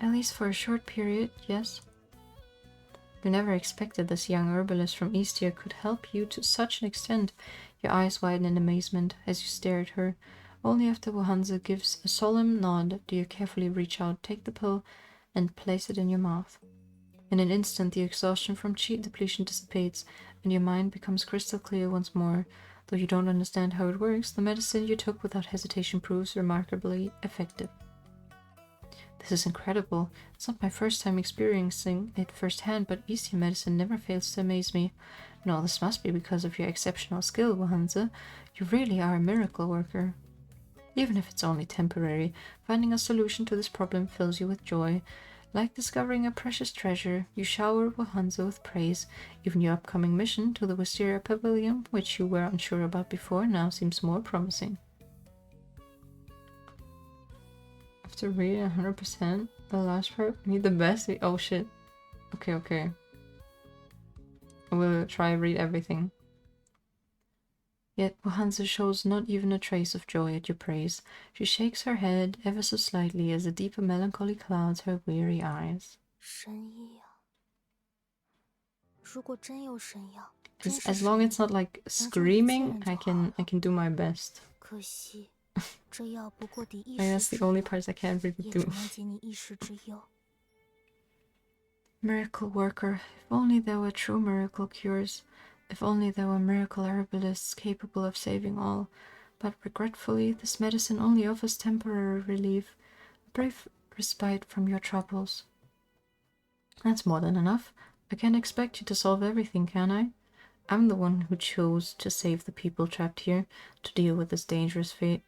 At least for a short period, yes. You never expected this young herbalist from Eastia could help you to such an extent. Your eyes widen in amazement as you stare at her. Only after Wahanza gives a solemn nod do you carefully reach out, take the pill, and place it in your mouth. In an instant, the exhaustion from qi depletion dissipates, and your mind becomes crystal clear once more. Though you don't understand how it works, the medicine you took without hesitation proves remarkably effective. This is incredible. It's not my first time experiencing it firsthand, but Eastern medicine never fails to amaze me. No, this must be because of your exceptional skill, Wahanza. You really are a miracle worker. Even if it's only temporary, finding a solution to this problem fills you with joy. Like discovering a precious treasure, you shower Wahanza with praise. Even your upcoming mission to the Wisteria Pavilion, which you were unsure about before, now seems more promising. After reading 100%, the last part, need the best. Oh shit. Okay. I will try read everything. Yet Wahanza shows not even a trace of joy at your praise. She shakes her head ever so slightly as a deeper melancholy clouds her weary eyes. 神医啊！如果真有神药， As long as it's not like screaming, I can do my best. 可惜。 这药不过抵一 That's 时 the only parts I can't really 也只 do. 能解你一时之忧。 Miracle worker, if only there were true miracle cures. If only there were miracle herbalists capable of saving all. But regretfully, this medicine only offers temporary relief, a brief respite from your troubles. That's more than enough. I can't expect you to solve everything, can I? I'm the one who chose to save the people trapped here, to deal with this dangerous fate.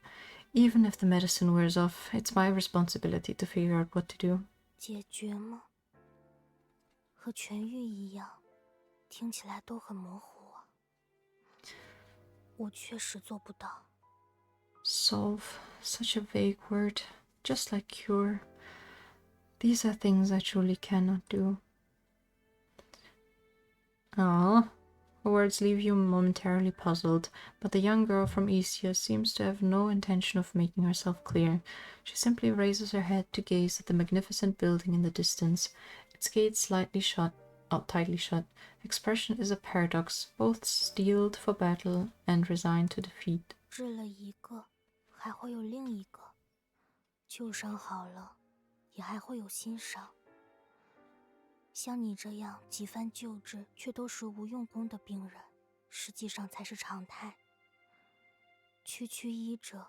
Even if the medicine wears off, it's my responsibility to figure out what to do. 解决吗？和痊愈一样，听起来都很模糊啊。我确实做不到。 Solve, such a vague word, just like cure. These are things I truly cannot do. Ah. Her words leave you momentarily puzzled, but the young girl from Eastia seems to have no intention of making herself clear. She simply raises her head to gaze at the magnificent building in the distance, its gates slightly shut tightly shut. Expression is a paradox, both steeled for battle and resigned to defeat. 治了一个，还会有另一个；旧伤好了，也还会有新伤。像你这样几番救治却都是无用功的病人，实际上才是常态。区区医者，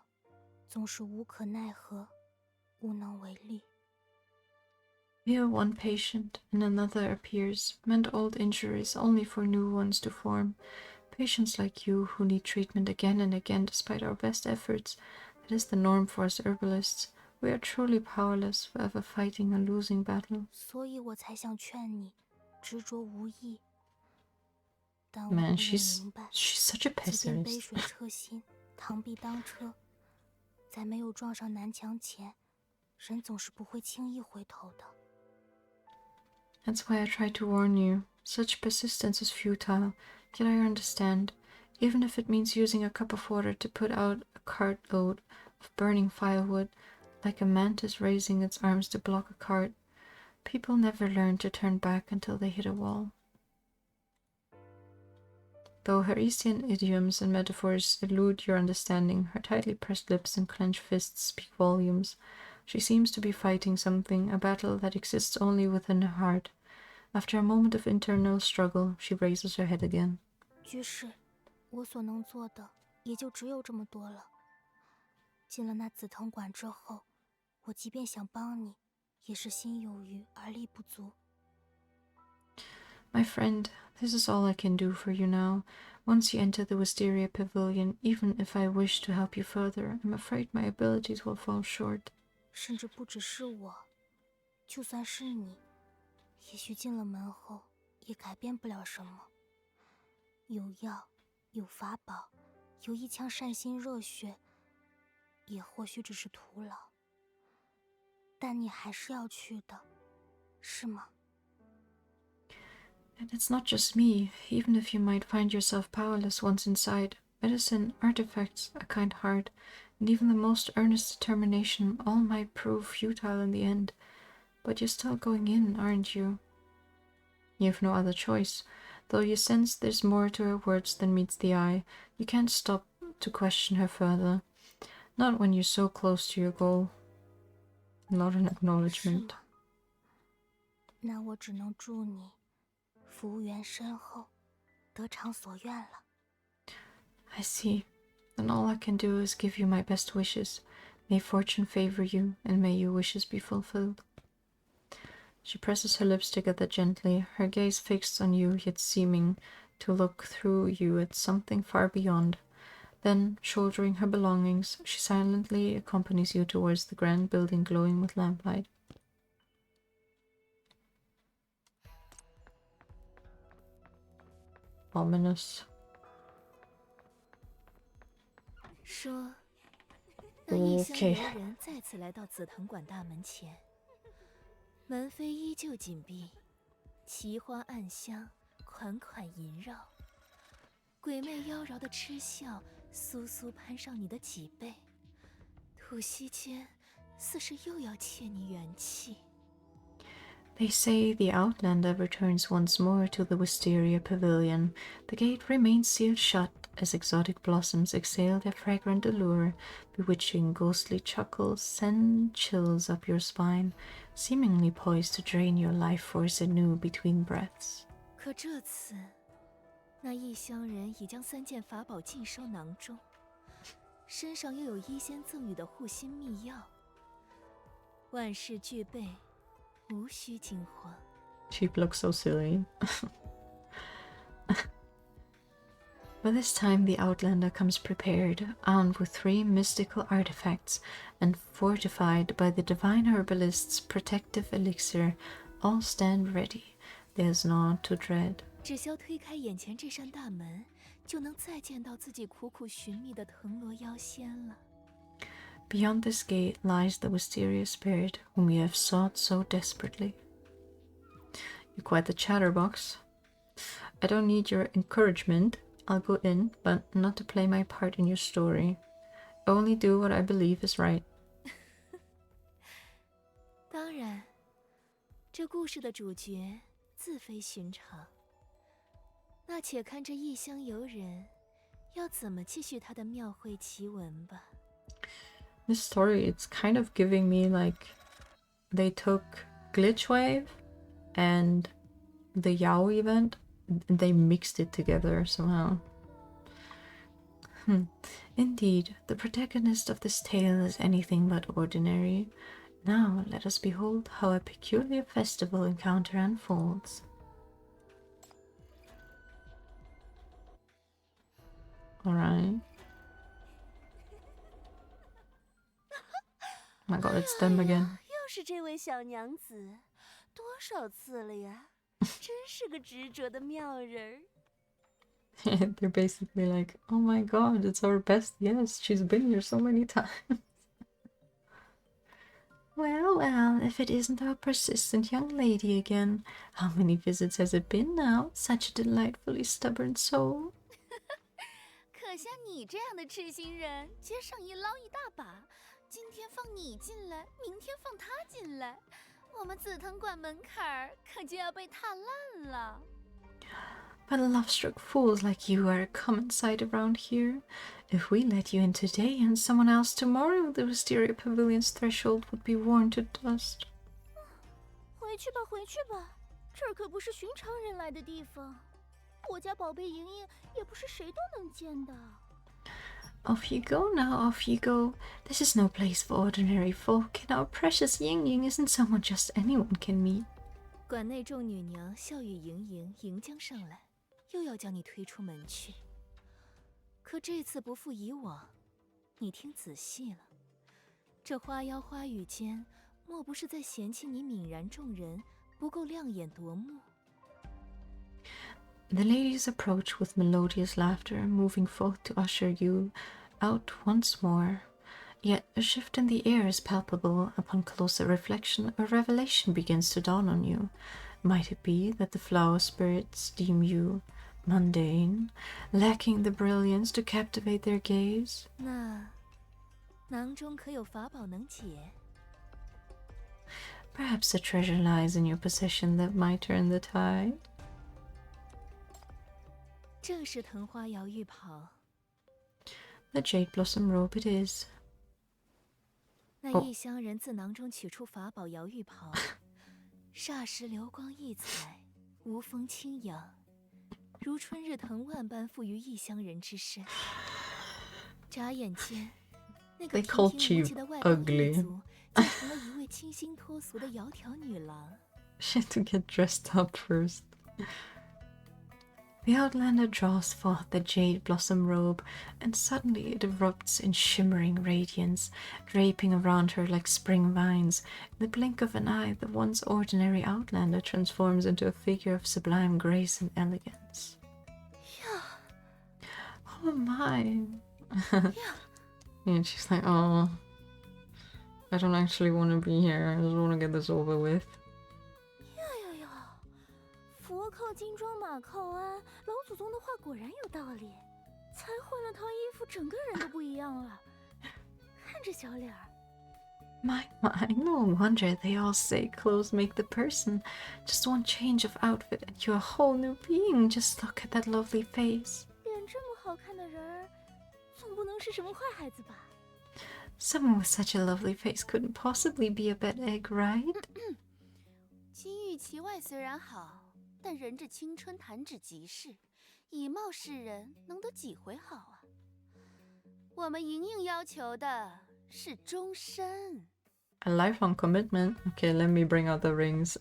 总是无可奈何，无能为力。Here one patient and another appears, mend old injuries only for new ones to form. Patients like you who need treatment again and again despite our best efforts. That is the norm for us herbalists. We are truly powerless, forever fighting a losing battle. 所以我才想劝你，执着无益。但我 Man, 不也明白， she's such a 即便杯 pessimist. 水车薪，螳臂当车，在没有撞上南墙前，人总是不会轻易回头的。 That's why I try to warn you. Such persistence is futile, yet I understand. Even if it means using a cup of water to put out a cartload of burning firewood, like a mantis raising its arms to block a cart. People never learn to turn back until they hit a wall. Though her Eastern idioms and metaphors elude your understanding, her tightly pressed lips and clenched fists speak volumes. She seems to be fighting something, a battle that exists only within her heart. After a moment of internal struggle, she raises her head again. 居士，我所能做的也就只有这么多了。进了那紫藤馆之后，我即便想帮你，也是心有余而力不足。 My friend, this is all I can do for you now. Once you enter the Wisteria Pavilion, even if I wish to help you further, I'm afraid my abilities will fall short. 甚至不只是我，就算是你，也许进了门后也改变不了什么。有药，有法宝，有一腔善心热血，也或许只是徒劳。但你还是要去的，是吗？ And it's not just me. Even if you might find yourself powerless once inside, medicine, artifacts, a kind heart, and even the most earnest determination all might prove futile in the end. But you're still going in, aren't you? You have no other choice. Though you sense there's more to her words than meets the eye, you can't stop to question her further. Not when you're so close to your goal. Not an acknowledgement. 那我只能祝你福缘深厚，得偿所愿了。 I see. Then all I can do is give you my best wishes. May fortune favor you, and may your wishes be fulfilled. She presses her lips together gently, her gaze fixed on you, yet seeming to look through you at something far beyond. Then, shouldering her belongings, she silently accompanies you towards the grand building glowing with lamplight. Ominous. 说，那异乡游人再次来到紫藤馆大门前，门扉依旧紧闭，奇花暗香，款款萦绕，鬼魅妖娆的痴笑簌簌攀上你的脊背，吐息间似是又要窃你元气。 They say the Outlander returns once more to the Wisteria Pavilion. The gate remains sealed shut as exotic blossoms exhale their fragrant allure. Bewitching ghostly chuckles send chills up your spine, seemingly poised to drain your life force anew between breaths. 可这次，那异乡人已将3件法宝尽收囊中，身上又有医仙赠予的护心秘药，万事俱备。 无需惊慌。 She looks so silly. By this time, the Outlander comes prepared, armed with 3 mystical artifacts, and fortified by the divine herbalist's protective elixir. All stand ready. There's naught to dread. 只需要推开眼前这扇大门，就能再见到自己苦苦寻觅的藤萝妖仙了。 Beyond this gate lies the Wisteria spirit whom you have sought so desperately. You're quite the chatterbox. I don't need your encouragement. I'll go in, but not to play my part in your story. Only do what I believe is right. 当然，这故事的主角自非寻常。那且看这异乡游人要怎么继续他的庙会奇闻吧。This story, it's kind of giving me like they took Glitch Wave and the Yao event and they mixed it together somehow. Indeed, the protagonist of this tale is anything but ordinary. Now let us behold how a peculiar festival encounter unfolds. Alright. Oh my god, it's them again. 又是这位小娘子，多少次了呀？真是个执着的妙人儿。They're basically like, oh my god, it's our best. Yes, she's been here so many times. Well, well, if it isn't our persistent young lady again. How many visits has it been now? Such a delightfully stubborn soul. 可像你这样的痴心人，街上一捞一大把。今天放你进来，明天放他进来，我们紫藤馆门槛儿可就要被踏烂了。But love-struck fools like you are a common sight around here. If we let you in today and someone else tomorrow, the Wisteria Pavilion's threshold would be worn to dust. 回去吧，回去吧，这儿可不是寻常人来的地方。我家宝贝莹莹也不是谁都能见的。Off you go now, off you go. This is no place for ordinary folk, and our precious Ying Ying isn't someone just anyone can meet. 馆内众女娘笑语盈盈迎将上来，又要将你推出门去。可这次不复以往，你听仔细了，这花妖花语间，莫不是在嫌弃你泯然众人，不够亮眼夺目？ The ladies approach with melodious laughter, moving forth to usher you out once more. Yet a shift in the air is palpable. Upon closer reflection, a revelation begins to dawn on you. Might it be that the flower spirits deem you mundane, lacking the brilliance to captivate their gaze? 那囊中可有法宝能解？ Perhaps a treasure lies in your possession that might turn the tide? 正是藤花摇玉袍。 The jade blossom robe it is. 那异乡人自囊中取出法宝摇玉袍，霎时流光溢彩，无风轻扬，如春日藤蔓般附于异乡人之身。眨眼间，那个 They call 平平无奇 you 的外邦异 ugly. 族，就成了一位清新脱俗的窈窕女郎。 She had to get dressed up first. The Outlander draws forth the jade blossom robe, and suddenly it erupts in shimmering radiance, draping around her like spring vines. In the blink of an eye, the once ordinary Outlander transforms into a figure of sublime grace and elegance. Oh my. And she's like, oh, I don't actually want to be here. I just want to get this over with. 佛靠金装，马靠鞍，老祖宗的话果然有道理。才换了套衣服，整个人都不一样了。看这小脸儿。My, no wonder they all say clothes make the person. Just one change of outfit and you're a whole new being. Just look at that lovely face. 脸这么好看的人儿，总不能是什么坏孩子吧？ Someone with such a lovely face couldn't possibly be a bad egg, right? 金玉其外虽然好，但人至青春弹指即逝，以貌示人，能得几回好啊？我们莹莹要求的是终身。 A lifelong commitment. Okay, let me bring out the rings.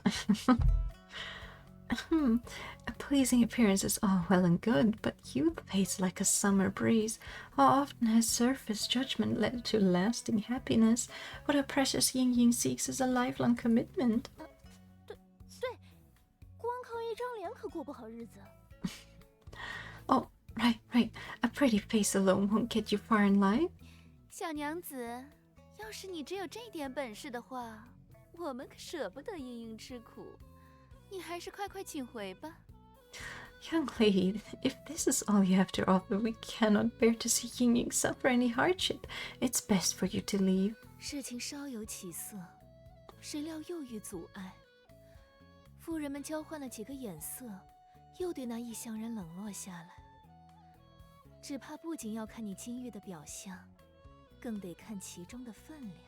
A pleasing appearance is all well and good, but youth fades like a summer breeze. How often has surface judgment led to lasting happiness? What our precious Ying Ying seeks is a lifelong commitment. 对，光靠一张脸可过不好日子。Oh, right. A pretty face alone won't get you far in life. 小娘子，要是你只有这点本事的话，我们可舍不得莹莹吃苦。你还是快快请回吧。 Young lady, if this is all you have to offer, we cannot bear to see Ying Ying suffer any hardship. It's best for you to leave. 事情稍有起色，谁料又遇阻碍。夫人们交换了几个眼色，又对那异乡人冷落下来。只怕不仅要看你今日的表象，更得看其中的分量。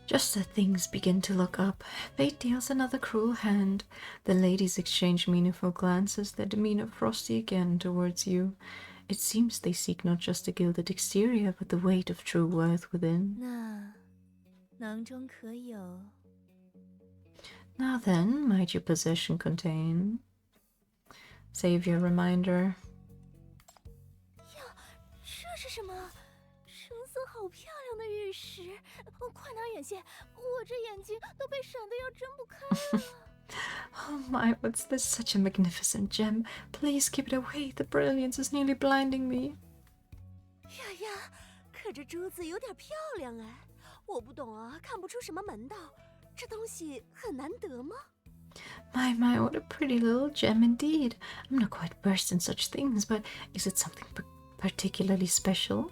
Just as things begin to look up, fate deals another cruel hand. The ladies exchange meaningful glances, their demeanor frosty again towards you. It seems they seek not just a gilded exterior, but the weight of true worth within. 那囊中可有？ Now then, might your possession contain? Save your reminder. 这是什么？橙色好漂亮的玉石，快拿远些，我这眼睛都被闪得要睁不开了。Oh my, what's this? Such a magnificent gem. Please keep it away. The brilliance is nearly blinding me. 呀，可这珠子有点漂亮哎，我不懂啊，看不出什么门道。这东西很难得吗？ My, what a pretty little gem indeed. I'm not quite versed in such things, but is it something particularly special?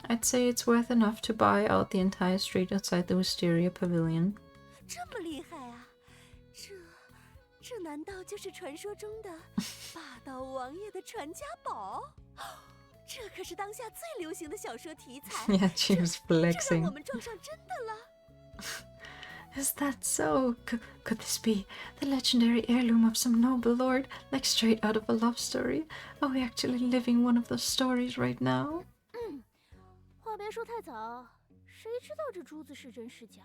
I'd say it's worth enough to buy out the entire street outside the Wisteria Pavilion. 这么厉害啊！这难道就是传说中的霸道王爷的传家宝？这可是当下最流行的小说题材。Yeah, she was 这让 flexing. 我们撞上真的了。 Is that so? Could this be the legendary heirloom of some noble lord, like straight out of a love story? Are we actually living one of those stories right now? 话别说太早，谁知道这珠子是真是假？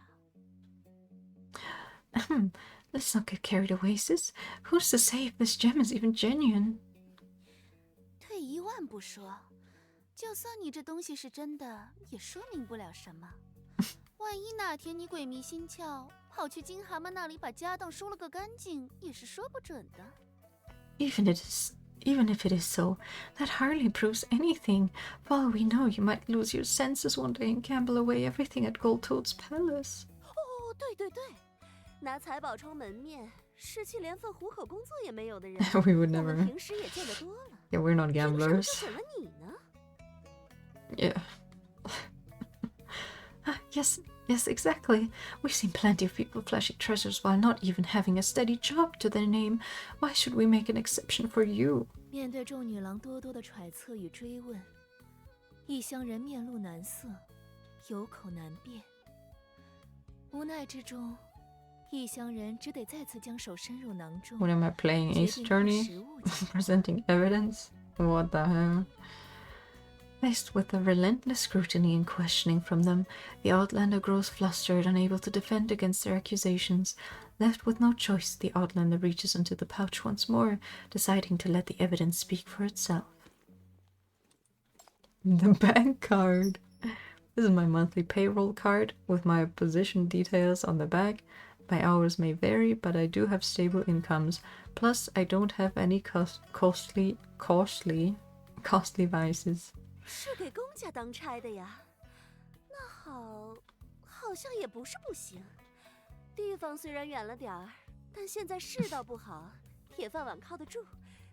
Let's not get carried away, sis. Who's to say if this gem is even genuine? 退一万步说，就算你这东西是真的，也说明不了什么。万一哪天你鬼迷心窍，跑去金蛤蟆那里把家当收了个干净，也是说不准的。Even if it is so, that hardly proves anything. For all we know, you might lose your senses one day and gamble away everything at Gold Toad's palace. 哦，对，拿财宝充门面，失去连份糊口工作也没有的人， We would 我 never. 们平时也见得多了。 Yeah, we're not 凭什么 gamblers. 就准了你呢？ Yeah. Yes, exactly. We've seen plenty of people flashing treasures while not even having a steady job to their name. Why should we make an exception for you? 面对众女郎多多的揣测与追问，异乡人面露难色，有口难辩。无奈之中，异乡人只得再次将手伸入囊中， What am I playing? 决 Ace 定和 Journey? 食物交换。 Presenting evidence? What the hell? Faced with the relentless scrutiny and questioning from them, the Outlander grows flustered, unable to defend against their accusations. Left with no choice, the Outlander reaches into the pouch once more, deciding to let the evidence speak for itself. The bank card. This is my monthly payroll card with my position details on the back. My hours may vary, but I do have stable incomes. Plus, I don't have any costly vices. 是给公家当差的呀？那好像也不是不行。地方虽然远了点儿，但现在世道不好，铁饭碗靠得住，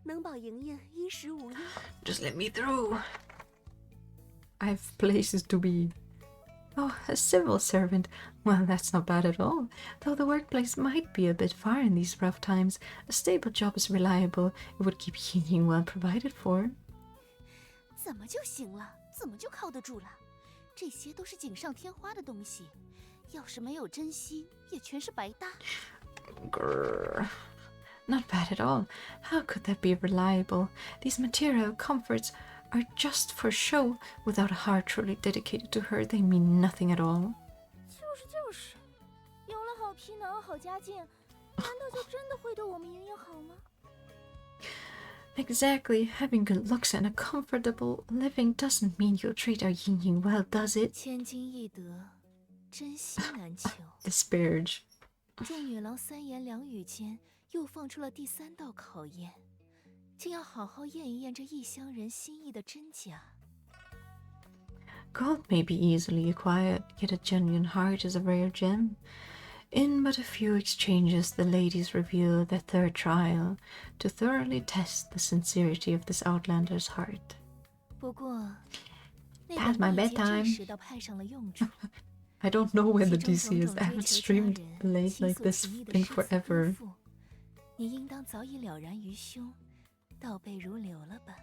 能保营营，衣食无忧。 Just let me through. I have places to be. Oh, a civil servant. Well, that's not bad at all. Though the workplace might be a bit far in these rough times, a stable job is reliable. It would keep Ying well provided for. 怎么就行了？怎么就靠得住了？这些都是锦上添花的东西，要是没有真心，也全是白搭。 Grrr. Not bad at all. How could that be reliable? These material comforts are just for show. Without a heart truly dedicated to her, they mean nothing at all. 就是，有了好皮囊、好家境，难道就真的会对我们营营好吗？ Exactly. Having good looks and a comfortable living doesn't mean you'll treat our Ying Ying well, does it? 千金易得，真心难求。 Disparage. 众女郎三言两语间，又放出了第三道考验，竟要好好验一验这异乡人心意的真假。 Gold may be easily acquired, yet a genuine heart is a rare gem. In but a few exchanges, the ladies reveal their third trial to thoroughly test the sincerity of this outlander's heart. 不过，那 Past 本 my 已经 bedtime. 证实到派上了用处。I don't know when the 其中 DC 种 is. 种 I 追 haven't 求家 streamed 人、 late 倾 like 诉 this 情谊的 in 诗词歌 forever. 赋，你应当早已了然于胸，倒背如流了吧？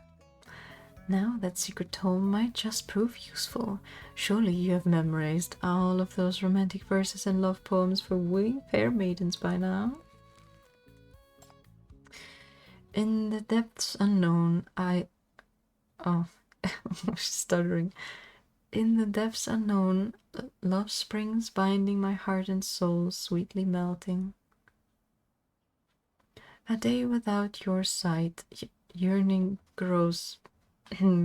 Now that secret tome might just prove useful. Surely you have memorized all of those romantic verses and love poems for wooing fair maidens by now. In the depths unknown, Oh, stuttering. In the depths unknown, love springs binding my heart and soul, sweetly melting. A day without your sight, yearning grows,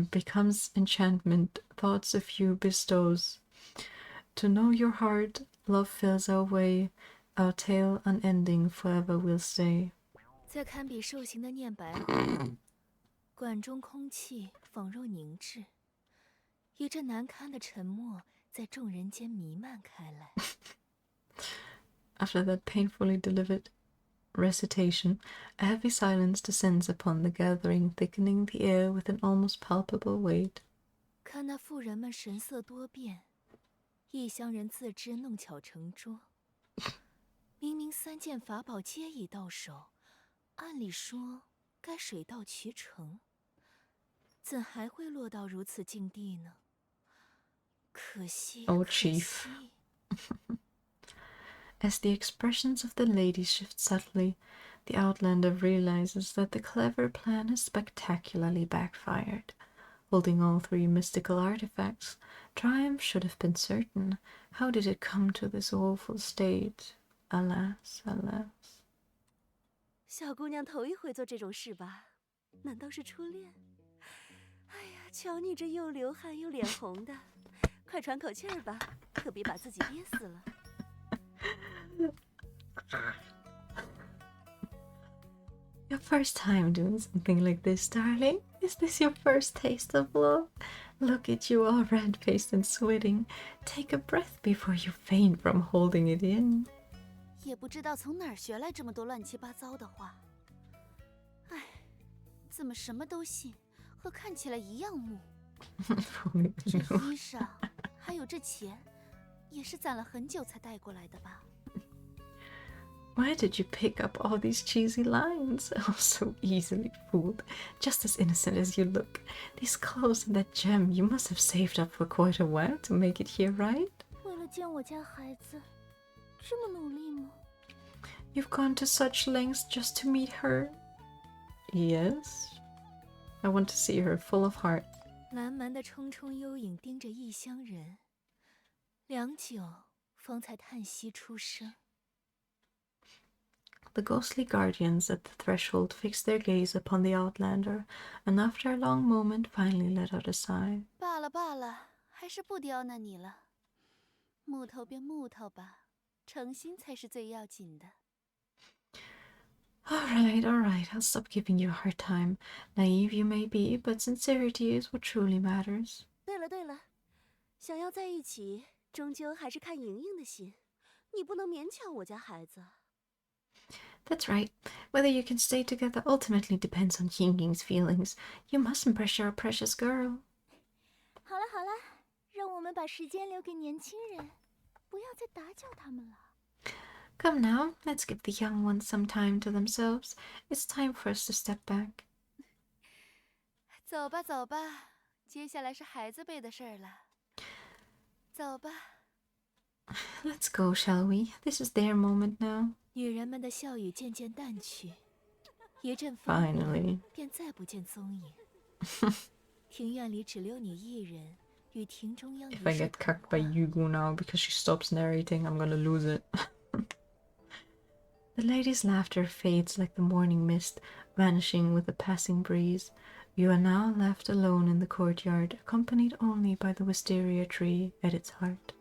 becomes enchantment, thoughts of you bestows. To know your heart, love fills our way, our tale unending forever will stay. 在堪比兽形的念白后，馆中空气仿若凝滞，一阵难堪的沉默在众人间弥漫开来。After that painfully delivered recitation, a heavy silence descends upon the gathering, thickening the air with an almost palpable weight. 看那妇人们神色多变，异乡人自知弄巧成拙。明明3件法宝皆已到手，按理说该水到渠成，怎还会落到如此境地呢？可惜， Oh, 可 Chief. 惜。 As the expressions of the lady shift subtly, the Outlander realizes that the clever plan has spectacularly backfired. Holding all 3 mystical artifacts, triumph should have been certain. How did it come to this woeful state? Alas, alas. 小姑娘头一回做这种事吧？难道是初恋？哎呀，瞧你这又流汗又脸红的，快喘口气儿吧，可别把自己憋死了。 Your first time doing something like this, darling? Is this your first taste of love? Look at you all red-faced and sweating. Take a breath before you faint from holding it in. 也不知道从哪儿学来这么多乱七八糟的话。哎，怎么什么都信，和看起来一样木？这衣裳，还有这钱，也是攒了很久才带过来的吧？ Where did you pick up all these cheesy lines? Oh, so easily fooled. Just as innocent as you look. These clothes and that gem, you must have saved up for quite a while to make it here, right? 为了见我家孩子，这么努力吗？ You've gone to such lengths just to meet her? Yes. I want to see her full of heart. 蓝蛮的重重幽影盯着异乡人，良久，方才叹息出声。 The ghostly guardians at the threshold fixed their gaze upon the Outlander, and after a long moment finally let out a sigh. 罢了罢了，还是不刁难你了。木头便木头吧，诚心才是最要紧的。 All right, I'll stop giving you a hard time. Naive you may be, but sincerity is what truly matters. 对了对了，想要在一起，终究还是看莹莹的心，你不能勉强我家孩子。 That's right. Whether you can stay together ultimately depends on Yingying's feelings. You mustn't pressure our precious girl. 好了好了，让我们把时间留给年轻人，不要再打搅他们了。 Come now, let's give the young ones some time to themselves. It's time for us to step back. 走吧走吧，接下来是孩子辈的事儿了。走吧。 Let's go, shall we? This is their moment now. 女人们的笑语渐渐淡去，一阵风过 Finally. 便再不见踪影。庭院里只留你一人，与庭中央 If I 一视 get 同 cucked by 欢。 Yugu now because she stops narrating, I'm gonna lose it. The lady's laughter fades like the morning mist, vanishing with the passing breeze. You are now left alone in the courtyard, accompanied only by the wisteria tree at its heart.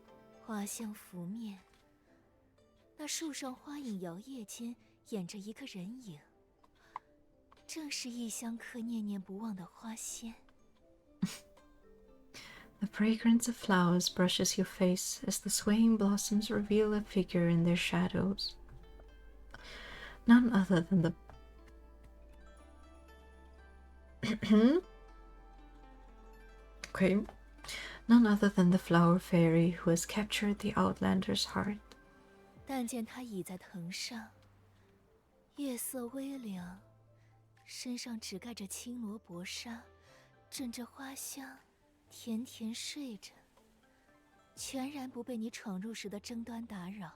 花香拂面，那树上花影摇曳间掩着一个人影，正是异乡客念念不忘的花仙。 The fragrance of flowers brushes your face as the swaying blossoms reveal a figure in their shadows. None other than the... Okay. none other than the flower fairy who has captured the Outlander's heart. 但见他倚在藤上，夜色微凉，身上只盖着青罗薄纱，枕着花香，甜甜睡着，全然不被你闯入时的争端打扰，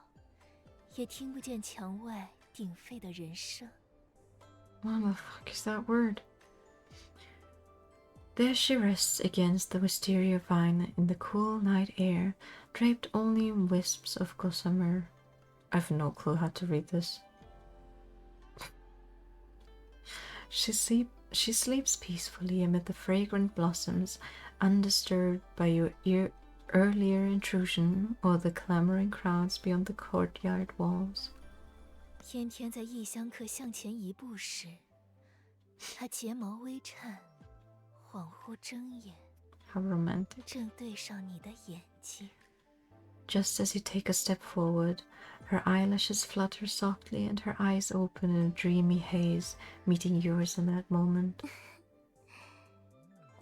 也听不见墙外鼎沸的人声。What the fuck is that word? There she rests against the wisteria vine in the cool night air, draped only in wisps of gossamer. I've no clue how to read this. She sleeps peacefully amid the fragrant blossoms, undisturbed by your earlier intrusion or the clamoring crowds beyond the courtyard walls. 天天在异乡客向前一步时，他睫毛微颤，恍惚睁眼， How romantic. 正对上你的眼睛。 Just as you take a step forward, her eyelashes flutter softly and her eyes open in a dreamy haze, meeting yours in that moment.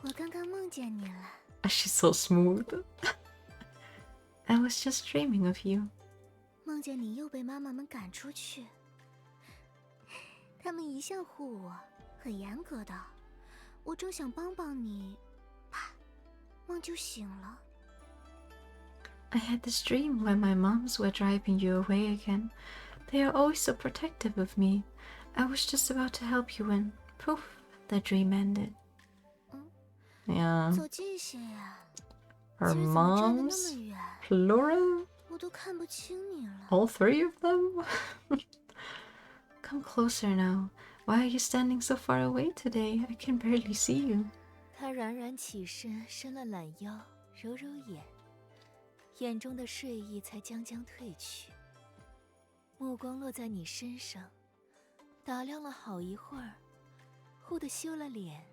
我刚刚梦见你了。 She's so smooth. I was just dreaming of you. 梦见你又被妈妈们赶出去。他们一向护我，很严格的。我正想帮帮你，啪，梦就醒了。 I had this dream when my moms were driving you away again. They are always so protective of me. I was just about to help you when, poof, the dream ended. Yeah. 走近些呀。 Her 今儿怎么站得那 moms, 么远？ plural, 我都看不清你了。 all three of them. Come closer now. Why are you standing so far away today? I can barely see you. 他软软起身，伸了懒腰，揉揉眼，眼中的睡意才将将褪去。目光落在你身上，打量了好一会儿，忽地羞了脸，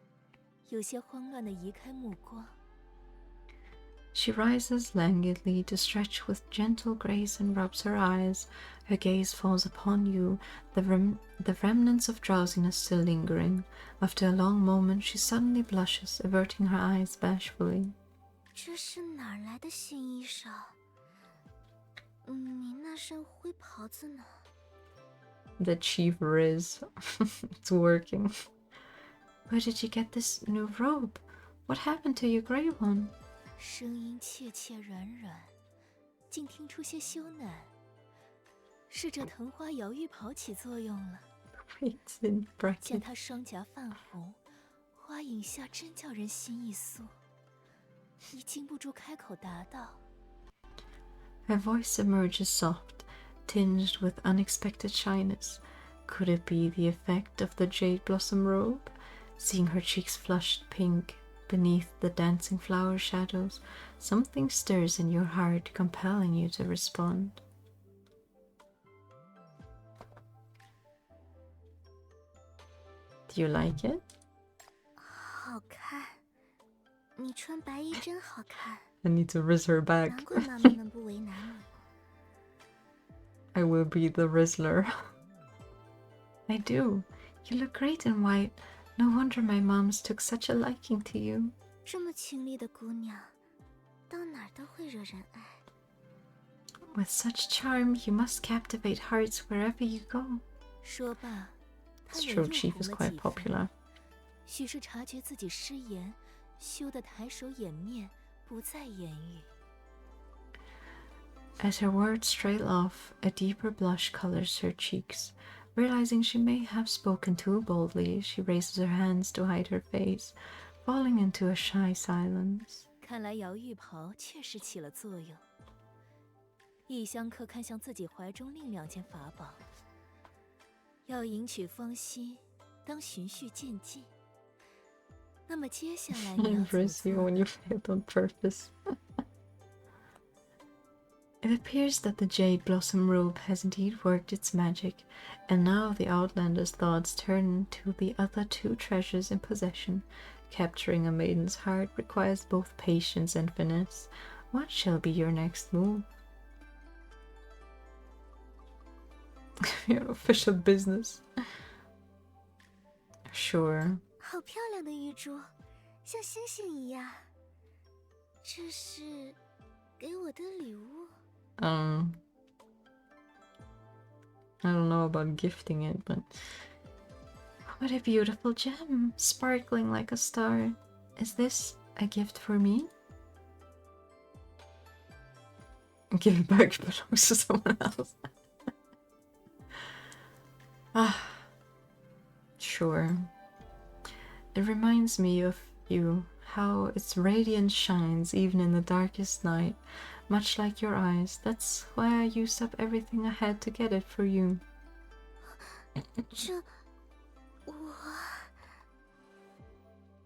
有些慌乱地移开目光。 She rises languidly to stretch with gentle grace and rubs her eyes. Her gaze falls upon you, the remnants of drowsiness still lingering. After a long moment, she suddenly blushes, averting her eyes bashfully. 这是哪儿来的新衣裳？你那身灰袍子呢？ The chief riz. It's working. Where did you get this new robe? What happened to your grey one? 声音怯怯软软，竟听出些羞赧。是这藤花摇玉袍起作用了。 It's in 见 bracket. 她双颊泛红，花影下真叫人心一酥。你禁不住开口答道。 Her voice emerges soft, tinged with unexpected shyness. Could it be the effect of the jade blossom robe? Seeing her cheeks flushed pink beneath the dancing flower shadows, something stirs in your heart, compelling you to respond. Do you like it? 好看，你穿白衣真好看。 I need to riz her back. 难怪妈妈们不为难你。 I will be the Rizzler. I do. You look great in white. No wonder my moms took such a liking to you. 这么清丽的姑娘，到哪儿都会惹人爱。 With such charm, you must captivate hearts wherever you go. 说罢，他 It's 脸 true, 又 Chief 红 is 了 quite 几分， popular. 许是察觉自己失言，羞得抬手掩面，不再言语。 As her words trail off, a deeper blush colors her cheeks. Realizing she may have spoken too boldly, she raises her hands to hide her face, falling into a shy silence. 看来摇玉袍确实起了作用。异乡客看向自己怀中另2件法宝，要迎娶芳心，当循序渐进。那么接下来你要怎么 Embrace you 做 when 呢？ you failed on purpose. It appears that the jade blossom robe has indeed worked its magic, and now the Outlander's thoughts turn to the other 2 treasures in possession. Capturing a maiden's heart requires both patience and finesse. What shall be your next move? Your official business. Sure. 好漂亮的玉珠，像星星一样。这是给我的礼物。I don't know about gifting it, but what a beautiful gem, sparkling like a star. Is this a gift for me? Give it back, belongs to someone else. Sure. It reminds me of you, how its radiance shines even in the darkest night, much like your eyes. That's why I used up everything I had to get it for you. 这，我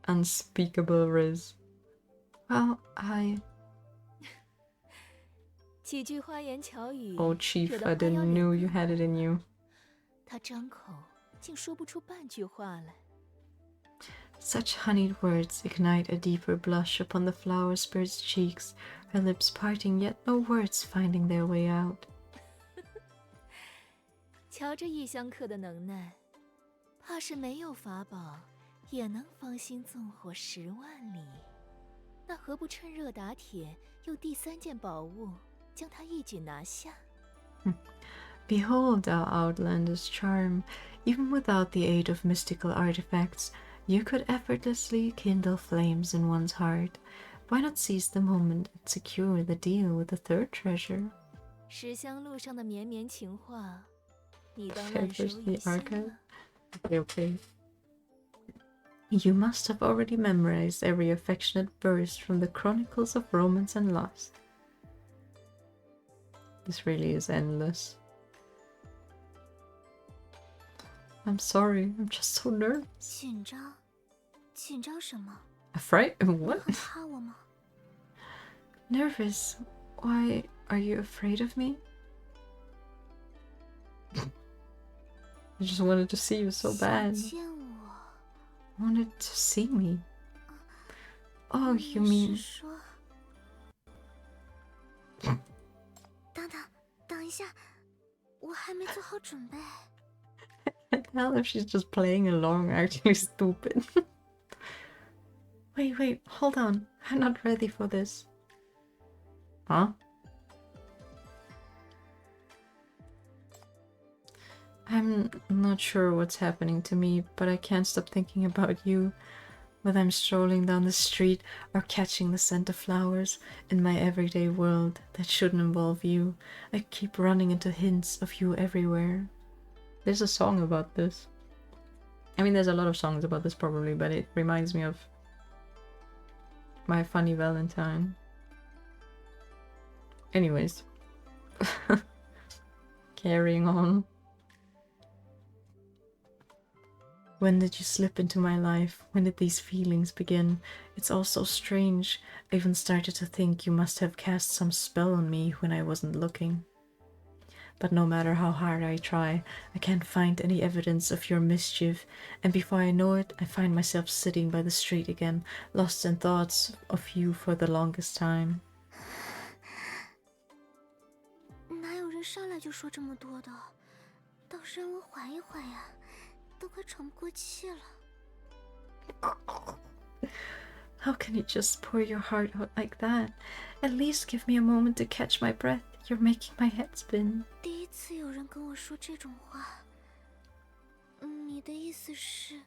Unspeakable Riz. Well, 几句花言巧语 Oh, Chief, 惹得 I 花妖 didn't 脸 know 更 you had it in you. 他张口竟说不出半句话来。 Such honeyed words ignite a deeper blush upon the flower spirit's cheeks, her lips parting, yet no words finding their way out. 瞧这异乡客的能耐，怕是没有法宝，也能芳心纵火10万里。那何不趁热打铁，用第3件宝物将他一举拿下？ Behold our outlandish charm. Even without the aid of mystical artifacts, you could effortlessly kindle flames in one's heart. Why not seize the moment and secure the deal with the third treasure? 10香路上的绵绵情话，你当烂熟 Treasures 于 the 心 archive. 了。 Okay. You must have already memorized every affectionate verse from the chronicles of romance and lust. This really is endless. I'm sorry, I'm just so nervous. 紧张，紧张什么？ Afraid? 你 What? 很怕我吗？ Nervous? Why are you afraid of me? I just wanted to see you so 想 bad. 见我？ Wanted to see me. Oh, 你 you mean 是说？等等，等一下，我还没做好准备。 hell if she's just playing along, actually stupid. Wait, hold on. I'm not ready for this. Huh? I'm not sure what's happening to me, but I can't stop thinking about you. Whether I'm strolling down the street or catching the scent of flowers in my everyday world that shouldn't involve you, I keep running into hints of you everywhere. There's a song about this. I mean, there's a lot of songs about this probably, but it reminds me of My Funny Valentine. Anyways. Carrying on. When did you slip into my life? When did these feelings begin? It's all so strange. I even started to think you must have cast some spell on me when I wasn't looking. But no matter how hard I try, I can't find any evidence of your mischief, and before I know it, I find myself sitting by the street again, lost in thoughts of you for the longest time. 哪有人上来就说这么多的？倒是让我缓一缓呀，都快喘不过气了。 How can you just pour your heart out like that? At least give me a moment to catch my breath. You're making my head spin. 第一次有人跟我说这种话，你的意思是，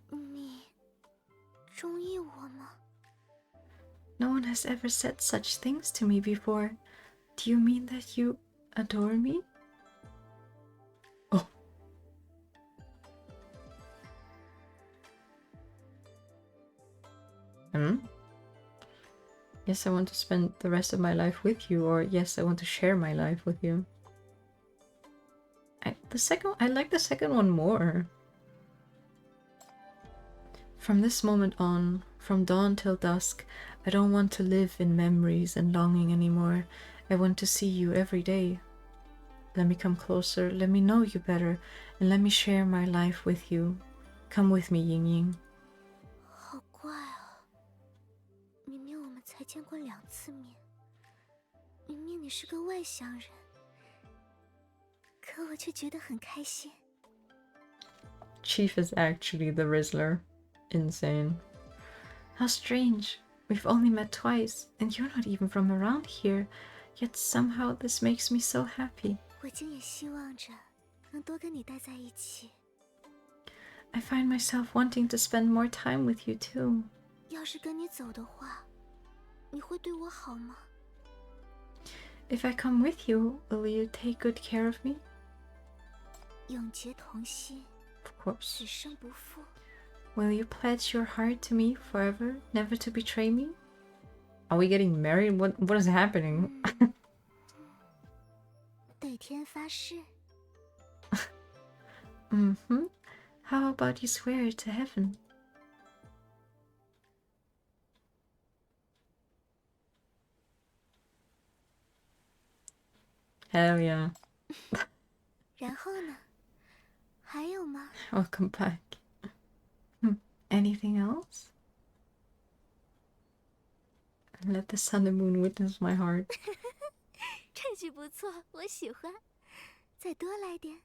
你中意我吗？ No one has ever said such things to me before. Do you mean that you adore me? Oh. Yes, I want to spend the rest of my life with you, or yes, I want to share my life with you. I like the second one more. From this moment on, from dawn till dusk, I don't want to live in memories and longing anymore. I want to see you every day. Let me come closer, let me know you better, and let me share my life with you. Come with me, Ying Ying. 好怪啊！明明我们才见过2次面，明明你是个外乡人，可我却觉得很开心。 Chief is actually the Rizzler. Insane. How strange. We've only met twice, and you're not even from around here, yet somehow this makes me so happy. 我竟也希望着能多跟你待在一起。 I find myself wanting to spend more time with you too. 要是跟你走的话，你会对我好吗？ If I come with you, will you take good care of me? 永结同心， Of course. 此生不负。 Will you pledge your heart to me forever, never to betray me? Are we getting married? What is happening? 对天发誓。 Mm-hmm. How about you swear it to heaven? Hell yeah. 然后呢？还有吗？ Welcome back. Anything else? Let the sun and moon witness my heart. 这句不错，我喜欢。再多来点。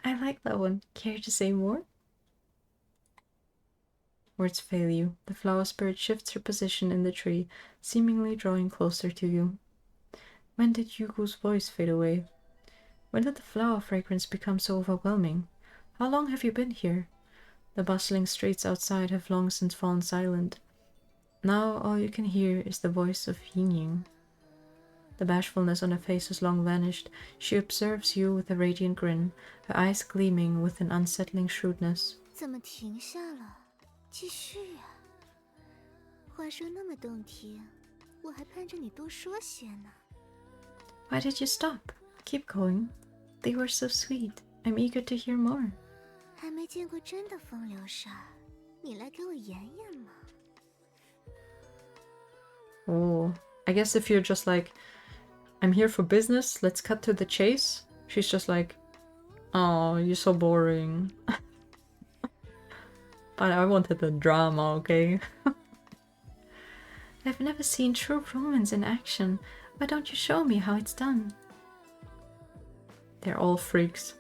I like that one. Care to say more? Words fail you. The flower spirit shifts her position in the tree, seemingly drawing closer to you. When did Yugo's voice fade away? When did the flower fragrance become so overwhelming? How long have you been here? The bustling streets outside have long since fallen silent. Now all you can hear is the voice of Ying. The bashfulness on her face has long vanished. She observes you with a radiant grin, her eyes gleaming with an unsettling shrewdness. 怎么停下了？继续呀。话说那么动听，我还盼着你多说些呢。 Why did you stop? Keep going. They were so sweet. I'm eager to hear more. 还没见过真的风流事儿，你来给我演演嘛。 Oh, I guess if you're just like, I'm here for business, let's cut to the chase. She's just like, oh, you're so boring. But I wanted the drama, okay? I've never seen true romance in action. Why don't you show me how it's done? They're all freaks.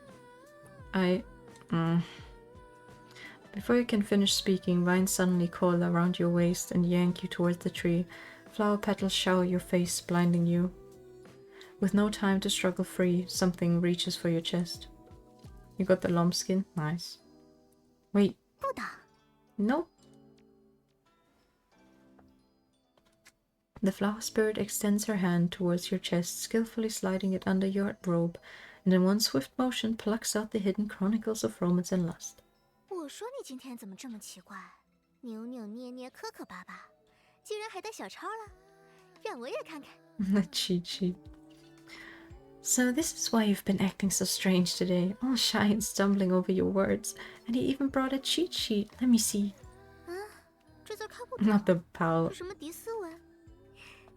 Before you can finish speaking, vines suddenly coil around your waist and yank you towards the tree. Flower petals shower your face, blinding you. With no time to struggle free, something reaches for your chest. You got the lambskin? Nice. Wait. 不打。 Nope. The flower spirit extends her hand towards your chest, skillfully sliding it under your robe, and in one swift motion plucks out the hidden chronicles of romance and lust. 我说你今天怎么这么奇怪？扭扭捏捏、磕磕巴巴，竟然还带小抄了，让我也看看。 The cheat sheet. So this is why you've been acting so strange today, all shy and stumbling over your words. And he even brought a cheat sheet. Let me see. 啊，这字看不懂。 Not the pal. 是什么迪斯文？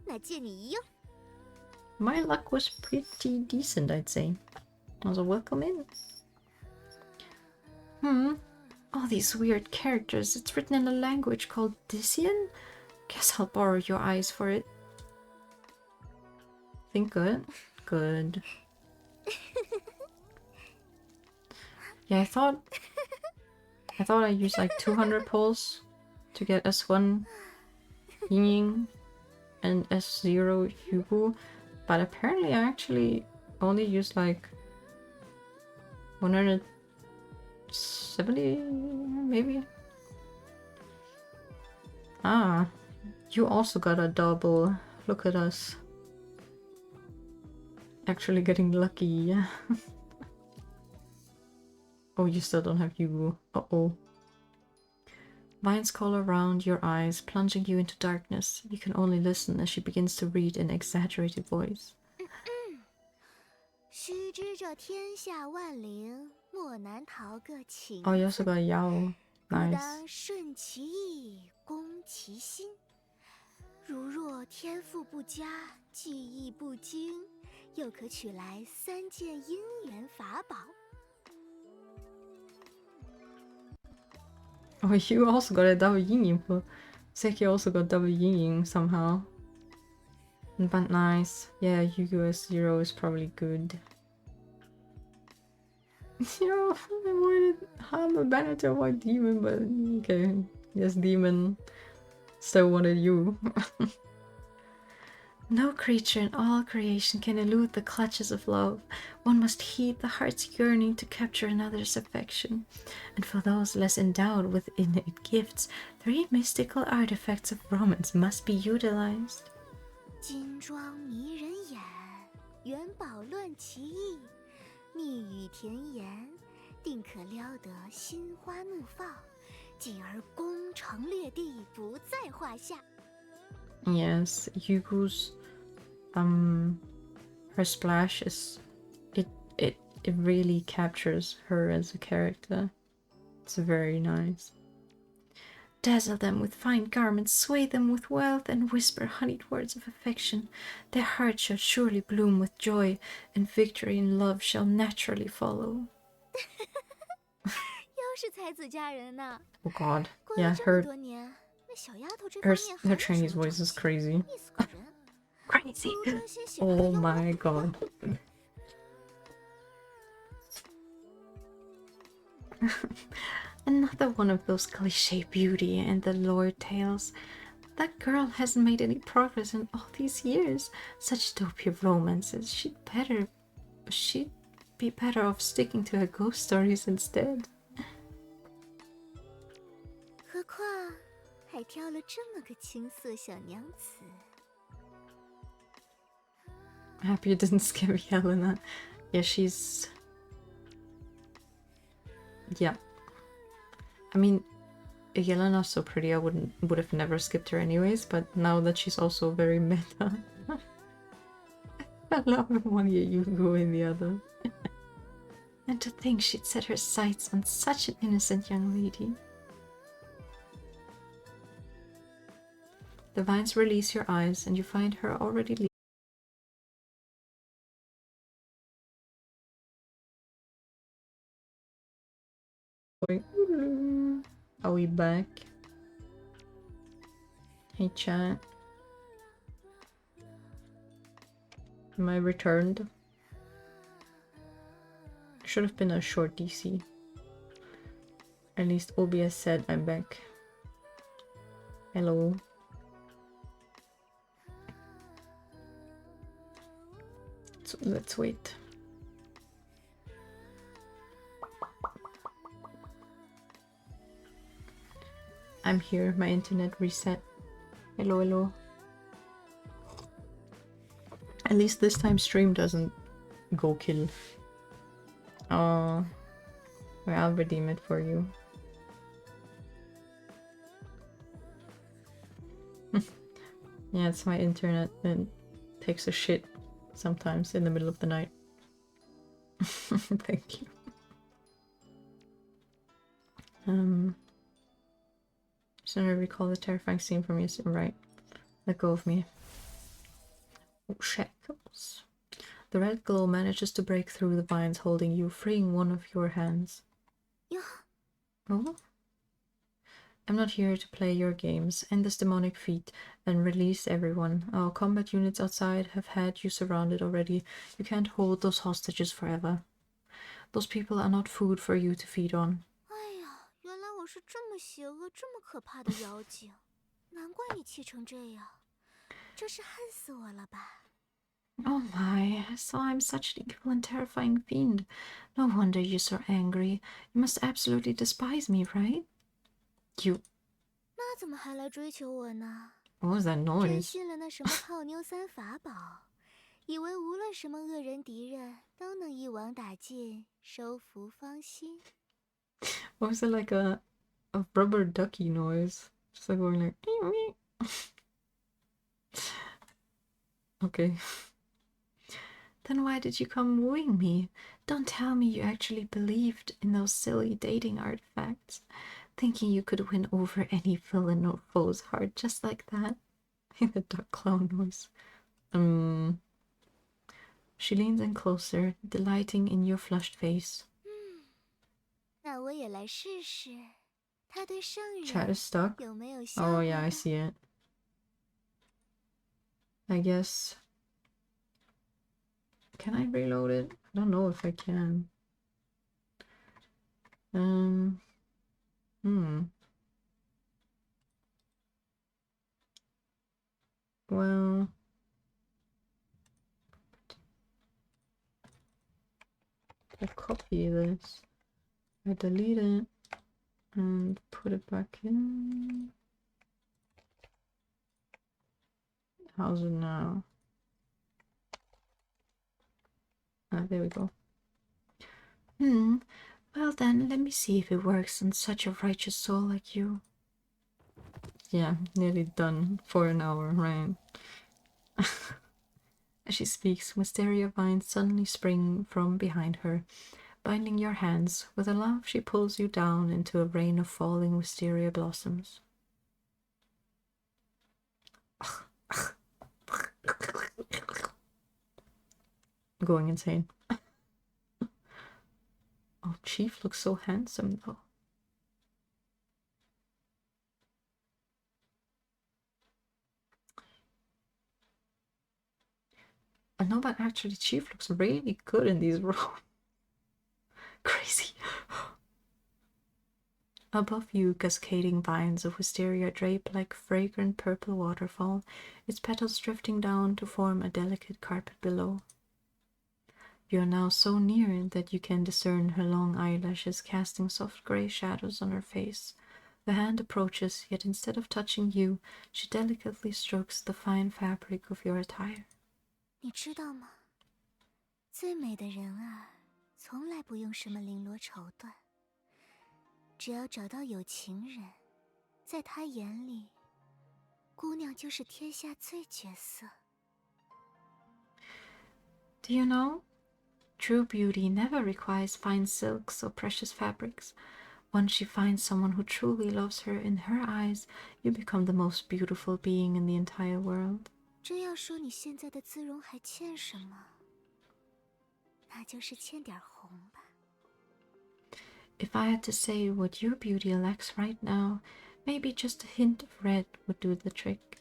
那借你一用。 My luck was pretty decent, I'd say. Also, welcome in. All these weird characters. It's written in a language called Dissian? Guess I'll borrow your eyes for it. Think good? Good. Yeah, I thought I used like 200 pulls to get S1 Ying and S0 Yugu, but apparently I actually only used like 170 maybe. Ah, you also got a double. Look at us. Actually getting lucky. Oh, you still don't have Yugu. Uh-oh. Vines call around your eyes, plunging you into darkness. You can only listen as she begins to read in exaggerated voice. 须知这天下万灵，莫难逃个情。 Oh, you also got Yao. 不 Nice. 当顺其意，攻其心。如若天赋不佳，技艺不精，又可取来3件姻缘法宝。 Oh, you also got a double yin for Seki also got double yin somehow. But nice. Yeah, Yugo S0 is probably good. Yo, I wanted harm a banner to avoid demon, but okay. Yes, demon. So wanted you. No creature in all creation can elude the clutches of love. One must heed the heart's yearning to capture another's affection. And for those less endowed with innate gifts, 3 mystical artifacts of romance must be utilized. 金装迷人眼，元宝乱奇意，蜜语甜言，定可撩得心花怒放，进而攻城略地，不在话下。 Yes, Yugu's her splash is it really captures her as a character. It's very nice. Dazzle them with fine garments, sway them with wealth, and whisper honeyed words of affection. Their hearts shall surely bloom with joy, and victory in love shall naturally follow. 又是才子佳人呢。 Oh god. 过 Yeah, 了这么多年，那小丫头这方面还 her 有什么 Chinese 长 voice is 进？ crazy. 意思个人。 Crazy. 不如专心写她的 Oh 幽默 my god. Another one of those cliche Beauty and the Lord tales. That girl hasn't made any progress in all these years. Such dopey romances. She'd be better off sticking to her ghost stories instead. 何况还挑了这么个青涩小娘子。 Happy you didn't skip Helena. Yeah, she's... Yeah. I mean, Yelena's so pretty, I would have never skipped her anyways, but now that she's also very meta... I love one you go in the other. And to think she'd set her sights on such an innocent young lady. The vines release your eyes, and you find her already going. Are we back? Hey chat. Am I returned? Should have been a short DC. At least OBS said I'm back. Hello. So let's wait. I'm here, my internet reset. Hello, hello. At least this time stream doesn't go kill. Oh, well, I'll redeem it for you. Yeah, it's my internet that takes a shit sometimes in the middle of the night. Thank you. So I recall the terrifying scene from yesterday. Right. Let go of me. Oh, shackles. The red glow manages to break through the vines holding you, freeing one of your hands. Yeah. Oh? I'm not here to play your games. End this demonic feat and release everyone. Our combat units outside have had you surrounded already. You can't hold those hostages forever. Those people are not food for you to feed on. 哎呀，原来我是这么邪恶、这么可怕的妖精，难怪你气成这样，这是恨死我了吧？ Oh my, so I'm such an evil and terrifying fiend. No wonder you're so angry. You must absolutely despise me, right? You... 那怎么还来追求我呢？ What was that 真 noise? 信了那什么泡妞三法宝，以为无论什么恶人敌人都能一网打尽，收服芳心。 What was it, like a rubber ducky noise? Just like going like... Okay. Then why did you come wooing me? Don't tell me you actually believed in those silly dating artifacts, thinking you could win over any villain or foe's heart just like that. The duck clown noise. She leans in closer, delighting in your flushed face. 那我也来试试，他对圣 Chat 人 is stuck. 有没有效 Oh 果 yeah, I 呢？ see it. I guess... Can I reload it? I don't know if I can. well, I copy this. I delete it and put it back in. How's it now? Ah, there we go. Well then, let me see if it works on such a righteous soul like you. Yeah, nearly done for an hour, right? As she speaks, wisteria vines suddenly spring from behind her, binding your hands. With a laugh, she pulls you down into a rain of falling wisteria blossoms. I'm going insane. Oh, Chief looks so handsome, though. No, but actually, Chief looks really good in these roles. Crazy. Above you, cascading vines of wisteria drape like fragrant purple waterfall, its petals drifting down to form a delicate carpet below. You are now so near that you can discern her long eyelashes casting soft grey shadows on her face. The hand approaches, yet instead of touching you, she delicately strokes the fine fabric of your attire. 你知道吗？最美的人啊，从来不用什么绫罗绸缎，只要找到有情人，在他眼里，姑娘就是天下最绝色。Do you know? True beauty never requires fine silks or precious fabrics. Once she finds someone who truly loves her, in her eyes, you become the most beautiful being in the entire world. 真要说你现在的姿容还欠什么，那就是欠点红吧。If I had to say what your beauty lacks right now, maybe just a hint of red would do the trick.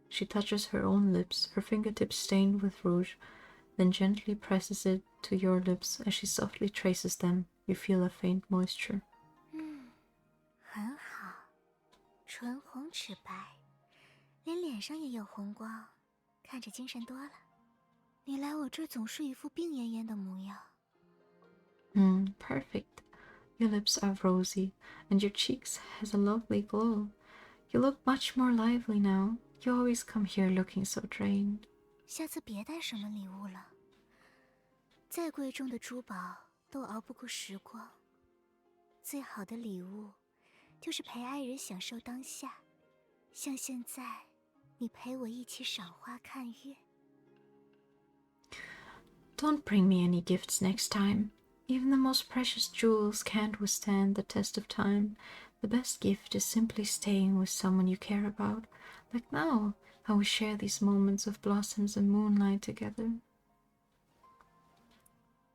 She touches her own lips, her fingertips stained with rouge, then gently presses it to your lips. As she softly traces them, you feel a faint moisture. 很好，唇红齿白，连脸上也有红光，看着精神多了。你来我这儿总是一副病恹恹的模样。Perfect. Your lips are rosy, and your cheeks has a lovely glow. You look much more lively now. You always come here looking so drained. 下次别带什么礼物了，再贵重的珠宝都熬不过时光。最好的礼物，就是陪爱人享受当下，像现在，你陪我一起赏花看月。Don't bring me any gifts next time. Even the most precious jewels can't withstand the test of time. The best gift is simply staying with someone you care about, like now, how we share these moments of blossoms and moonlight together.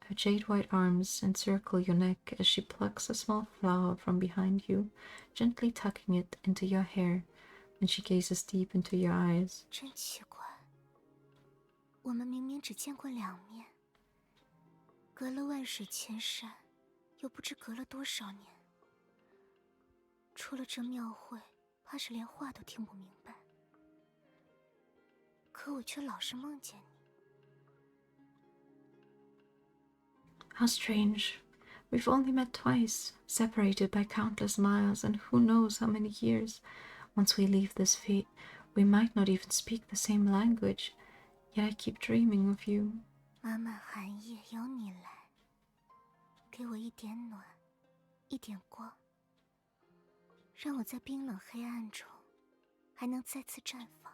Her jade-white arms encircle your neck as she plucks a small flower from behind you, gently tucking it into your hair, and she gazes deep into your eyes. 真奇怪，我们明明只见过2面，隔了万水千山，又不知隔了多少年。出了这庙会，怕是连话都听不明白。可我却老是梦见你。How strange. We've only met twice, separated by countless miles and who knows how many years. Once we leave this fate, we might not even speak the same language, yet I keep dreaming of you. 漫漫寒夜有你来，给我一点暖，一点光，让我在冰冷黑暗中还能再次绽放。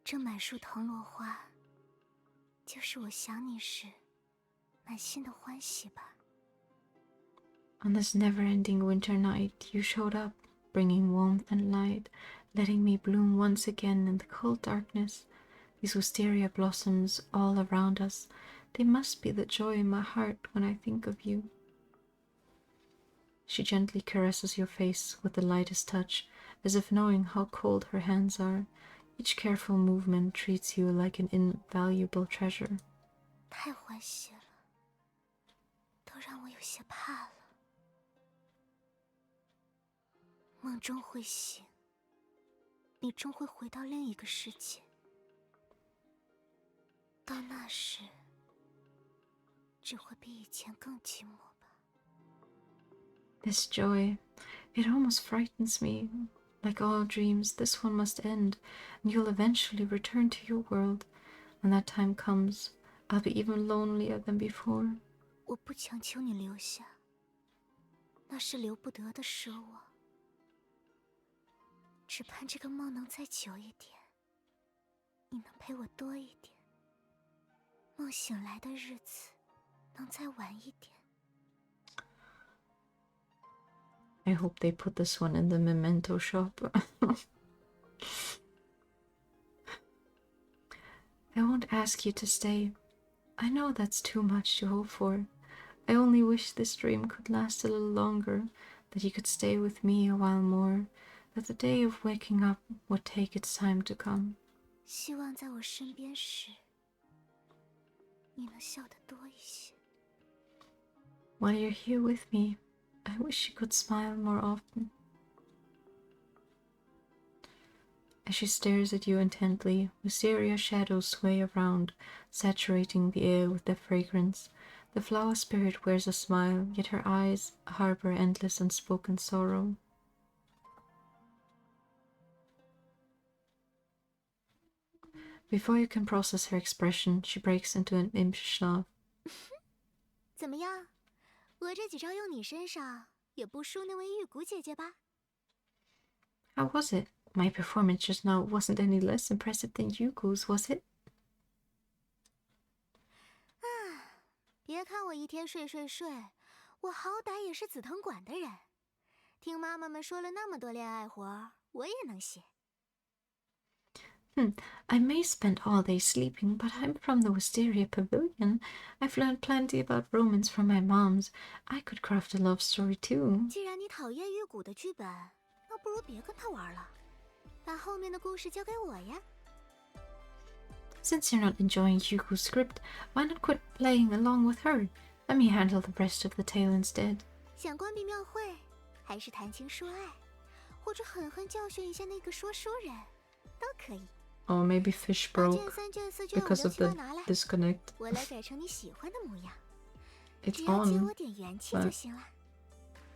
这满树藤萝花，就是我想你时满心的欢喜吧。On this never-ending winter night, you showed up, bringing warmth and light, letting me bloom once again in the cold darkness. These wisteria blossoms all around us, they must be the joy in my heart when I think of you. She gently caresses your face with the lightest touch, as if knowing how cold her hands are. Each careful movement treats you like an invaluable treasure. 太欢喜了，都让我有些怕了。梦终会醒，你终会回到另一个世界。到那时，只会比以前更寂寞吧。 This joy, it almost frightens me. Like all dreams, this one must end, and you'll eventually return to your world. When that time comes, I'll be even lonelier than before. 我不强求你留下，那是留不得的奢望。只盼这个梦能再久一点，你能陪我多一点，梦醒来的日子能再晚一点。 I hope they put this one in the memento shop. I won't ask you to stay. I know that's too much to hope for. I only wish this dream could last a little longer, that you could stay with me a while more, that the day of waking up would take its time to come. 希望在我身边时，你能笑得多一些。 While you're here with me, I wish you could smile more often. As she stares at you intently, wisteria shadows sway around, saturating the air with their fragrance. The flower spirit wears a smile, yet her eyes harbor endless unspoken sorrow. Before you can process her expression, she breaks into an impish laugh. 怎么样？我这几招用你身上，也不输那位玉骨姐姐吧？ How was it? My performance just now wasn't any less impressive than Yuko's, was it? 别看我一天睡，我好歹也是紫藤馆的人。听妈妈们说了那么多恋爱活，我也能写。I may spend all day sleeping, but I'm from the Wisteria Pavilion. I've learned plenty about romance from my moms. I could craft a love story too. 既然你讨厌玉骨的剧本，那不如别跟他玩了，把后面的故事交给我呀。 Since you're not enjoying Yuko's script, why not quit playing along with her? Let me handle the rest of the tale instead. 想关闭庙会，还是谈情说爱，或者狠狠教训一下那个说书人，都可以。 Or maybe Fish 把 broke 卷3、卷4、卷5、 because 卷 of 7 the 拿来， disconnect. 我来改成你喜欢的模样。 It's 只要借 on. 我点元气就行了。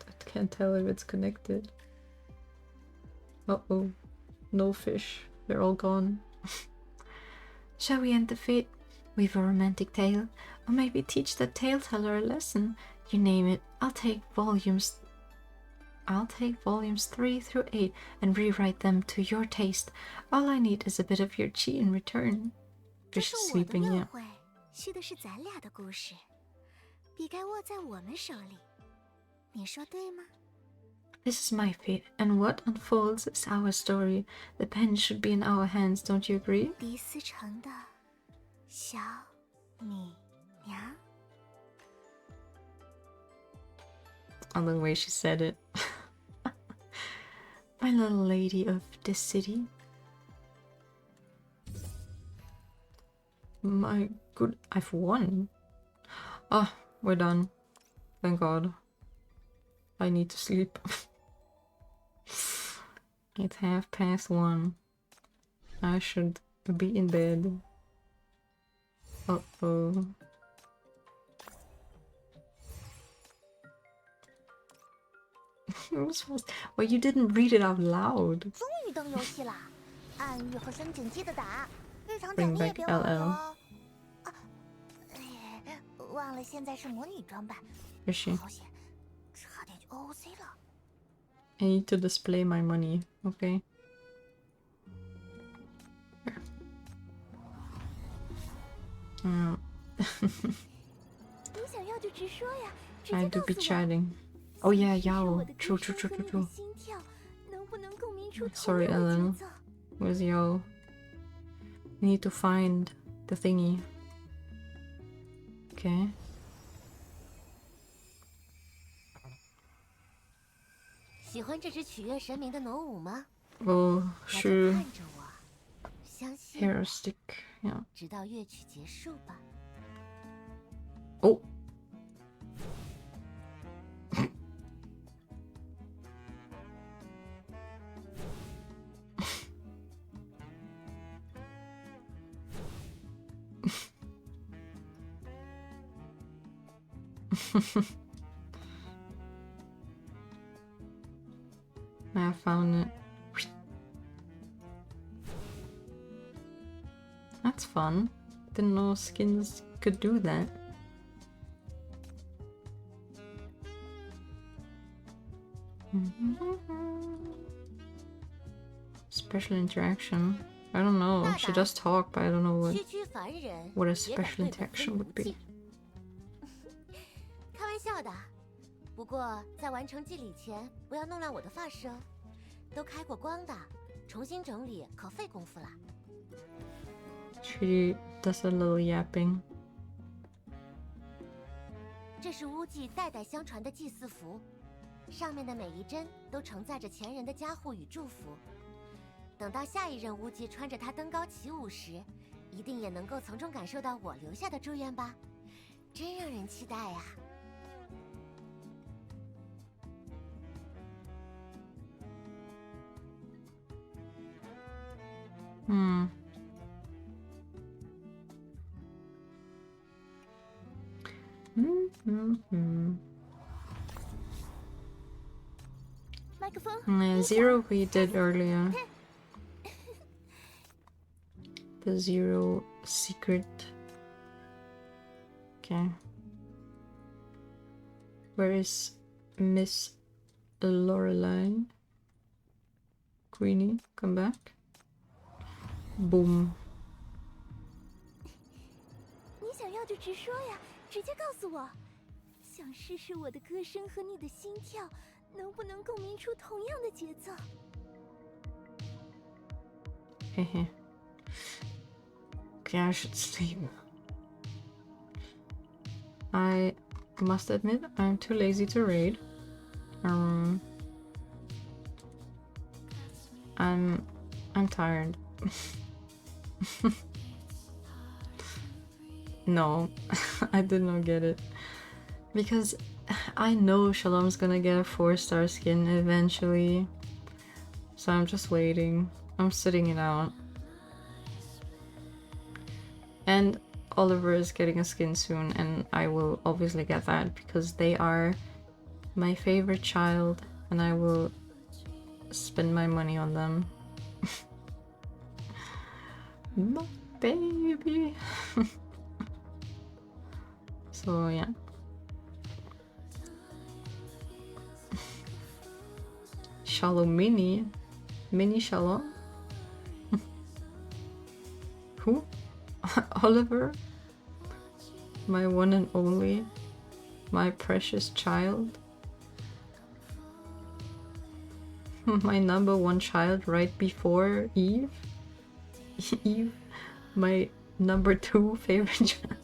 I can't tell if it's connected. Uh-oh. No fish. They're all gone. Shall we end the fate? Weave a romantic tale? Or maybe teach the tale-teller a lesson? You name it. I'll take volumes 3 through 8 and rewrite them to your taste. All I need is a bit of your chi in return. 这 Fish 是 is 我的 sleeping, 庙 yeah. 会，需的是咱俩的故事，笔该握在我们手里，你说对吗？ This is my fate, and what unfolds is our story. The pen should be in our hands, don't you agree? 第4城的小女娘。 On the way she said it. My little lady of this city. My good, I've won. Ah, we're done. Thank God. I need to sleep. It's 1:30. I should be in bed. Uh-oh. Well, you didn't read it out loud. 终于登游戏啦！暗喻和升警记得打，日常 Bring 奖励也 back 别忘了 LL. 哦。忘了现在是魔女装扮， Is she? 好险，差点就 OC 了。 I need to display my money, okay? Um, 你想要就直说呀，直 I 接 do 告 be 诉我。 chatting. Oh yeah, 试试 Yao. 我的 True, 歌 true, 声 true, 和 true, 你的 true. 心跳能不能共鸣出同 Sorry, 样的节 Ellen. 奏？ Where's Yao? We need to find the thingy. Okay. 喜欢这支取悦神明的傩舞吗？ Oh, 那就 sure. 看着我，相信 Hair 我， stick. Yeah. 直到乐曲结束吧。 Oh. I found it. That's fun. Didn't know skins could do that. Special interaction. I don't know. She does talk, but I don't know what a special interaction would be. 开玩笑的，不过在完成祭礼前，不要弄乱我的发饰哦。都开过光的，重新整理可费功夫了。She does a little yapping. 这是巫祭代代相传的祭祀服，上面的每一针都承载着前人的加护与祝福。等到下一任巫祭穿着它登高起舞时，一定也能够从中感受到我留下的祝愿吧，真让人期待呀！麦克风。Zero we did earlier. The Zero secret. Okay. Where is Miss Lorelei? Queenie, come back. Boom. 你想要就直说呀，直接告诉我。想试试我的歌声和你的心跳，能不能共鸣出同样的节奏？嘿嘿。Okay, I should sleep. I must admit I'm too lazy to raid. I'm tired. No, I did not get it. Because I know Shalom's gonna get a 4-star skin eventually. So I'm just waiting. I'm sitting it out. And Oliver is getting a skin soon, and I will obviously get that because they are my favorite child, and I will spend my money on them. My baby. So yeah. Shalom Mini Shalom. Who? Oliver? My one and only, my precious child. My number one child right before Eve. Eve, my number 2 favorite child.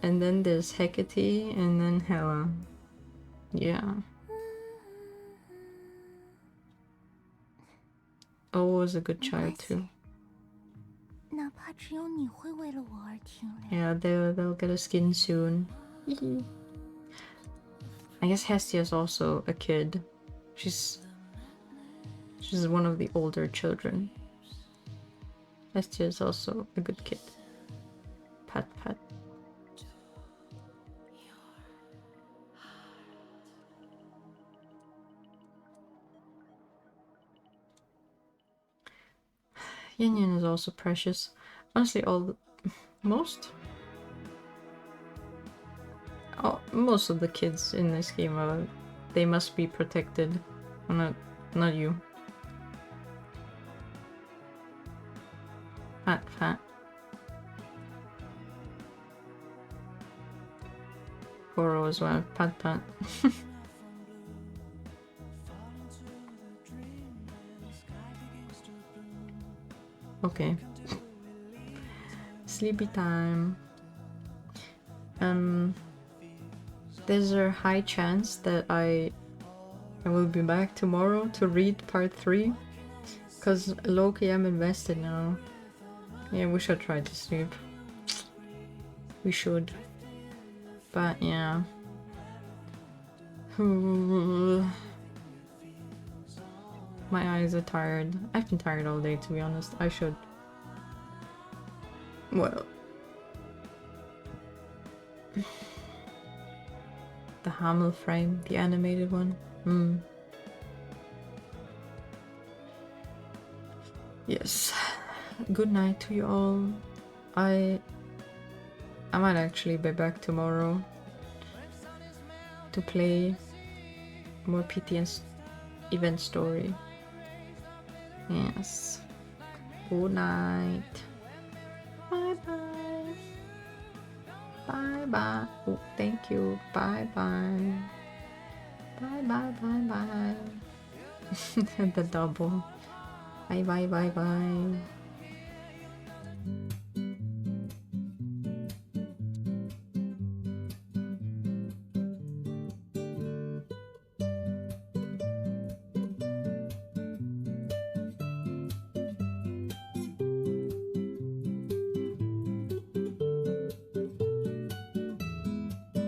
And then there's Hecate, and then Hela. Yeah. O was a good child too. Yeah, they'll get a skin soon. I guess Hestia's also a kid. She's one of the older children. Hestia is also a good kid. Pat pat. Yin Yin is also precious. Honestly, most of the kids in this game they must be protected. Not you. Fat. Goro as well. Pat. Okay. Sleepy time. There's a high chance that I will be back tomorrow to read part 3. Cause low-key I'm invested now. Yeah, we should try to sleep. We should. But yeah. My eyes are tired. I've been tired all day, to be honest. I should. Well. The Hamel frame, the animated one. Yes. Good night to you all. I might actually be back tomorrow to play more PTS event story. Yes. Good night. Bye bye. Bye bye. Oh, thank you. Bye bye. Bye bye bye bye. The double. Bye bye bye bye.